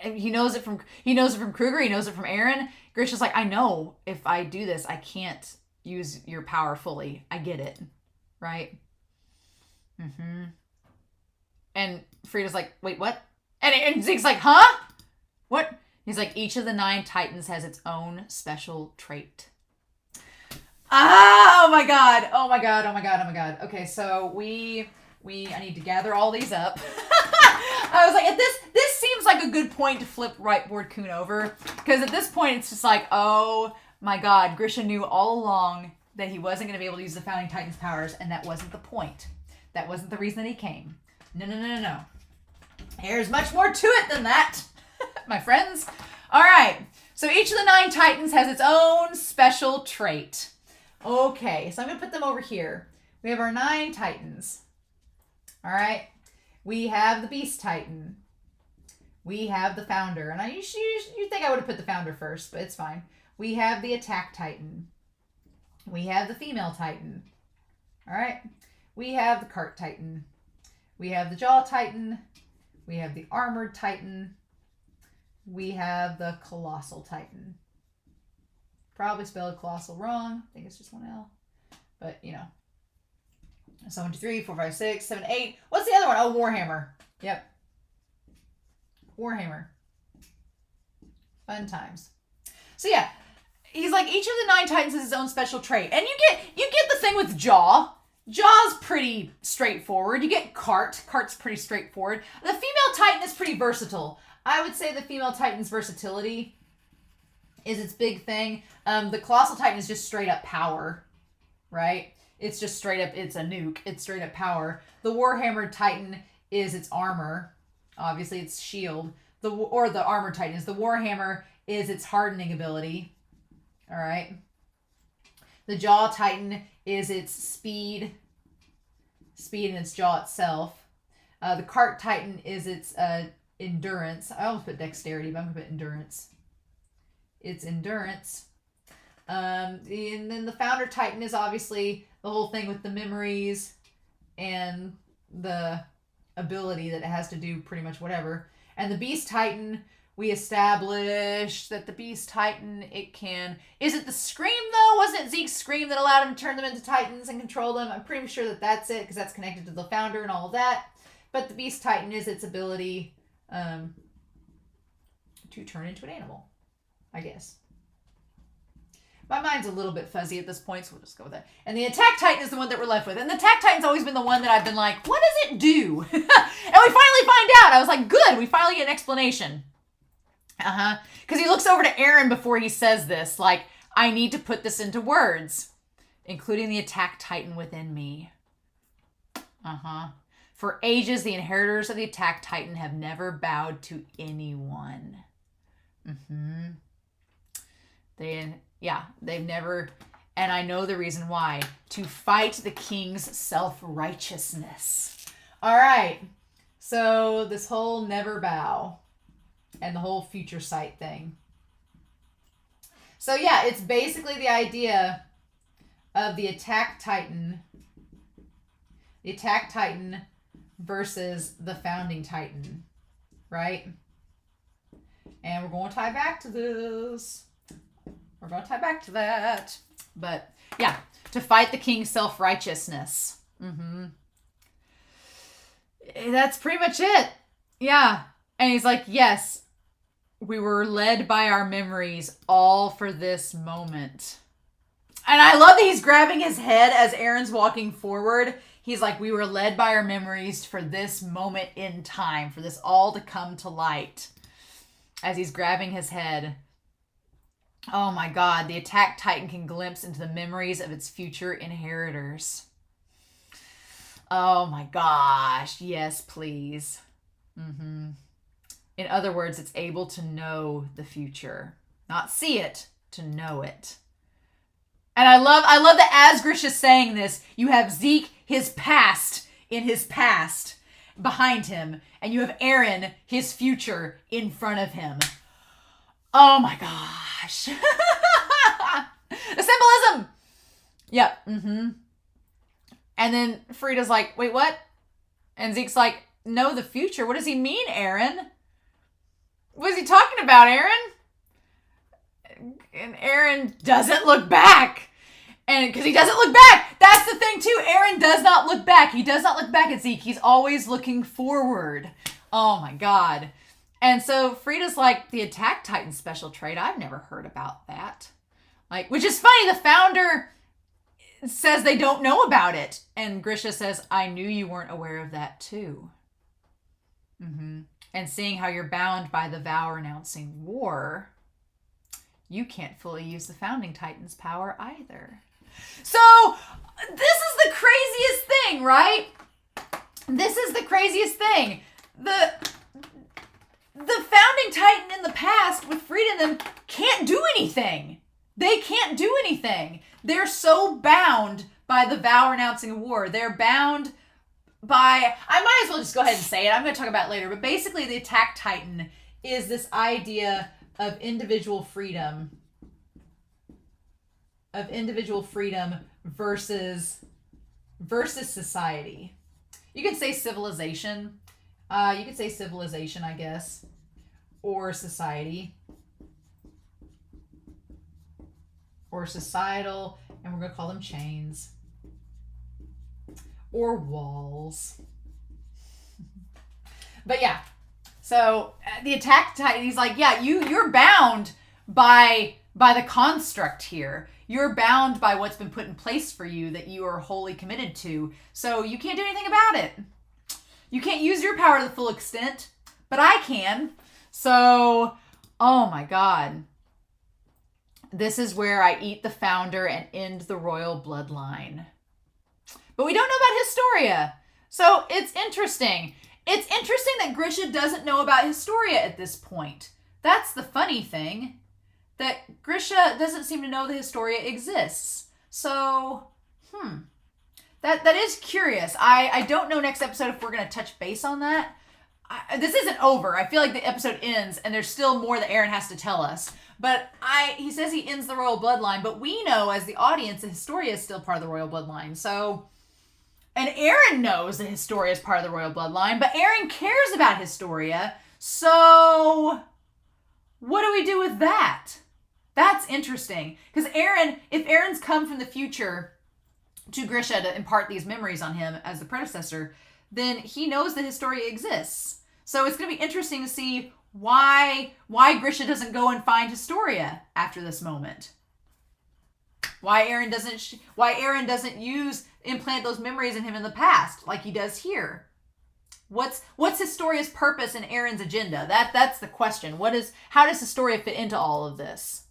He knows it from Kruger. He knows it from Eren. Grisha's like, I know if I do this, I can't use your power fully. I get it. Right? Mm-hmm. And Frida's like, wait, what? And Zeke's like, huh? What? He's like, each of the 9 titans has its own special trait. Ah, oh my god. Oh my god, oh my god, oh my god. Okay, so I need to gather all these up. I was like, this seems like a good point to flip Rightboard Kun over. Because at this point, it's just like, oh my god, Grisha knew all along that he wasn't going to be able to use the Founding Titan's powers, and that wasn't the point. That wasn't the reason that he came. No. There's much more to it than that, my friends. All right, so each of the 9 titans has its own special trait. Okay, so I'm going to put them over here. We have our 9 titans. All right, we have the Beast Titan. We have the Founder. And you think I would have put the Founder first, but it's fine. We have the Attack Titan. We have the Female Titan. All right, we have the Cart Titan. We have the Jaw Titan. We have the Armored Titan. We have the Colossal Titan. Probably spelled colossal wrong. I think it's just one L. But, you know. So 1, 2, 3, 4, 5, 6, 7, 8. What's the other one? Oh, Warhammer. Yep. Warhammer. Fun times. So yeah, he's like, each of the 9 titans has his own special trait. And you get the thing with Jaw. Jaw's pretty straightforward. You get Cart. Cart's pretty straightforward. The female titan is pretty versatile. I would say the female titan's versatility is its big thing. The colossal titan is just straight up power, right? It's just straight up, it's a nuke. It's straight up power. The Warhammered Titan is its armor. Obviously, it's shield. The Armored Titan is the Warhammer is its hardening ability. All right. The Jaw Titan is its speed in its jaw itself. The Cart Titan is its endurance. I almost put dexterity, but I'm going to put endurance. It's endurance. And then the Founder Titan is obviously the whole thing with the memories and the ability that it has to do pretty much whatever. And the Beast Titan, we established that the Beast Titan, it can... Is it the Scream, though? Wasn't it Zeke's Scream that allowed him to turn them into Titans and control them? I'm pretty sure that that's it, because that's connected to the Founder and all of that. But the Beast Titan is its ability to turn into an animal, I guess. My mind's a little bit fuzzy at this point, so we'll just go with that. And the Attack Titan is the one that we're left with. And the Attack Titan's always been the one that I've been like, what does it do? And we finally find out. I was like, good, we finally get an explanation. Because he looks over to Eren before he says this, like, I need to put this into words, including the Attack Titan within me. For ages, the inheritors of the Attack Titan have never bowed to anyone. They've never, and I know the reason why. To fight the king's self-righteousness. All right. So this whole never bow and the whole future sight thing. So yeah, it's basically the idea of the Attack Titan. The Attack Titan versus the Founding Titan. Right? And we're going to tie back to this. We're going to tie back to that. But, yeah. To fight the king's self-righteousness. That's pretty much it. Yeah. And he's like, yes, we were led by our memories all for this moment. And I love that he's grabbing his head as Eren's walking forward. He's like, we were led by our memories for this moment in time. For this all to come to light. As he's grabbing his head. Oh my god, the Attack Titan can glimpse into the memories of its future inheritors. Oh my gosh, yes please. In other words, it's able to know the future. Not see it, to know it. And I love that as Grisha is saying this, you have Zeke, his past, in his past, behind him. And you have Eren, his future, in front of him. Oh my gosh. The symbolism! Yep. And then Frida's like, wait, what? And Zeke's like, know the future? What does he mean, Eren? What is he talking about, Eren? And Eren doesn't look back. And because he doesn't look back. That's the thing too. Eren does not look back. He does not look back at Zeke. He's always looking forward. Oh my God. And so Frida's like, the Attack Titan special trait. I've never heard about that. Like, which is funny. The founder says they don't know about it. And Grisha says, I knew you weren't aware of that too. Mm-hmm. And seeing how you're bound by the vow renouncing war, you can't fully use the founding Titan's power either. So, this is the craziest thing, right? This is the craziest thing. The founding Titan in the past with Frida and them can't do anything. They can't do anything. They're so bound by the vow renouncing war. They're bound by, I might as well just go ahead and say it. I'm going to talk about it later. But basically, the Attack Titan is this idea of individual freedom. Versus society. You could say civilization. You could say civilization, I guess. Or society. Or societal. And we're going to call them chains. Or walls. But yeah. So the Attack Titan, he's like, yeah, you're bound by the construct here. You're bound by what's been put in place for you that you are wholly committed to. So you can't do anything about it. You can't use your power to the full extent, but I can. So, oh my God. This is where I eat the founder and end the royal bloodline. But we don't know about Historia. So it's interesting. It's interesting that Grisha doesn't know about Historia at this point. That's the funny thing. That Grisha doesn't seem to know that Historia exists. So, That is curious. I don't know next episode if we're going to touch base on that. This isn't over. I feel like the episode ends and there's still more that Eren has to tell us. But he says he ends the royal bloodline, but we know as the audience that Historia is still part of the royal bloodline. So, and Eren knows that Historia is part of the royal bloodline, but Eren cares about Historia. So, what do we do with that? That's interesting. Because if Eren's come from the future to Grisha to impart these memories on him as the predecessor, then he knows that Historia exists. So it's going to be interesting to see why Grisha doesn't go and find Historia after this moment. Why Eren doesn't implant those memories in him in the past like he does here. What's Historia's purpose in Eren's agenda? That's the question. How does Historia fit into all of this?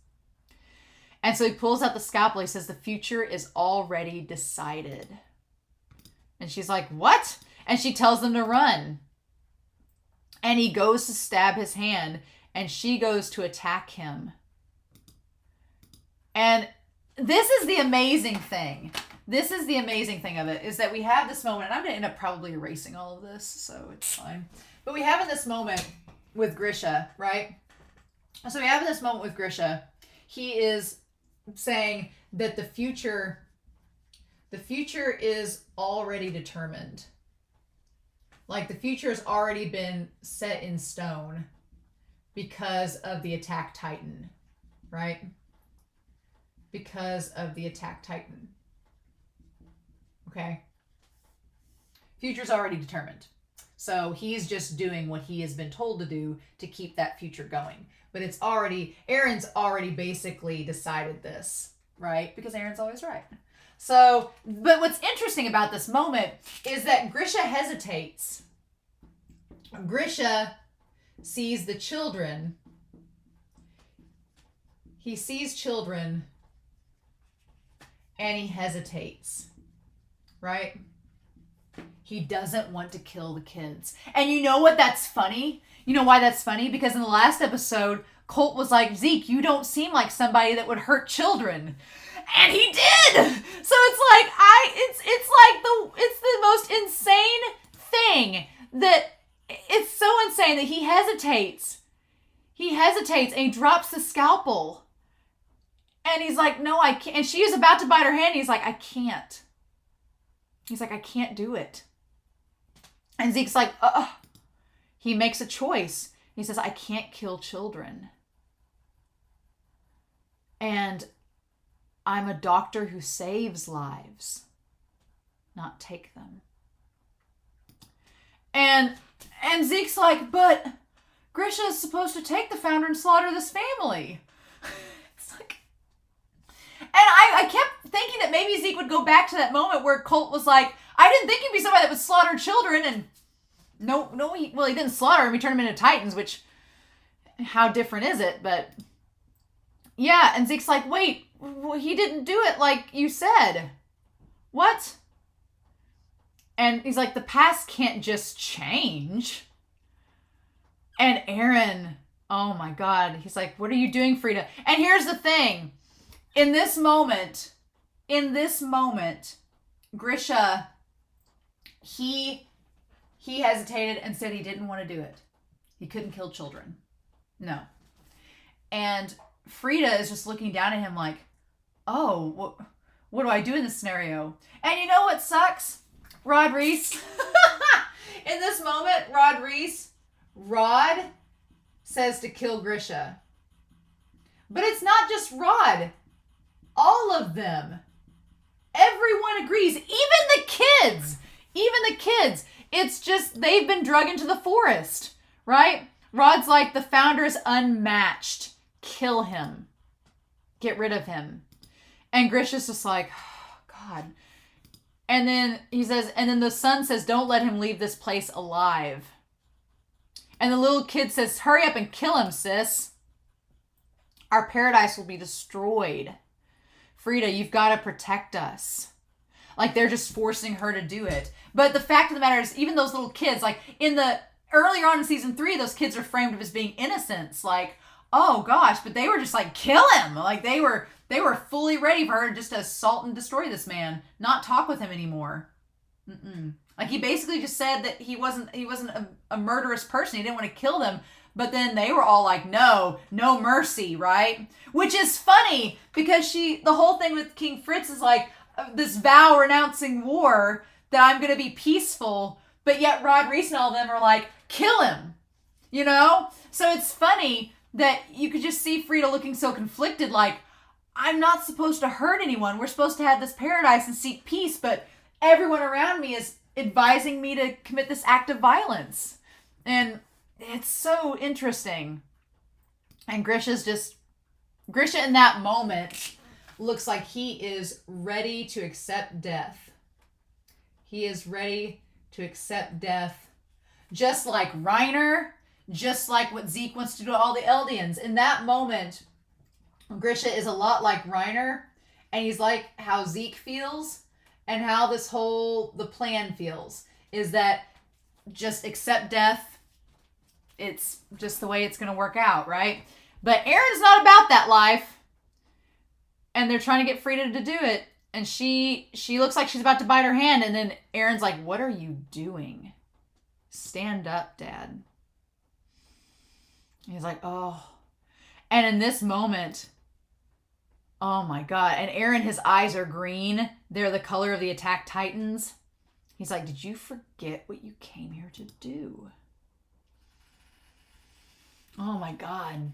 And so he pulls out the scalpel. He says, the future is already decided. And she's like, what? And she tells them to run. And he goes to stab his hand. And she goes to attack him. And this is the amazing thing. This is the amazing thing of it. Is that we have this moment. And I'm going to end up probably erasing all of this. So it's fine. But we have in this moment with Grisha, right? So we have in this moment with Grisha. He is saying that the future is already determined. Like the future has already been set in stone because of the Attack Titan, right? Because of the Attack Titan. Okay? Future's already determined. So he's just doing what he has been told to do to keep that future going. But Eren's already basically decided this, right? Because Eren's always right. So, but what's interesting about this moment is that Grisha hesitates. Grisha sees the children. He sees children and he hesitates, right? He doesn't want to kill the kids. And you know what? That's funny. You know why that's funny? Because in the last episode, Colt was like, Zeke, you don't seem like somebody that would hurt children. And he did! So it's like, it's the most insane thing that, it's so insane that he hesitates. He hesitates and he drops the scalpel. And he's like, no, I can't. And she is about to bite her hand. And he's like, I can't. He's like, I can't do it. And Zeke's like, He makes a choice. He says, I can't kill children. And I'm a doctor who saves lives, not take them. And Zeke's like, but Grisha is supposed to take the founder and slaughter this family. It's like, and I kept thinking that maybe Zeke would go back to that moment where Colt was like, I didn't think he'd be somebody that would slaughter children, and he didn't slaughter him, he turned him into Titans, which, how different is it? But yeah, and Zeke's like, wait, he didn't do it like you said. What? And he's like, the past can't just change. And Eren, oh my God, he's like, what are you doing, Frida? And here's the thing. In this moment, Grisha, he hesitated and said he didn't want to do it. He couldn't kill children. No. And Frida is just looking down at him like, oh, what do I do in this scenario? And you know what sucks? Rod Reese. In this moment, Rod says to kill Grisha. But it's not just Rod. All of them. Everyone agrees. Even the kids. It's just they've been drug into the forest, right? Rod's like, the founder is unmatched. Kill him. Get rid of him. And Grisha's just like, oh, God. And then he says, and then the son says, don't let him leave this place alive. And the little kid says, hurry up and kill him, sis. Our paradise will be destroyed. Frida, you've got to protect us. Like, they're just forcing her to do it. But the fact of the matter is, even those little kids, like, earlier on in season 3, those kids are framed up as being innocents. Like, oh gosh, but they were just like, kill him. Like, they were fully ready for her just to assault and destroy this man, not talk with him anymore. Like, he basically just said that he wasn't a murderous person. He didn't want to kill them. But then they were all like, no mercy, right? Which is funny because the whole thing with King Fritz is like this vow renouncing war that I'm going to be peaceful. But yet Rod Reese and all of them are like, kill him, you know? So it's funny that you could just see Frida looking so conflicted, like, I'm not supposed to hurt anyone. We're supposed to have this paradise and seek peace, but everyone around me is advising me to commit this act of violence. And it's so interesting. And Grisha in that moment looks like he is ready to accept death. He is ready to accept death. Just like Reiner, just like what Zeke wants to do to all the Eldians. In that moment, Grisha is a lot like Reiner, and he's like how Zeke feels, and how the plan feels, is that just accept death. It's just the way it's going to work out, right? But Eren's not about that life, and they're trying to get Frida to do it, and she looks like she's about to bite her hand, and then Eren's like, what are you doing? Stand up, Dad. And he's like, oh. And in this moment, oh my God. And Eren, his eyes are green. They're the color of the Attack Titans. He's like, did you forget what you came here to do? Oh my God.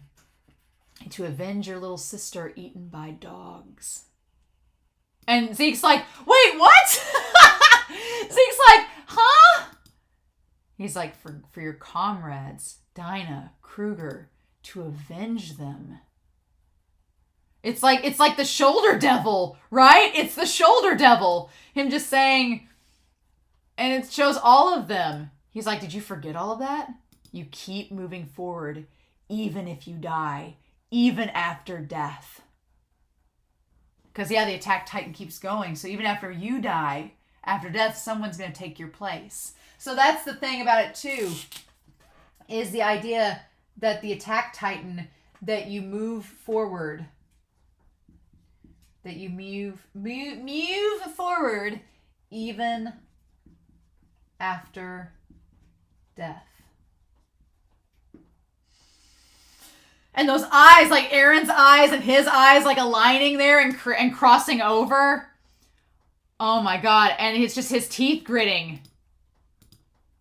To avenge your little sister eaten by dogs. And Zeke's like, wait, what? Zeke's like, huh? He's like, for your comrades, Dinah, Kruger, to avenge them. It's like the shoulder devil, right? It's the shoulder devil. Him just saying, and it shows all of them. He's like, did you forget all of that? You keep moving forward, even if you die, even after death. Because, yeah, the Attack Titan keeps going. So even after you die, after death, someone's going to take your place. So that's the thing about it, too, is the idea that the Attack Titan, that you move forward. That you move forward even after death. And those eyes, like Eren's eyes and his eyes, like aligning there and crossing over. Oh my God. And it's just his teeth gritting.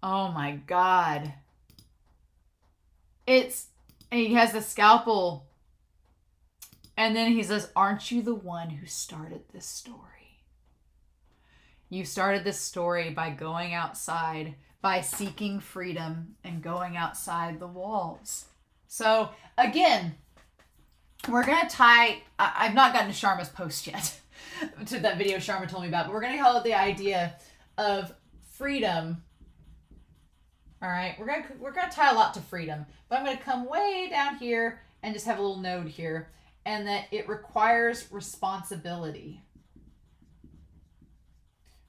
Oh my God. And he has the scalpel And then he says, aren't you the one who started this story? You started this story by going outside, by seeking freedom and going outside the walls. So, again, we're going to tie... I've not gotten to Sharma's post yet, to that video Sharma told me about, but we're going to call it the idea of freedom. All right, we're gonna tie a lot to freedom, but I'm going to come way down here and just have a little node here, and that it requires responsibility.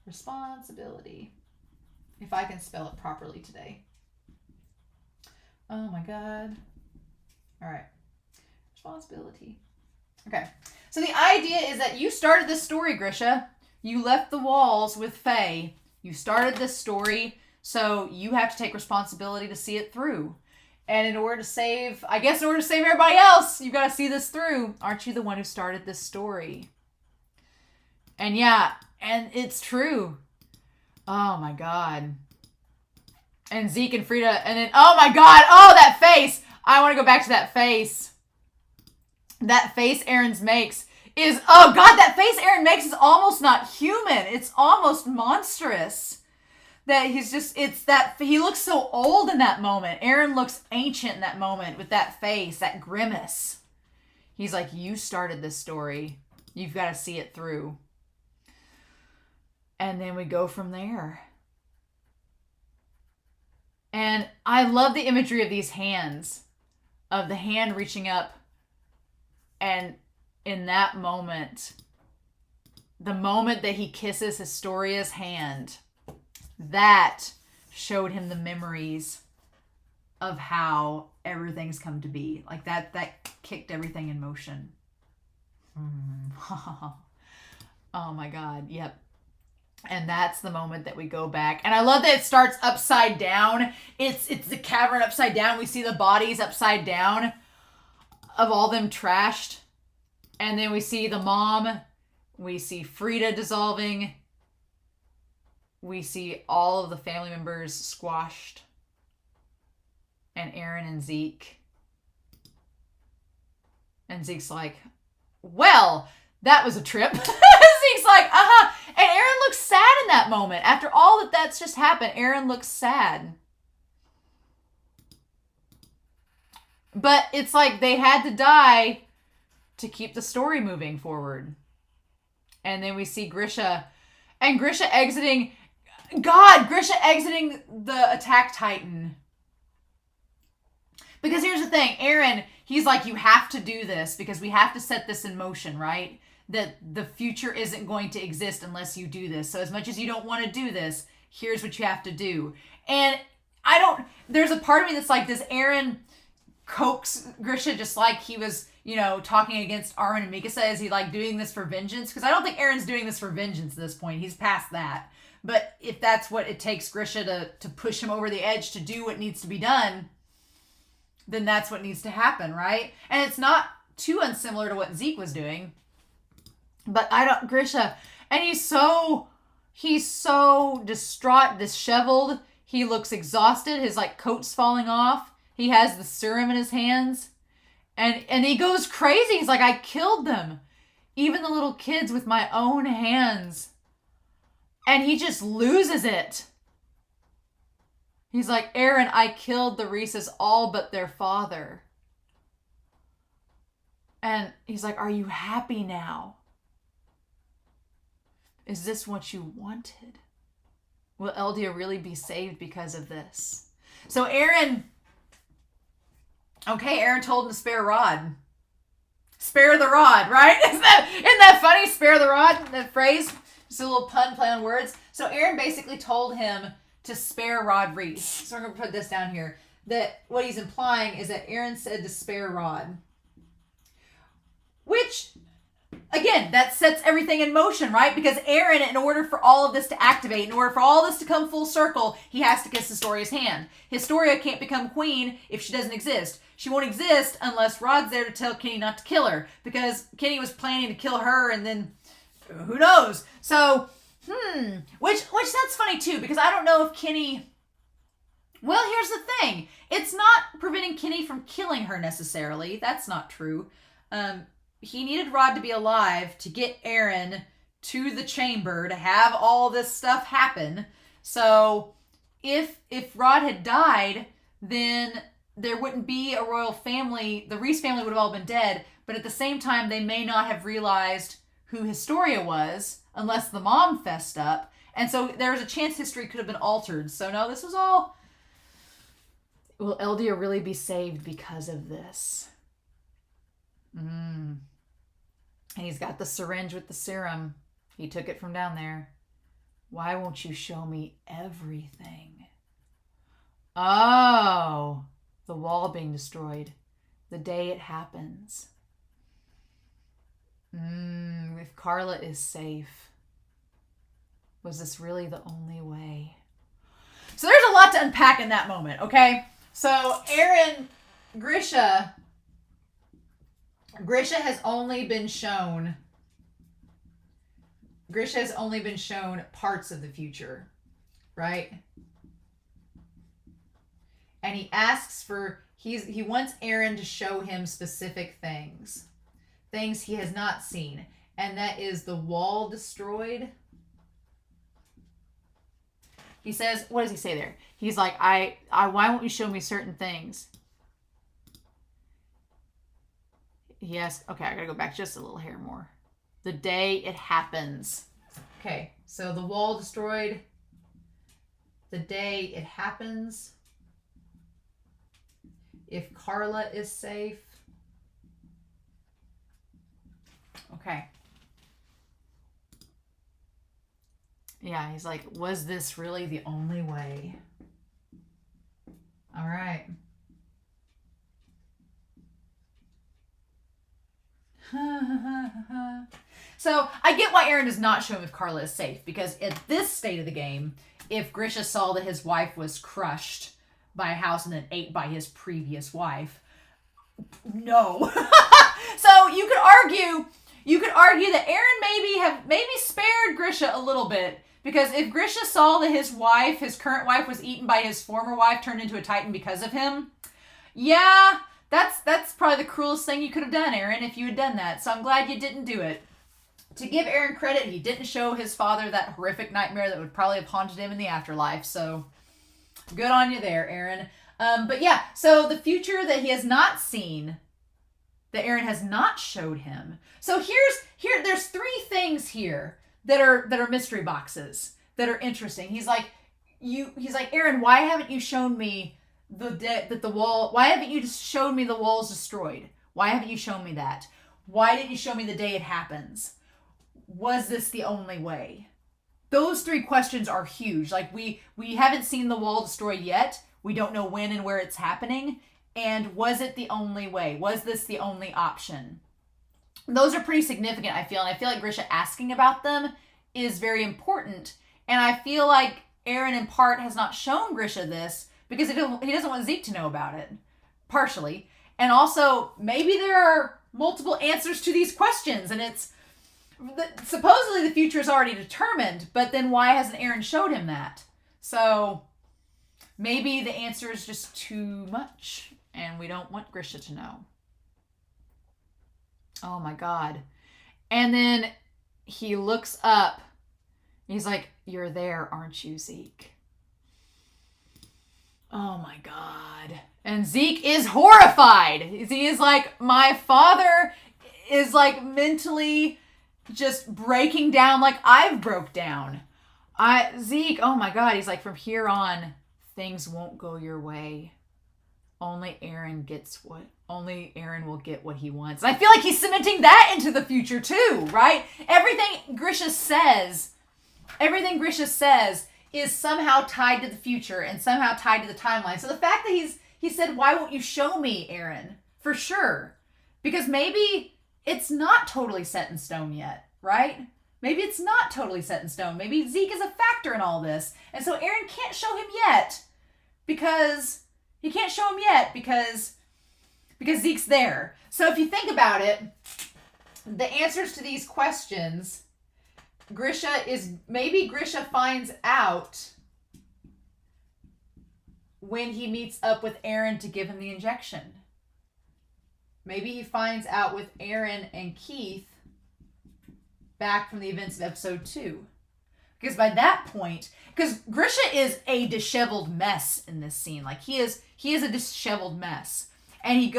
Responsibility. If I can spell it properly today. Oh my God. All right. Responsibility. Okay. So the idea is that you started this story, Grisha. You left the walls with Faye. You started this story, so you have to take responsibility to see it through. And in order to save, I guess in order to save everybody else, you've got to see this through. Aren't you the one who started this story? And yeah, and it's true. Oh my God. And Zeke and Frida, and then, oh my God, oh, that face. I want to go back to that face. That face Eren makes is, oh God, that face Eren makes is almost not human. It's almost monstrous. That he's just, it's that, he looks so old in that moment. Eren looks ancient in that moment with that face, that grimace. He's like, you started this story. You've got to see it through. And then we go from there. And I love the imagery of these hands, of the hand reaching up. And in that moment, the moment that he kisses Historia's hand, that showed him the memories of how everything's come to be. Like that kicked everything in motion. Oh my God. Yep. And that's the moment that we go back. And I love that it starts upside down. It's the cavern upside down. We see the bodies upside down of all them trashed. And then we see the mom. We see Frida dissolving. We see all of the family members squashed. And Eren and Zeke. And Zeke's like, well, that was a trip. Zeke's like, uh-huh. And Eren looks sad in that moment. After all that's just happened, Eren looks sad. But it's like they had to die to keep the story moving forward. And then we see Grisha. And Grisha exiting... God, Grisha exiting the Attack Titan. Because here's the thing. Eren, he's like, you have to do this because we have to set this in motion, right? That the future isn't going to exist unless you do this. So as much as you don't want to do this, here's what you have to do. And there's a part of me that's like, does Eren coax Grisha just like he was, talking against Armin and Mikasa? Is he like doing this for vengeance? Because I don't think Eren's doing this for vengeance at this point. He's past that. But if that's what it takes Grisha to push him over the edge to do what needs to be done, then that's what needs to happen, right? And it's not too unsimilar to what Zeke was doing. But Grisha, and he's so distraught, disheveled. He looks exhausted. His coat's falling off. He has the serum in his hands. And he goes crazy. He's like, I killed them. Even the little kids with my own hands. And he just loses it. He's like, Eren, I killed the Rhesus all but their father. And he's like, are you happy now? Is this what you wanted? Will Eldia really be saved because of this? So Eren told him to spare Rod. Spare the rod, right? Isn't that funny? Spare the rod, that phrase? Just a little pun, play on words. So Eren basically told him to spare Rod Reese. So we're going to put this down here. That what he's implying is that Eren said to spare Rod. Which, again, that sets everything in motion, right? Because Eren, in order for all of this to activate, in order for all this to come full circle, he has to kiss Historia's hand. Historia can't become queen if she doesn't exist. She won't exist unless Rod's there to tell Kenny not to kill her. Because Kenny was planning to kill her and then... who knows? So, which that's funny too, because I don't know if Kenny... Well, here's the thing. It's not preventing Kenny from killing her necessarily. That's not true. he needed Rod to be alive to get Eren to the chamber to have all this stuff happen. So if Rod had died, then there wouldn't be a royal family. The Reese family would have all been dead, but at the same time, they may not have realized who Historia was unless the mom fessed up. And so there was a chance history could have been altered. So no, this was all... Will Eldia really be saved because of this? And he's got the syringe with the serum. He took it from down there. Why won't you show me everything? Oh, the wall being destroyed. The day it happens. If Carla is safe, was this really the only way? So there's a lot to unpack in that moment, okay? So Eren, Grisha has only been shown parts of the future, right? And he asks for, he wants Eren to show him specific things he has not seen. And that is the wall destroyed. He says, what does he say there? He's like, I why won't you show me certain things? He asks, okay, I gotta go back just a little hair more. The day it happens. Okay, so the wall destroyed. The day it happens. If Carla is safe. Okay. Yeah, he's like, was this really the only way? All right. So I get why Eren does not show him if Carla is safe, because at this state of the game, if Grisha saw that his wife was crushed by a house and then ate by his previous wife, no. So you could argue that Eren maybe spared Grisha a little bit, because if Grisha saw that his current wife, was eaten by his former wife, turned into a Titan because of him, yeah, that's probably the cruelest thing you could have done, Eren, if you had done that. So I'm glad you didn't do it. To give Eren credit, he didn't show his father that horrific nightmare that would probably have haunted him in the afterlife. So good on you there, Eren. But yeah, so the future that he has not seen, that Eren has not showed him. So there's three things here that are mystery boxes that are interesting. He's like, Eren, why haven't you shown me why haven't you just shown me the wall's destroyed? Why haven't you shown me that? Why didn't you show me the day it happens? Was this the only way? Those three questions are huge. Like, we haven't seen the wall destroyed yet. We don't know when and where it's happening. And was it the only way? Was this the only option? Those are pretty significant, I feel. And I feel like Grisha asking about them is very important. And I feel like Eren, in part, has not shown Grisha this because he doesn't want Zeke to know about it. Partially. And also, maybe there are multiple answers to these questions. And supposedly the future is already determined. But then why hasn't Eren showed him that? So maybe the answer is just too much. And we don't want Grisha to know. Oh my God. And then he looks up. He's like, you're there, aren't you, Zeke? Oh my God. And Zeke is horrified. He is like, my father is like mentally just breaking down like I've broke down. Zeke, oh my God. He's like, from here on, things won't go your way. Only Eren will get what he wants. And I feel like he's cementing that into the future too, right? Everything Grisha says is somehow tied to the future and somehow tied to the timeline. So the fact that he said, why won't you show me, Eren? For sure. Because maybe it's not totally set in stone yet, right? Maybe it's not totally set in stone. Maybe Zeke is a factor in all this. And so Eren can't show him yet because Zeke's there. So if you think about it, the answers to these questions, maybe Grisha finds out when he meets up with Eren to give him the injection. Maybe he finds out with Eren and Keith back from the events of episode 2. Because by that point, because Grisha is a disheveled mess in this scene. Like, he is a disheveled mess. And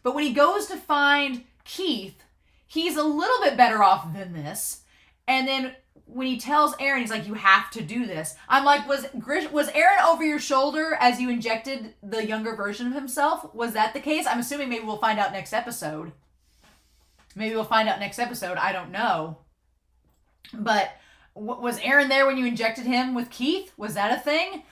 but when he goes to find Keith, he's a little bit better off than this. And then when he tells Eren, he's like, you have to do this. I'm like, was Eren over your shoulder as you injected the younger version of himself? Was that the case? I'm assuming maybe we'll find out next episode. I don't know. But was Eren there when you injected him with Keith? Was that a thing?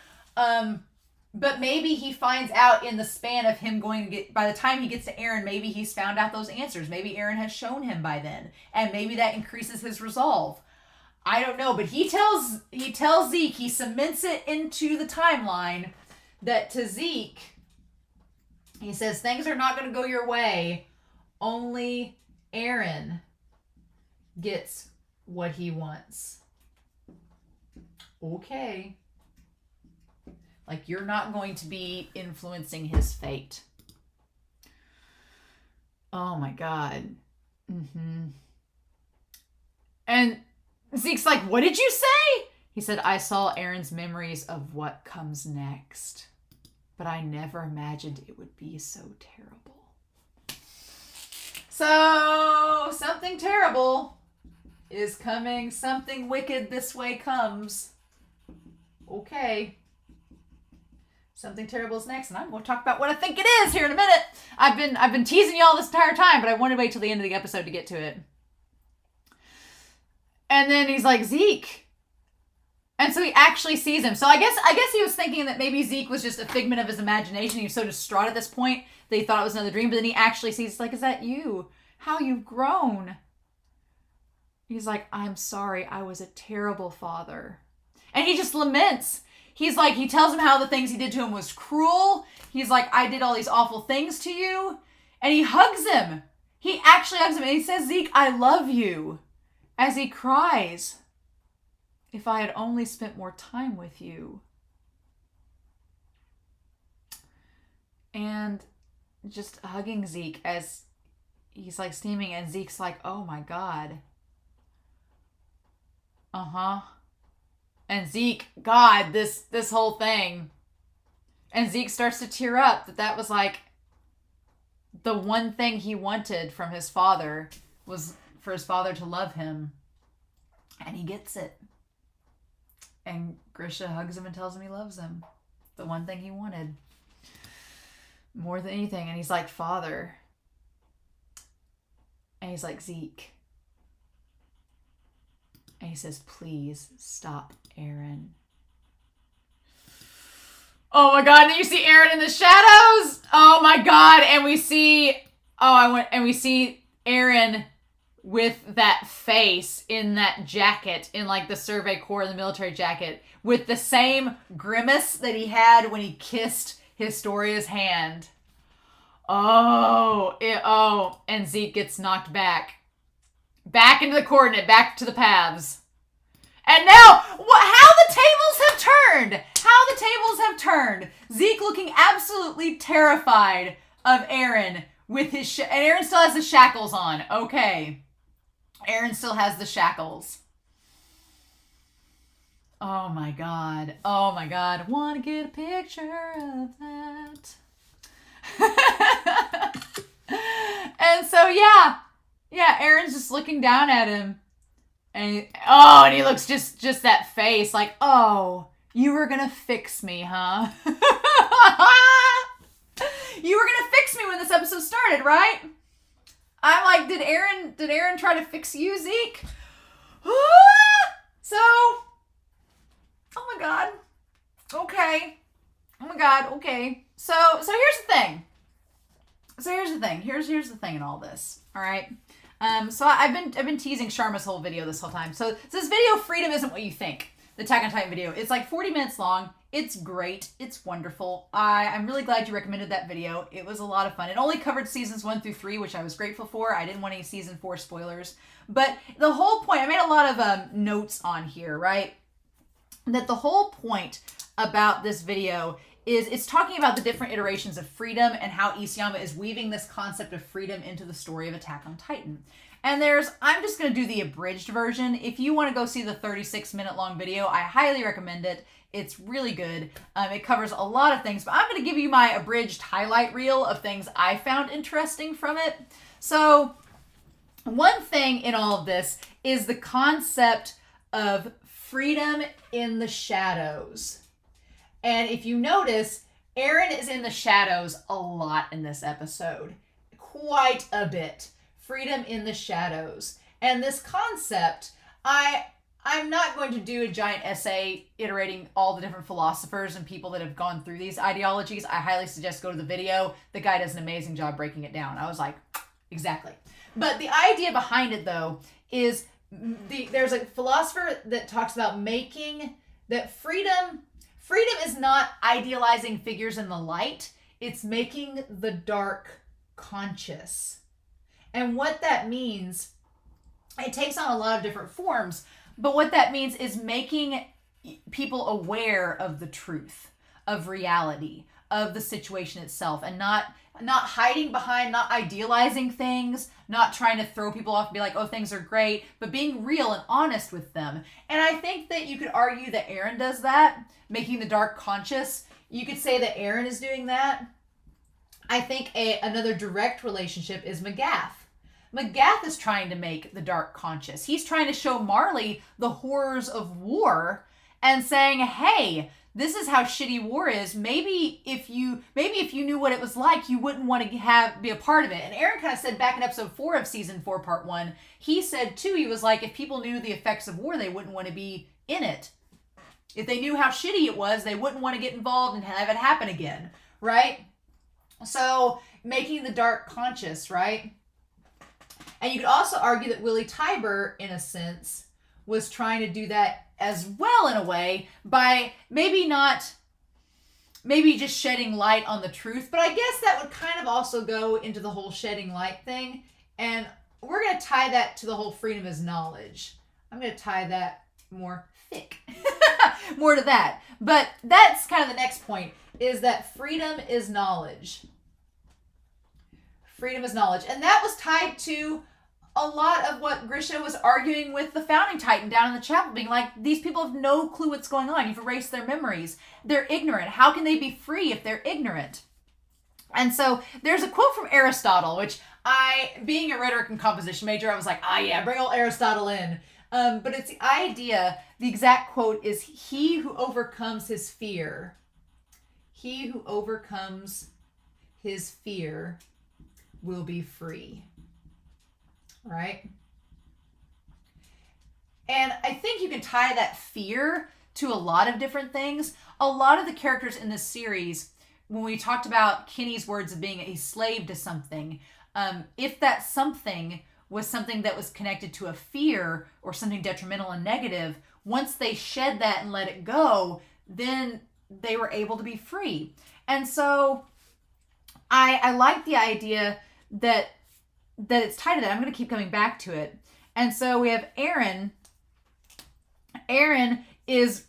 But maybe he finds out in the span of him by the time he gets to Eren, maybe he's found out those answers. Maybe Eren has shown him by then. And maybe that increases his resolve. I don't know, but he tells Zeke, he cements it into the timeline that to Zeke, he says, things are not going to go your way. Only Eren gets what he wants. Okay. Like, you're not going to be influencing his fate. Oh my God. And Zeke's like, what did you say? He said, I saw Eren's memories of what comes next, but I never imagined it would be so terrible. So, something terrible is coming. Something wicked this way comes. Okay. Something terrible is next, and I'm going to talk about what I think it is here in a minute. I've been teasing y'all this entire time, but I wanted to wait till the end of the episode to get to it. And then he's like, Zeke. And so he actually sees him. So I guess he was thinking that maybe Zeke was just a figment of his imagination. He was so distraught at this point that he thought it was another dream. But then he actually sees, like, is that you? How you've grown. He's like, I'm sorry. I was a terrible father. And he just laments. He's like, he tells him how the things he did to him was cruel. He's like, I did all these awful things to you. And he hugs him. He actually hugs him. And he says, Zeke, I love you. As he cries, if I had only spent more time with you. And just hugging Zeke as he's like steaming, and Zeke's like, oh my God. And Zeke, God, this whole thing. And Zeke starts to tear up that was like the one thing he wanted from his father was for his father to love him. And he gets it. And Grisha hugs him and tells him he loves him. The one thing he wanted. More than anything. And he's like, Father. And he's like, Zeke. And he says, please stop Eren. Oh my God. And then you see Eren in the shadows. Oh my God. And we see Eren with that face in that jacket, in like the Survey Corps, the military jacket, with the same grimace that he had when he kissed Historia's hand. And Zeke gets knocked back into the coordinate, back to the paths. And now, how the tables have turned. Zeke looking absolutely terrified of Eren with his and Eren still has the shackles on. Okay. Eren still has the shackles. Oh my God. Want to get a picture of that. And so, yeah, Eren's just looking down at him. And he looks just that face like, oh, you were going to fix me, huh? You were going to fix me when this episode started, right? I'm like, did Eren try to fix you, Zeke? So, oh my God. Okay. Oh my God. Okay. So here's the thing. Here's the thing in all this. All right. So I've been teasing Sharma's whole video this whole time. So this video, Freedom Isn't What You Think. The Attack on Titan video. It's like 40 minutes long. It's great. It's wonderful. I'm really glad you recommended that video. It was a lot of fun. It only covered seasons 1 through 3, which I was grateful for. I didn't want any season 4 spoilers. But the whole point, I made a lot of notes on here, right? That the whole point about this video is it's talking about the different iterations of freedom and how Isayama is weaving this concept of freedom into the story of Attack on Titan. And I'm just going to do the abridged version. If you want to go see the 36-minute long video, I highly recommend it. It's really good. It covers a lot of things, but I'm going to give you my abridged highlight reel of things I found interesting from it. So one thing in all of this is the concept of freedom in the shadows. And if you notice, Eren is in the shadows a lot in this episode. Quite a bit. Freedom in the shadows. And this concept, I'm not going to do a giant essay iterating all the different philosophers and people that have gone through these ideologies. I highly suggest go to the video. The guy does an amazing job breaking it down. I was like, exactly. But the idea behind it, though, is there's a philosopher that talks about making that freedom is not idealizing figures in the light. It's making the dark conscious. And what that means, it takes on a lot of different forms, but what that means is making people aware of the truth, of reality, of the situation itself, and not hiding behind, not idealizing things, not trying to throw people off and be like, oh, things are great, but being real and honest with them. And I think that you could argue that Eren does that, making the dark conscious. You could say that Eren is doing that. I think another direct relationship is Magath. Magath is trying to make the dark conscious. He's trying to show Marley the horrors of war and saying, hey, this is how shitty war is. Maybe if you knew what it was like, you wouldn't want to be a part of it. And Eren kind of said back in episode 4 of season 4, part 1, he said too, he was like, if people knew the effects of war, they wouldn't want to be in it. If they knew how shitty it was, they wouldn't want to get involved and have it happen again, right? So making the dark conscious, right? And you could also argue that Willie Tybur, in a sense, was trying to do that as well in a way by maybe just shedding light on the truth. But I guess that would kind of also go into the whole shedding light thing. And we're going to tie that to the whole freedom is knowledge. I'm going to tie that more thick, more to that. But that's kind of the next point, is that freedom is knowledge. Freedom is knowledge. And that was tied to a lot of what Grisha was arguing with the founding titan down in the chapel, being like, these people have no clue what's going on. You've erased their memories. They're ignorant. How can they be free if they're ignorant? And so there's a quote from Aristotle, which being a rhetoric and composition major, I was like, yeah, bring old Aristotle in. But it's the idea, the exact quote is, he who overcomes his fear, he who overcomes his fear will be free. Right? And I think you can tie that fear to a lot of different things. A lot of the characters in this series, when we talked about Kenny's words of being a slave to something, if that something was something that was connected to a fear or something detrimental and negative, once they shed that and let it go, then they were able to be free. And so I like the idea that it's tied to that. I'm going to keep coming back to it. And so we have Eren. Eren is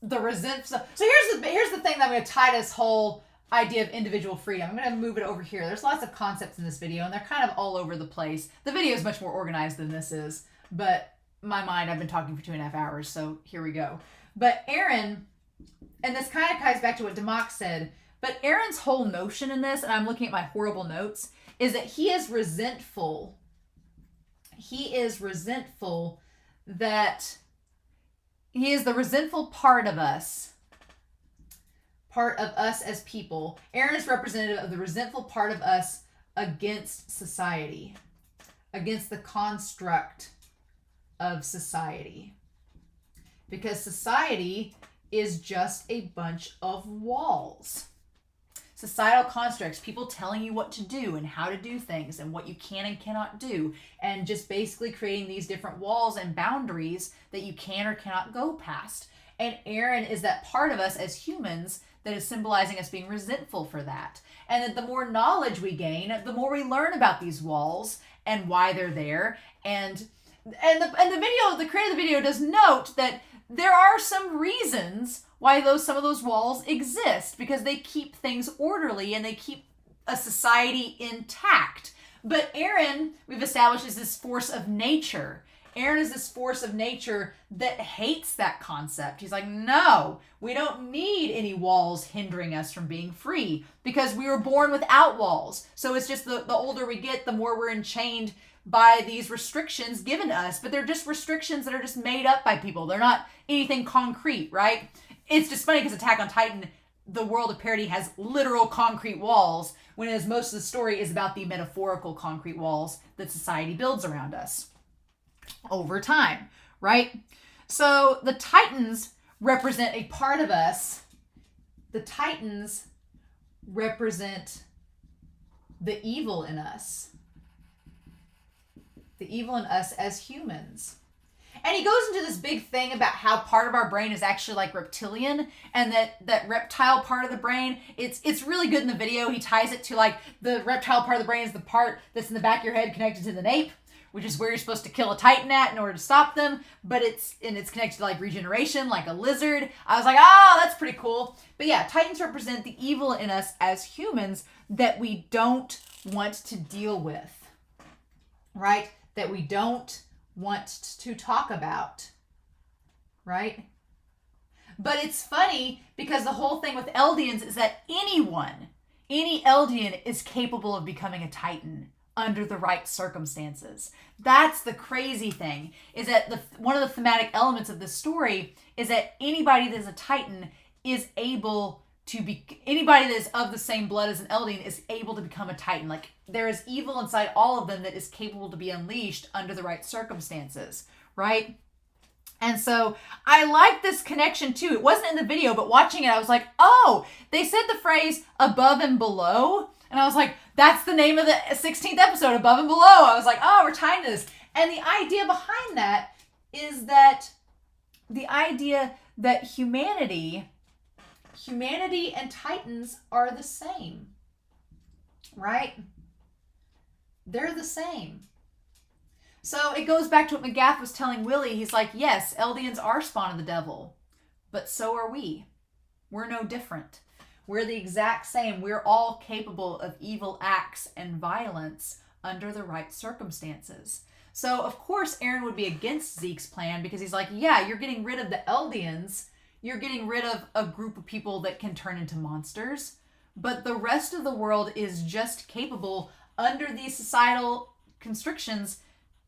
the resentful. So here's the thing that I'm going to tie this whole idea of individual freedom. I'm going to move it over here. There's lots of concepts in this video, and they're kind of all over the place. The video is much more organized than this is, but my mind, I've been talking for 2.5 hours, so here we go. But Eren, and this kind of ties back to what Demak said, but Eren's whole notion in this, and I'm looking at my horrible notes, is that he is resentful. He is resentful that he is the resentful part of us as people. Eren is representative of the resentful part of us against society, against the construct of society. Because society is just a bunch of walls. Societal constructs, people telling you what to do and how to do things and what you can and cannot do, and just basically creating these different walls and boundaries that you can or cannot go past. And Eren is that part of us as humans that is symbolizing us being resentful for that. And that the more knowledge we gain, the more we learn about these walls and why they're there. And the video, the creator of the video does note that there are some reasons why some of those walls exist, because they keep things orderly and they keep a society intact. But Eren, we've established, is this force of nature. Eren is this force of nature that hates that concept. He's like, no, we don't need any walls hindering us from being free, because we were born without walls. So it's just the older we get, the more we're enchained by these restrictions given to us. But they're just restrictions that are just made up by people. They're not anything concrete, right? It's just funny because Attack on Titan, the world of parody, has literal concrete walls, whereas most of the story is about the metaphorical concrete walls that society builds around us over time, right? So the Titans represent a part of us. The Titans represent the evil in us. The evil in us as humans. And he goes into this big thing about how part of our brain is actually like reptilian, and that reptile part of the brain, it's really good in the video. He ties it to like the reptile part of the brain is the part that's in the back of your head connected to the nape, which is where you're supposed to kill a Titan at in order to stop them. But it's connected to like regeneration, like a lizard. I was like, oh, that's pretty cool. But yeah, Titans represent the evil in us as humans that we don't want to deal with, right? That we don't want to talk about, right? But it's funny because the whole thing with Eldians is that any Eldian is capable of becoming a Titan under the right circumstances. That's the crazy thing, is that one of the thematic elements of this story is that anybody that is a Titan is able to be, anybody that is of the same blood as an Eldian is able to become a Titan. Like, there is evil inside all of them that is capable to be unleashed under the right circumstances, right? And so I like this connection too. It wasn't in the video, but watching it, I was like, oh, they said the phrase above and below. And I was like, that's the name of the 16th episode, Above and Below. I was like, oh, we're tying this. And the idea behind that is that the idea that humanity and Titans are the same, right? They're the same. So it goes back to what McGaff was telling Willie. He's like, yes, Eldians are spawn of the devil, but so are we. We're no different. We're the exact same. We're all capable of evil acts and violence under the right circumstances. So, of course, Eren would be against Zeke's plan because he's like, yeah, you're getting rid of the Eldians. You're getting rid of a group of people that can turn into monsters. But the rest of the world is just capable under these societal constrictions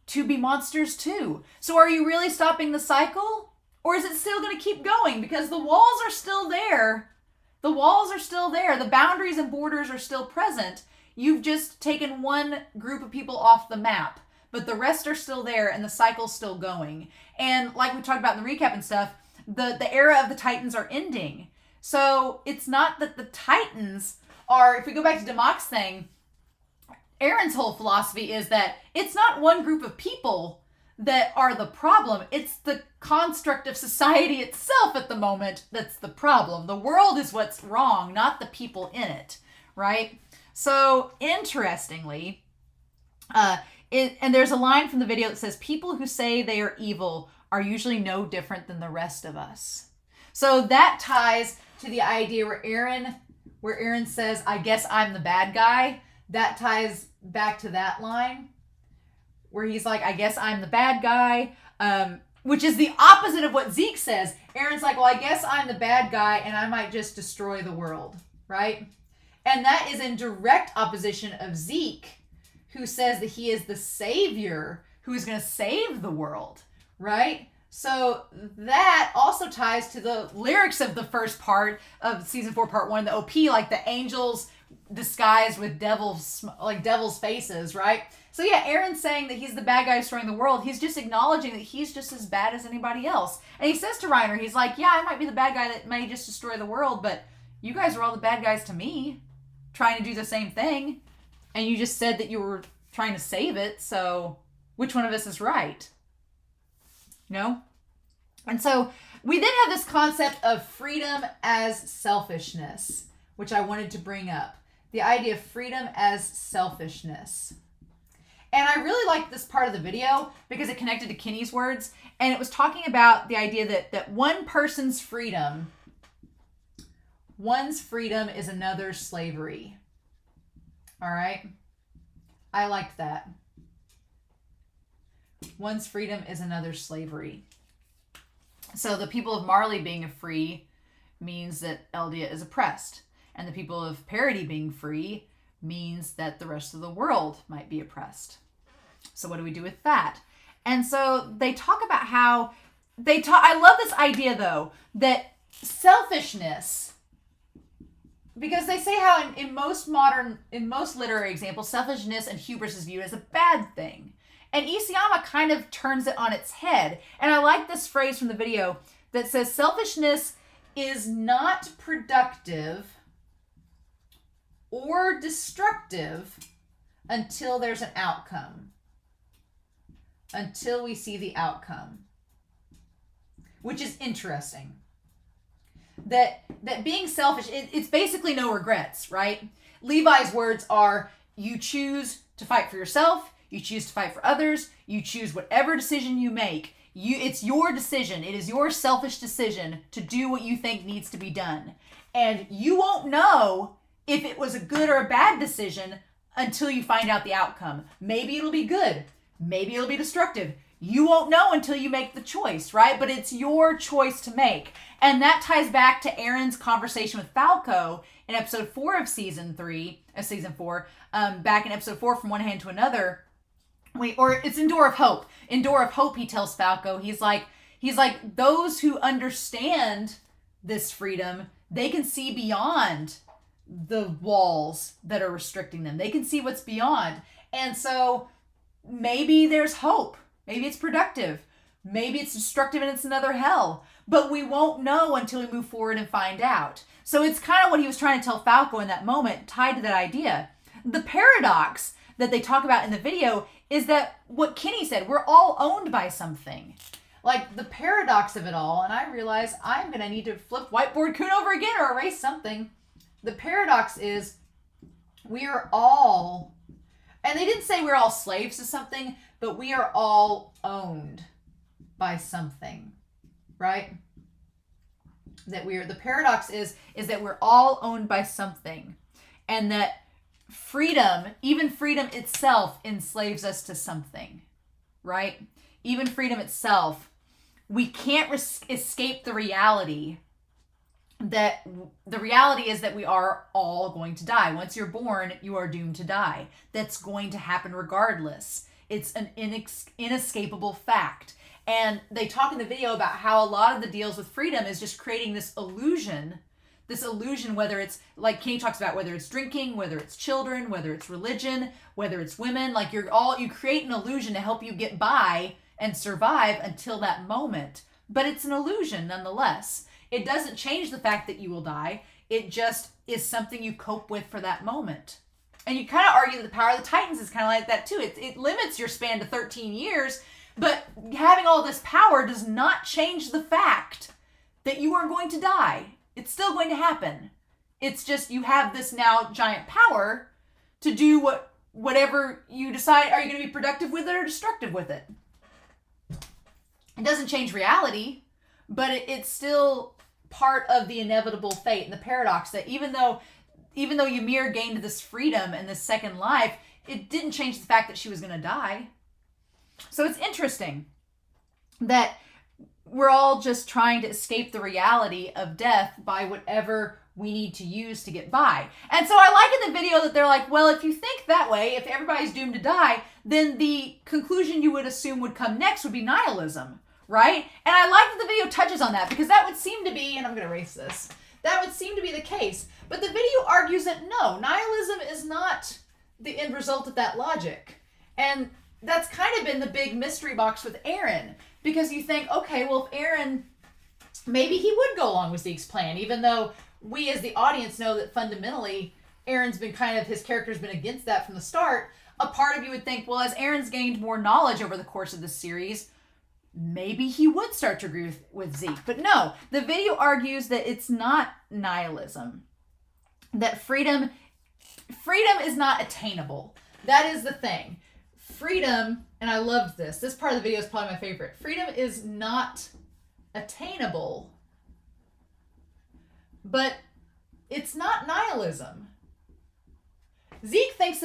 to be monsters too. So are you really stopping the cycle? Or is it still going to keep going? Because the walls are still there. The walls are still there. The boundaries and borders are still present. You've just taken one group of people off the map, but the rest are still there and the cycle's still going. And like we talked about in the recap and stuff, the era of the Titans are ending. So it's not that the Titans are, if we go back to Democ's thing, Eren's whole philosophy is that it's not one group of people that are the problem. It's the construct of society itself at the moment that's the problem. The world is what's wrong, not the people in it, right? So, interestingly, and there's a line from the video that says, people who say they are evil are usually no different than the rest of us. So that ties to the idea where Eren says, I guess I'm the bad guy. That ties back to that line where he's like, I guess I'm the bad guy, which is the opposite of what Zeke says. Eren's like, well, I guess I'm the bad guy and I might just destroy the world, right? And that is in direct opposition of Zeke, who says that he is the savior who is going to save the world, right? So that also ties to the lyrics of the first part of season 4, part 1, the OP, like the angels disguised with devil's faces, right? So yeah, Eren's saying that he's the bad guy destroying the world. He's just acknowledging that he's just as bad as anybody else. And he says to Reiner, he's like, yeah, I might be the bad guy that may just destroy the world, but you guys are all the bad guys to me, trying to do the same thing. And you just said that you were trying to save it, so which one of us is right? No? And so we then have this concept of freedom as selfishness, which I wanted to bring up. The idea of freedom as selfishness. And I really liked this part of the video because it connected to Kenny's words. And it was talking about the idea that one person's freedom, one's freedom is another's slavery. All right? I liked that. One's freedom is another's slavery. So the people of Marley being free means that Eldia is oppressed. And the people of Parody being free means that the rest of the world might be oppressed. So what do we do with that? And so they talk about how I love this idea though, that selfishness, because they say how in most literary examples, selfishness and hubris is viewed as a bad thing. And Isayama kind of turns it on its head. And I like this phrase from the video that says selfishness is not productive or destructive until there's an outcome. Until we see the outcome. Which is interesting. That being selfish, it's basically no regrets, right? Levi's words are, you choose to fight for yourself, you choose to fight for others, you choose whatever decision you make. It's your decision. It is your selfish decision to do what you think needs to be done. And you won't know if it was a good or a bad decision until you find out the outcome. Maybe it'll be good. Maybe it'll be destructive. You won't know until you make the choice, right? But it's your choice to make. And that ties back to Eren's conversation with Falco in episode 4 of season 4, back in episode 4, From One Hand to Another. It's in Door of Hope. In Door of Hope, he tells Falco, he's like, those who understand this freedom, they can see beyond the walls that are restricting them. They can see what's beyond. And so maybe there's hope. Maybe it's productive. Maybe it's destructive and it's another hell. But we won't know until we move forward and find out. So it's kind of what he was trying to tell Falco in that moment, tied to that idea. The paradox that they talk about in the video is that what Kenny said, we're all owned by something. Like the paradox of it all, and I realize I'm going to need to flip Whiteboard Kun over again or erase something. The paradox is we are all, and they didn't say we're all slaves to something, but we are all owned by something, right? The paradox is that we're all owned by something, and that freedom, even freedom itself, enslaves us to something, right? Even freedom itself, we can't escape the reality that the reality is that we are all going to die. Once you're born, you are doomed to die. That's going to happen regardless. It's an inescapable fact. And they talk in the video about how a lot of the deals with freedom is just creating this illusion, whether it's, like Kenny talks about, whether it's drinking, whether it's children, whether it's religion, whether it's women, like you create an illusion to help you get by and survive until that moment. But it's an illusion nonetheless. It doesn't change the fact that you will die. It just is something you cope with for that moment. And you kind of argue that the power of the Titans is kind of like that too. It limits your span to 13 years, but having all this power does not change the fact that you are going to die. It's still going to happen. It's just you have this now giant power to do whatever you decide. Are you going to be productive with it or destructive with it? It doesn't change reality, but it's still part of the inevitable fate and the paradox that even though Ymir gained this freedom and this second life, it didn't change the fact that she was going to die. So it's interesting that we're all just trying to escape the reality of death by whatever we need to use to get by. And so I like in the video that they're like, well, if you think that way, if everybody's doomed to die, then the conclusion you would assume would come next would be nihilism, right? And I like that the video touches on that because that would seem to be, and I'm going to erase this, that would seem to be the case. But the video argues that no, nihilism is not the end result of that logic. And that's kind of been the big mystery box with Eren. Because you think, okay, well, if Eren, maybe he would go along with Zeke's plan, even though we as the audience know that fundamentally Eren's been his character's been against that from the start. A part of you would think, well, as Eren's gained more knowledge over the course of the series, maybe he would start to agree with Zeke. But no, the video argues that it's not nihilism. That freedom is not attainable. That is the thing. freedom, and I loved this. This part of the video is probably my favorite. Freedom is not attainable, but it's not nihilism. Zeke takes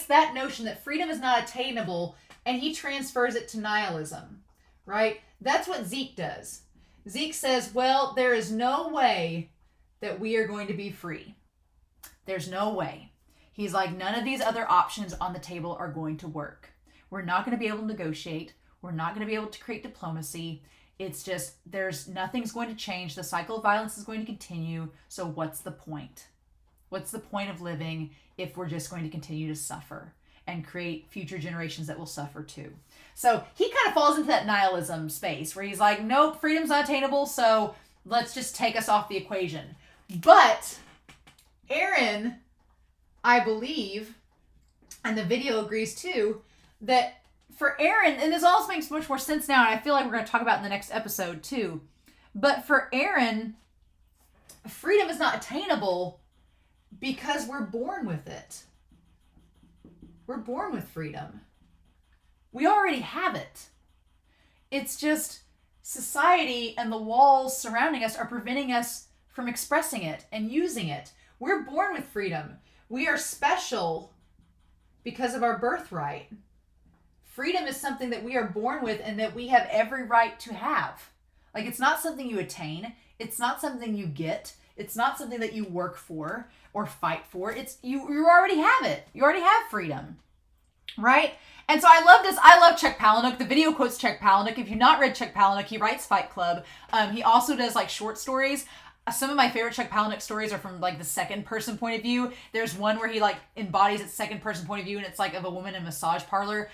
that notion that freedom is not attainable and he transfers it to nihilism, right? That's what Zeke does. Zeke says, well, there is no way that we are going to be free. There's no way. He's like, none of these other options on the table are going to work. We're not going to be able to negotiate. We're not going to be able to create diplomacy. It's just, nothing's going to change. The cycle of violence is going to continue. So what's the point? What's the point of living if we're just going to continue to suffer and create future generations that will suffer too? So he kind of falls into that nihilism space where he's like, nope, freedom's not attainable, so let's just take us off the equation. But Eren, I believe, and the video agrees too, that for Eren, and this also makes much more sense now, and I feel like we're going to talk about it in the next episode too, but for Eren, freedom is not attainable because we're born with it. We're born with freedom. We already have it. It's just society and the walls surrounding us are preventing us from expressing it and using it. We're born with freedom. We are special because of our birthright. Freedom is something that we are born with and that we have every right to have. Like, it's not something you attain. It's not something you get. It's not something that you work for or fight for. It's you already have it. You already have freedom, right? And so I love this. I love Chuck Palahniuk. The video quotes Chuck Palahniuk. If you've not read Chuck Palahniuk, he writes Fight Club. He also does like short stories. Some of my favorite Chuck Palahniuk stories are from like the second person point of view. There's one where he like embodies its second person point of view, and it's like of a woman in a massage parlor.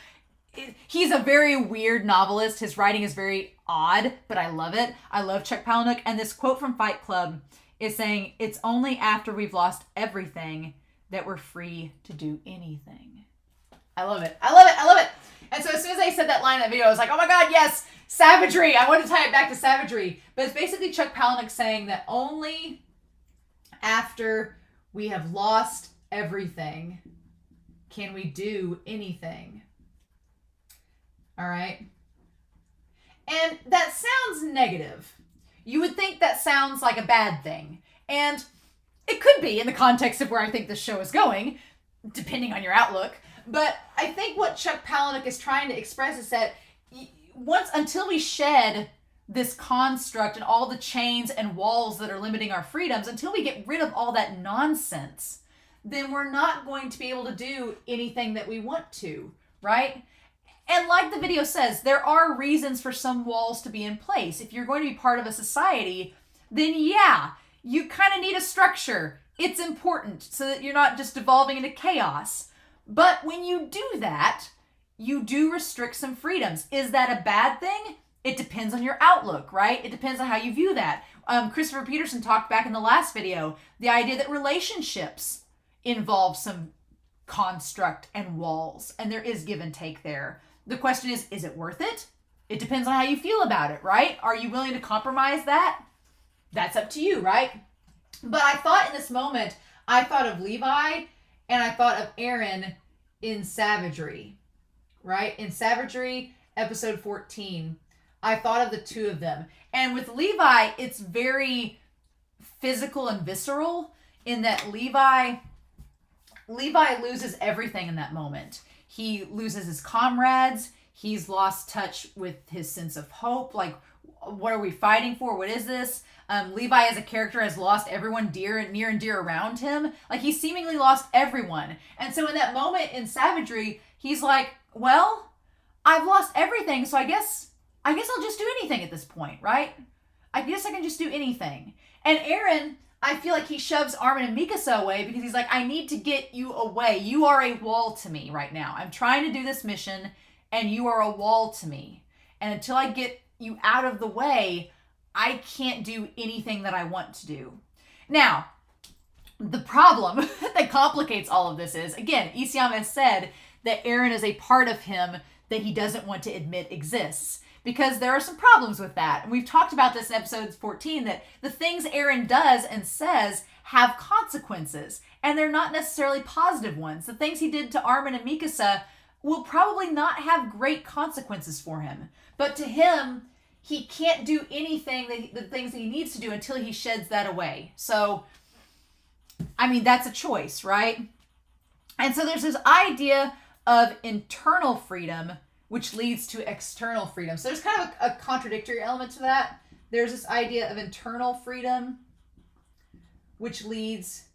He's a very weird novelist. His writing is very odd, but I love it. I love Chuck Palahniuk. And this quote from Fight Club is saying, it's only after we've lost everything that we're free to do anything. I love it. I love it. I love it. And so as soon as I said that line in that video, I was like, oh my God, yes, savagery. I want to tie it back to savagery. But it's basically Chuck Palahniuk saying that only after we have lost everything can we do anything. All right? And that sounds negative. You would think that sounds like a bad thing. And it could be in the context of where I think this show is going, depending on your outlook. But I think what Chuck Palahniuk is trying to express is that until we shed this construct and all the chains and walls that are limiting our freedoms, until we get rid of all that nonsense, then we're not going to be able to do anything that we want to, right? And like the video says, there are reasons for some walls to be in place. If you're going to be part of a society, then yeah, you kind of need a structure. It's important so that you're not just devolving into chaos. But when you do that, you do restrict some freedoms. Is that a bad thing? It depends on your outlook, right? It depends on how you view that. Christopher Peterson talked back in the last video, the idea that relationships involve some construct and walls, and there is give and take there. The question is it worth it? It depends on how you feel about it, right? Are you willing to compromise that? That's up to you, right? But I thought in this moment, I thought of Levi and I thought of Eren in Savagery, right? In Savagery, episode 14, I thought of the two of them. And with Levi, it's very physical and visceral in that Levi loses everything in that moment. He loses his comrades. He's lost touch with his sense of hope. Like, what are we fighting for? What is this? Levi as a character has lost everyone near and dear around him. Like, he seemingly lost everyone. And so in that moment in Savagery, he's like, well, I've lost everything, so I guess I'll just do anything at this point, right? I guess I can just do anything. And Eren, I feel like he shoves Armin and Mikasa away because he's like, I need to get you away. You are a wall to me right now. I'm trying to do this mission, and you are a wall to me. And until I get you out of the way, I can't do anything that I want to do. Now, the problem that complicates all of this is, again, Isayama has said that Eren is a part of him that he doesn't want to admit exists. Because there are some problems with that. And we've talked about this in episode 14, that the things Eren does and says have consequences, and they're not necessarily positive ones. The things he did to Armin and Mikasa will probably not have great consequences for him. But to him, he can't do anything, the things that he needs to do until he sheds that away. So, I mean, that's a choice, right? And so there's this idea of internal freedom, which leads to external freedom. So there's kind of a contradictory element to that. There's this idea of internal freedom, which leads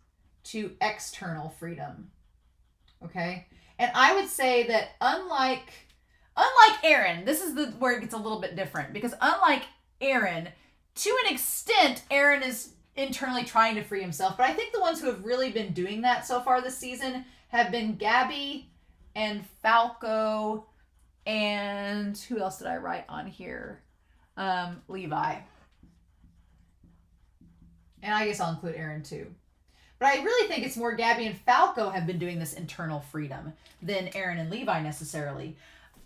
to external freedom. Okay? And I would say that unlike Eren, this is where it gets a little bit different, because unlike Eren, to an extent, Eren is internally trying to free himself, but I think the ones who have really been doing that so far this season have been Gabby and Falco, and who else did I write on here? Levi. And I guess I'll include Eren too. But I really think it's more Gabby and Falco have been doing this internal freedom than Eren and Levi necessarily.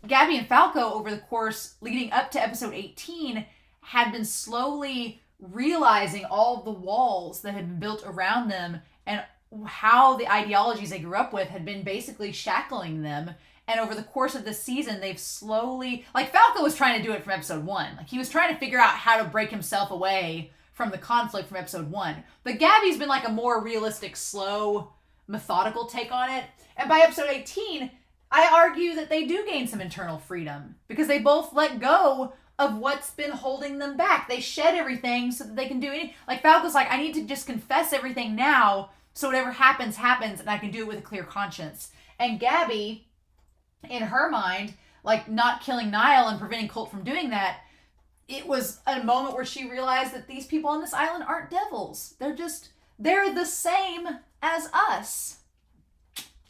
Gabby and Falco, over the course leading up to episode 18, had been slowly realizing all of the walls that had been built around them and how the ideologies they grew up with had been basically shackling them. And over the course of this season, they've slowly... Like, Falco was trying to do it from episode 1. Like, he was trying to figure out how to break himself away from the conflict from episode 1. But Gabby's been like a more realistic, slow, methodical take on it. And by episode 18, I argue that they do gain some internal freedom because they both let go of what's been holding them back. They shed everything so that they can do anything. Like, Falco's like, I need to just confess everything now so whatever happens, happens, and I can do it with a clear conscience. And Gabby, in her mind, like not killing Niall and preventing Colt from doing that, it was a moment where she realized that these people on this island aren't devils. They're the same as us.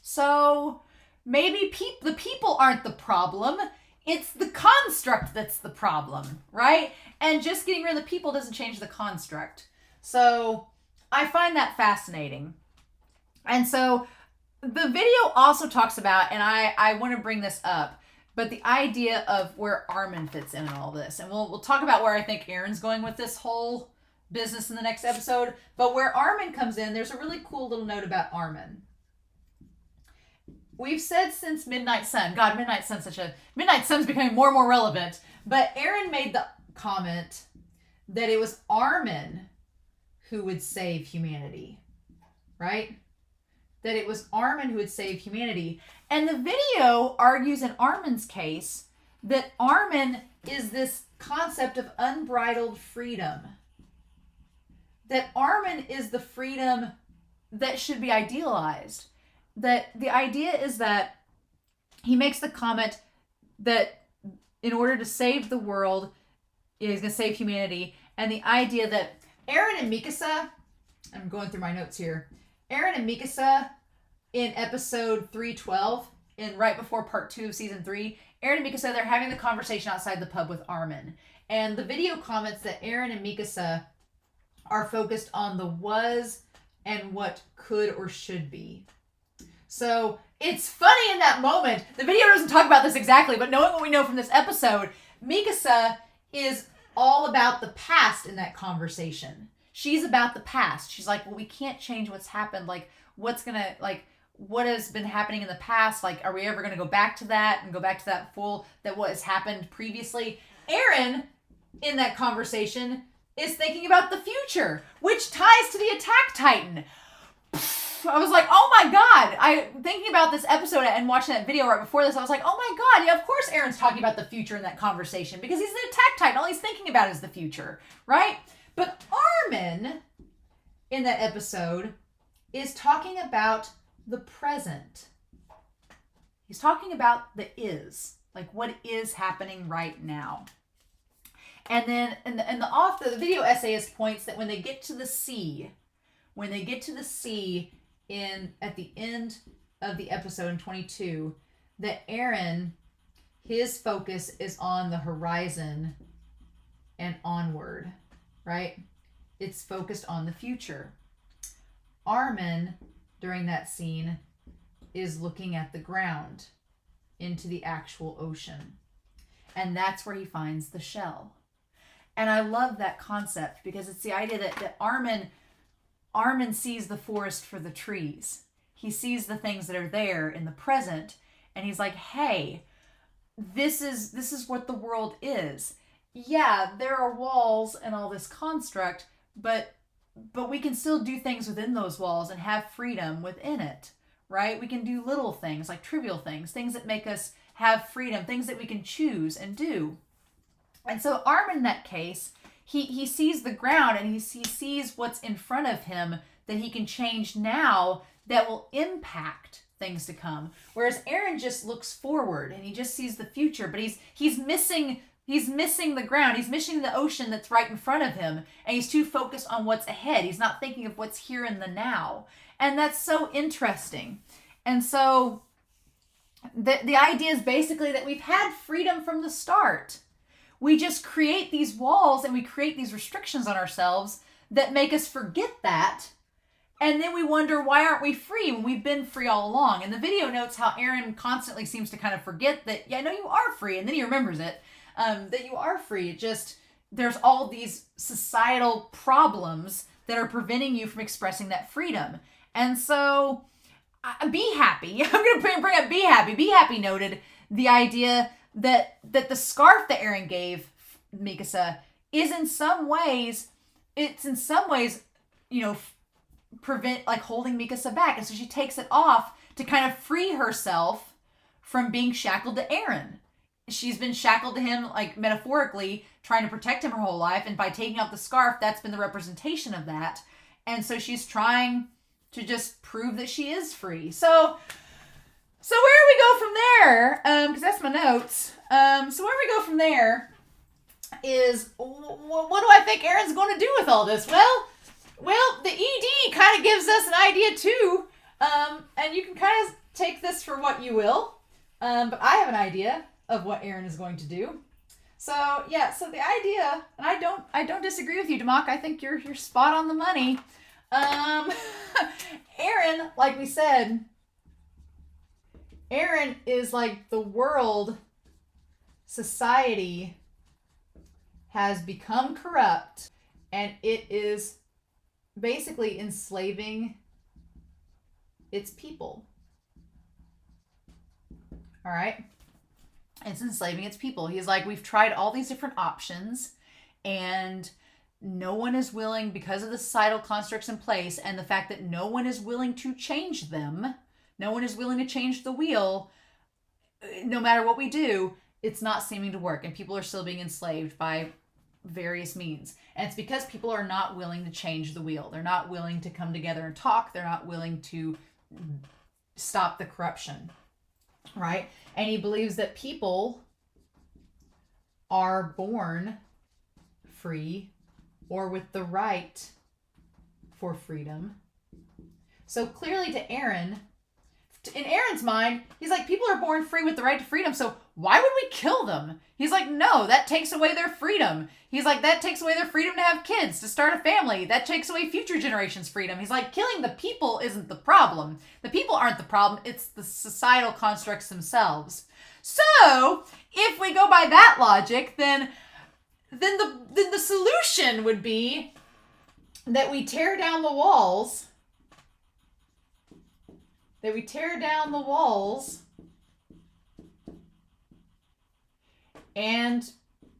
So maybe the people aren't the problem. It's the construct that's the problem, right? And just getting rid of the people doesn't change the construct. So I find that fascinating. And so the video also talks about, and I want to bring this up, but the idea of where Armin fits in all this. And we'll talk about where I think Eren's going with this whole business in the next episode. But where Armin comes in, there's a really cool little note about Armin. We've said since Midnight Sun, God, Midnight Sun's becoming more and more relevant, but Eren made the comment that it was Armin who would save humanity, right? That it was Armin who would save humanity. And the video argues in Armin's case that Armin is this concept of unbridled freedom. That Armin is the freedom that should be idealized. That the idea is that he makes the comment that in order to save the world, he's going to save humanity. And the idea that Eren and Mikasa, I'm going through my notes here. Eren and Mikasa in episode 312, right before part 2 of season 3, Eren and Mikasa, they're having the conversation outside the pub with Armin. And the video comments that Eren and Mikasa are focused on the was and what could or should be. So it's funny in that moment. The video doesn't talk about this exactly, but knowing what we know from this episode, Mikasa is all about the past in that conversation. She's about the past. She's like, well, we can't change what's happened. Like, what has been happening in the past? Like, are we ever going to go back to that and go back to that what has happened previously? Eren, in that conversation, is thinking about the future, which ties to the Attack Titan. I was like, oh my God. Thinking about this episode and watching that video right before this, I was like, oh my God, yeah, of course Eren's talking about the future in that conversation because he's an Attack Titan. All he's thinking about is the future, right? But Armin, in that episode, is talking about the present. He's talking about the is, like what is happening right now. And then the video essayist points that when they get to the sea at the end of the episode in 22, that Eren, his focus is on the horizon and onward, right? It's focused on the future. Armin, during that scene, is looking at the ground into the actual ocean. And that's where he finds the shell. And I love that concept because it's the idea that Armin Armin sees the forest for the trees. He sees the things that are there in the present, and he's like, hey, this is what the world is. Yeah, there are walls and all this construct, but we can still do things within those walls and have freedom within it, right? We can do little things, like trivial things that make us have freedom, things that we can choose and do. And so Armin, in that case, he sees the ground, and he sees what's in front of him that he can change now that will impact things to come. Whereas Eren just looks forward and he just sees the future, but he's missing the ground. He's missing the ocean that's right in front of him, and he's too focused on what's ahead. He's not thinking of what's here in the now. And that's so interesting. And so the idea is basically that we've had freedom from the start. We just create these walls and we create these restrictions on ourselves that make us forget that. And then we wonder, why aren't we free when we've been free all along? And the video notes how Eren constantly seems to kind of forget that, yeah, no, you are free. And then he remembers it, that you are free. It just, there's all these societal problems that are preventing you from expressing that freedom. And so, be happy. I'm going to bring up be happy. Be happy noted the idea that the scarf that Eren gave Mikasa is in some ways, prevent, like, holding Mikasa back. And so she takes it off to kind of free herself from being shackled to Eren. She's been shackled to him, like, metaphorically, trying to protect him her whole life. And by taking out the scarf, that's been the representation of that. And so she's trying to just prove that she is free. So where do we go from there? Because that's my notes. So where we go from there is, what do I think Eren's going to do with all this? Well, the ED kind of gives us an idea too. And you can kind of take this for what you will. But I have an idea of what Eren is going to do. So yeah, so the idea, and I don't disagree with you, Demak. I think you're spot on the money. Eren, like we said, Eren is like the world, society has become corrupt, and it is basically enslaving its people. All right? It's enslaving its people. He's like, we've tried all these different options, and no one is willing, because of the societal constructs in place and the fact that no one is willing to change them, no one is willing to change the wheel, no matter what we do, it's not seeming to work, and people are still being enslaved by various means. And it's because people are not willing to change the wheel. They're not willing to come together and talk. They're not willing to stop the corruption, right? And he believes that people are born free or with the right for freedom. So clearly to Eren, in Eren's mind, he's like, people are born free with the right to freedom, so why would we kill them? He's like, no, that takes away their freedom. He's like, that takes away their freedom to have kids, to start a family. That takes away future generations' freedom. He's like, killing the people isn't the problem. The people aren't the problem. It's the societal constructs themselves. So, if we go by that logic, then the solution would be that we tear down the walls. And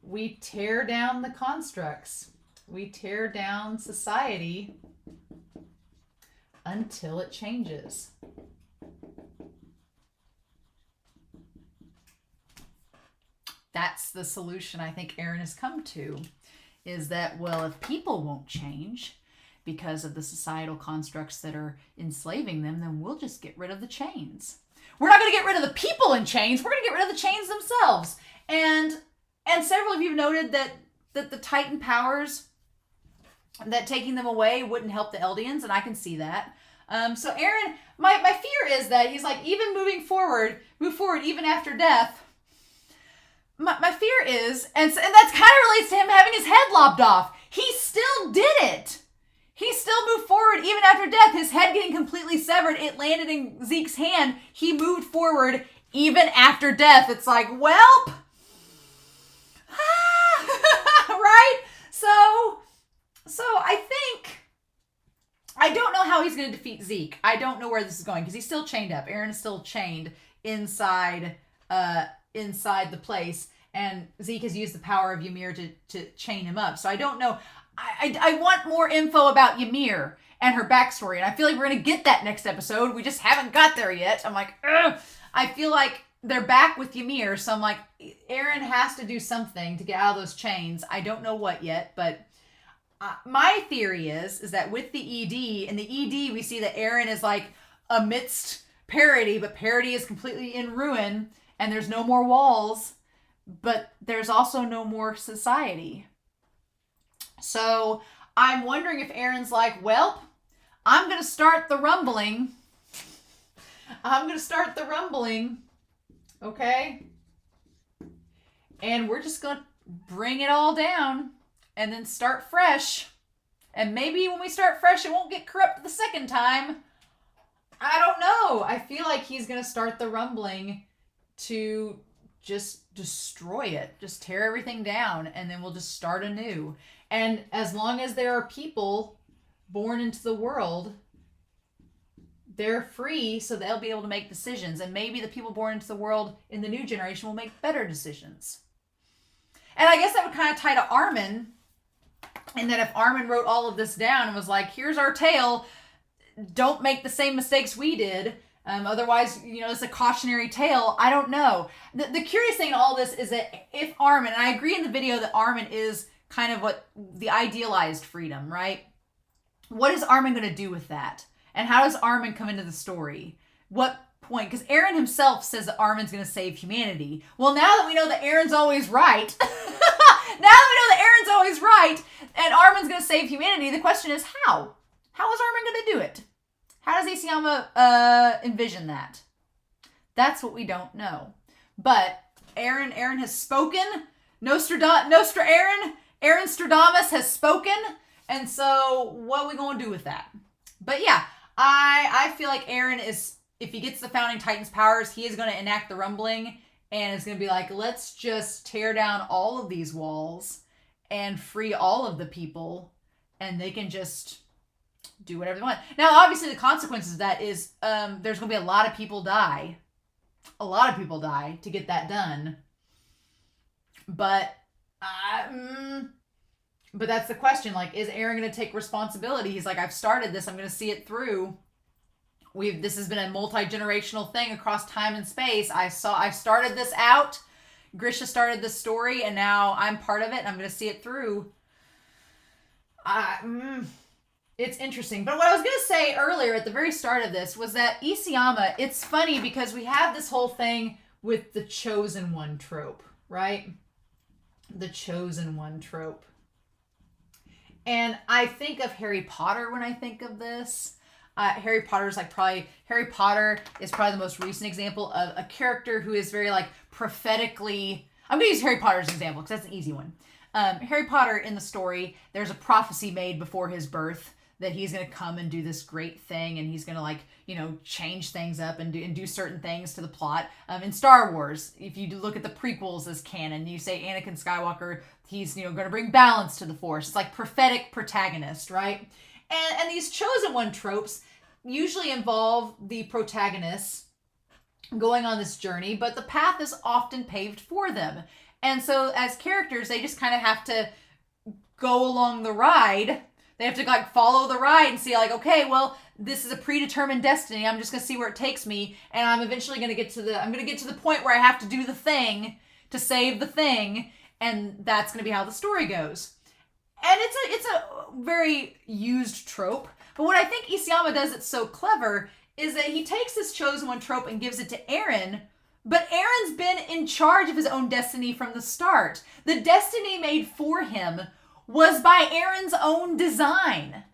we tear down the constructs. We tear down society until it changes. That's the solution I think Eren has come to, is that, well, if people won't change because of the societal constructs that are enslaving them, then we'll just get rid of the chains. We're not going to get rid of the people in chains. We're going to get rid of the chains themselves. And several of you have noted that the Titan powers, that taking them away wouldn't help the Eldians, and I can see that. So Eren, my fear is that he's like, even move forward even after death. My fear is, and that's kind of relates to him having his head lopped off. He still did it. He still moved forward even after death. His head getting completely severed, it landed in Zeke's hand. He moved forward even after death. It's like, welp. Right? So I how he's going to defeat Zeke. I don't know where this is going because he's still chained up. Eren is still chained inside the place, and Zeke has used the power of Ymir to chain him up. So I don't know. I want more info about Ymir and her backstory, and I feel like we're going to get that next episode. We just haven't got there yet. I'm like, ugh. I feel like they're back with Ymir, so I'm like, Eren has to do something to get out of those chains. I don't know what yet, but my theory is that with the ED, in the ED, we see that Eren is like amidst Parody, but Parody is completely in ruin, and there's no more walls, but there's also no more society. So I'm wondering if Eren's like, well, I'm going to start the rumbling. Okay? And we're just going to bring it all down and then start fresh. And maybe when we start fresh, it won't get corrupt the second time. I don't know. I feel like he's going to start the rumbling to just destroy it. Just tear everything down, and then we'll just start anew. And as long as there are people born into the world, they're free, so they'll be able to make decisions. And maybe the people born into the world in the new generation will make better decisions. And I guess that would kind of tie to Armin, and that if Armin wrote all of this down and was like, here's our tale, don't make the same mistakes we did. Otherwise, it's a cautionary tale. I don't know. The curious thing in all this is that if Armin, and I agree in the video that Armin is kind of what the idealized freedom, right? What is Armin going to do with that? And how does Armin come into the story? What point? Because Eren himself says that Armin's going to save humanity. Well, now that we know that Eren's always right, and Armin's going to save humanity, the question is how? How is Armin going to do it? How does Isayama envision that? That's what we don't know. But Eren has spoken. Eren Stradamus has spoken. And so what are we going to do with that? But yeah, I feel like Eren is, if he gets the Founding Titans powers, he is going to enact the rumbling. And it's going to be like, let's just tear down all of these walls and free all of the people. And they can just do whatever they want. Now, obviously, the consequences of that is there's going to be a lot of people die. A lot of people die to get that done. But that's the question. Like, is Eren going to take responsibility? He's like, I've started this. I'm going to see it through. This has been a multi-generational thing across time and space. I started this out. Grisha started this story, and now I'm part of it, and I'm going to see it through. It's interesting. But what I was going to say earlier at the very start of this was that Isayama, it's funny because we have this whole thing with the chosen one trope, right? The chosen one trope. And I think of Harry Potter when I think of this. Harry Potter is probably the most recent example of a character who is very prophetically. I'm going to use Harry Potter as an example because that's an easy one. Harry Potter in the story, there's a prophecy made before his birth that he's going to come and do this great thing, and he's going to change things up and do certain things to the plot. In Star Wars, if you look at the prequels as canon, you say Anakin Skywalker, he's going to bring balance to the Force. It's like prophetic protagonist, right? And these chosen one tropes usually involve the protagonists going on this journey, but the path is often paved for them. And so as characters, they just kind of have to go along the ride. They have to follow the ride and see okay, well, this is a predetermined destiny. I'm just going to see where it takes me. And I'm eventually going to get to the point where I have to do the thing to save the thing. And that's going to be how the story goes. And it's a very used trope. But what I think Isayama does that's so clever is that he takes this chosen one trope and gives it to Eren. But Eren's been in charge of his own destiny from the start. The destiny made for him was by Eren's own design.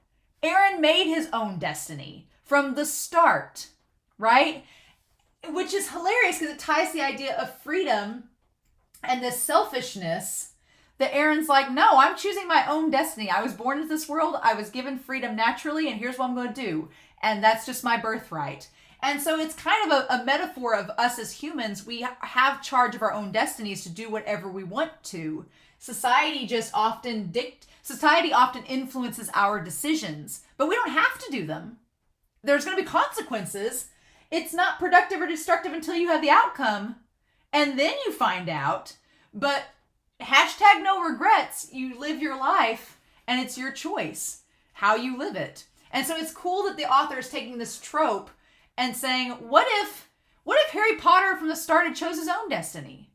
Eren made his own destiny from the start, right? Which is hilarious because it ties the idea of freedom and this selfishness that Eren's like, no, I'm choosing my own destiny. I was born into this world. I was given freedom naturally, and here's what I'm going to do. And that's just my birthright. And so it's kind of a metaphor of us as humans. We have charge of our own destinies to do whatever we want to. Society often influences our decisions, but we don't have to do them. there's going to be consequences. It's not productive or destructive until you have the outcome. And then you find out. But hashtag no regrets. You live your life and it's your choice how you live it. And so it's cool that the author is taking this trope and saying, what if Harry Potter from the start had chose his own destiny?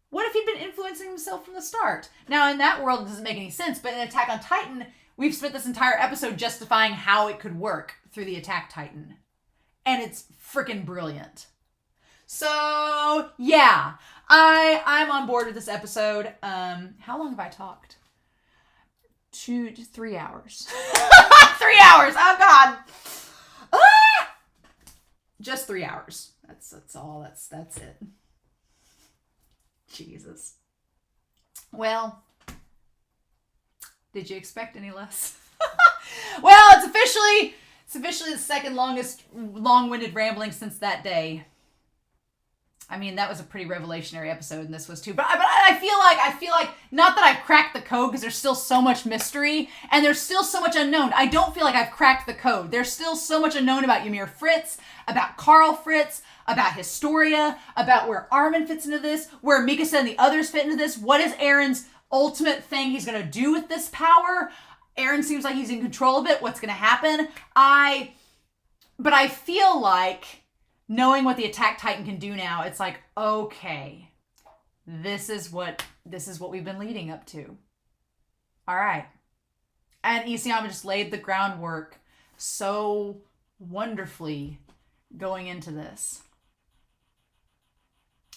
What if he'd been influencing himself from the start? Now, in that world, it doesn't make any sense, but in Attack on Titan, we've spent this entire episode justifying how it could work through the Attack Titan. And it's freaking brilliant. So, yeah, I'm on board with this episode. How long have I talked? 2 to 3 hours. 3 hours. Oh, God. Ah! Just 3 hours. That's all. That's it. Jesus. Well, did you expect any less? Well, it's officially the second longest long-winded rambling since that day. I mean, that was a pretty revelationary episode, and this was too. But I feel like not that I've cracked the code, because there's still so much mystery and there's still so much unknown. I don't feel like I've cracked the code. There's still so much unknown about Ymir Fritz, about Carl Fritz, about Historia, about where Armin fits into this, where Mikasa and the others fit into this. What is Eren's ultimate thing he's going to do with this power? Eren seems like he's in control of it. What's going to happen? But I feel like, knowing what the Attack Titan can do now, it's like, okay, this is what we've been leading up to. All right. And Isayama just laid the groundwork so wonderfully going into this.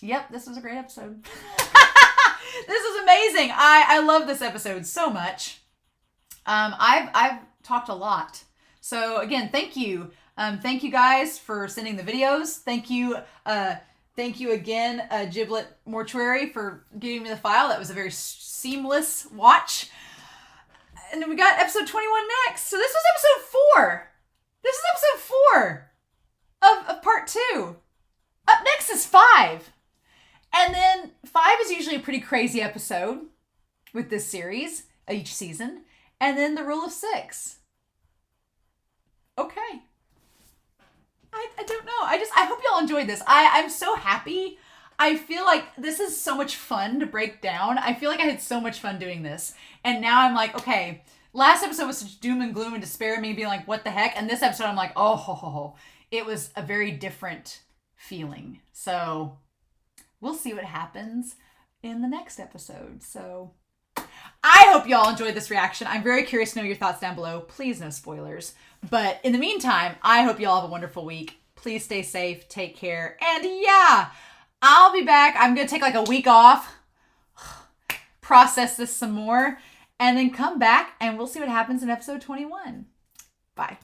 Yep, this was a great episode. This is amazing. I love this episode so much. I've talked a lot. So again, thank you. Thank you guys for sending the videos. Thank you again, Giblet Mortuary, for giving me the file. That was a very seamless watch. And then we got episode 21 next. So this was episode 4. This is episode 4 of part 2. Up next is 5. And then 5 is usually a pretty crazy episode with this series, each season. And then the rule of 6. Okay. I don't know. I hope y'all enjoyed this. I'm so happy. I feel like this is so much fun to break down. I feel like I had so much fun doing this. And now I'm like, okay, last episode was such doom and gloom and despair and me being like, what the heck? And this episode I'm like, oh, it was a very different feeling. So we'll see what happens in the next episode. So I hope y'all enjoyed this reaction. I'm very curious to know your thoughts down below. Please, no spoilers. But in the meantime, I hope y'all have a wonderful week. Please stay safe, take care, and yeah, I'll be back. I'm going to take like a week off, process this some more, and then come back and we'll see what happens in episode 21. Bye.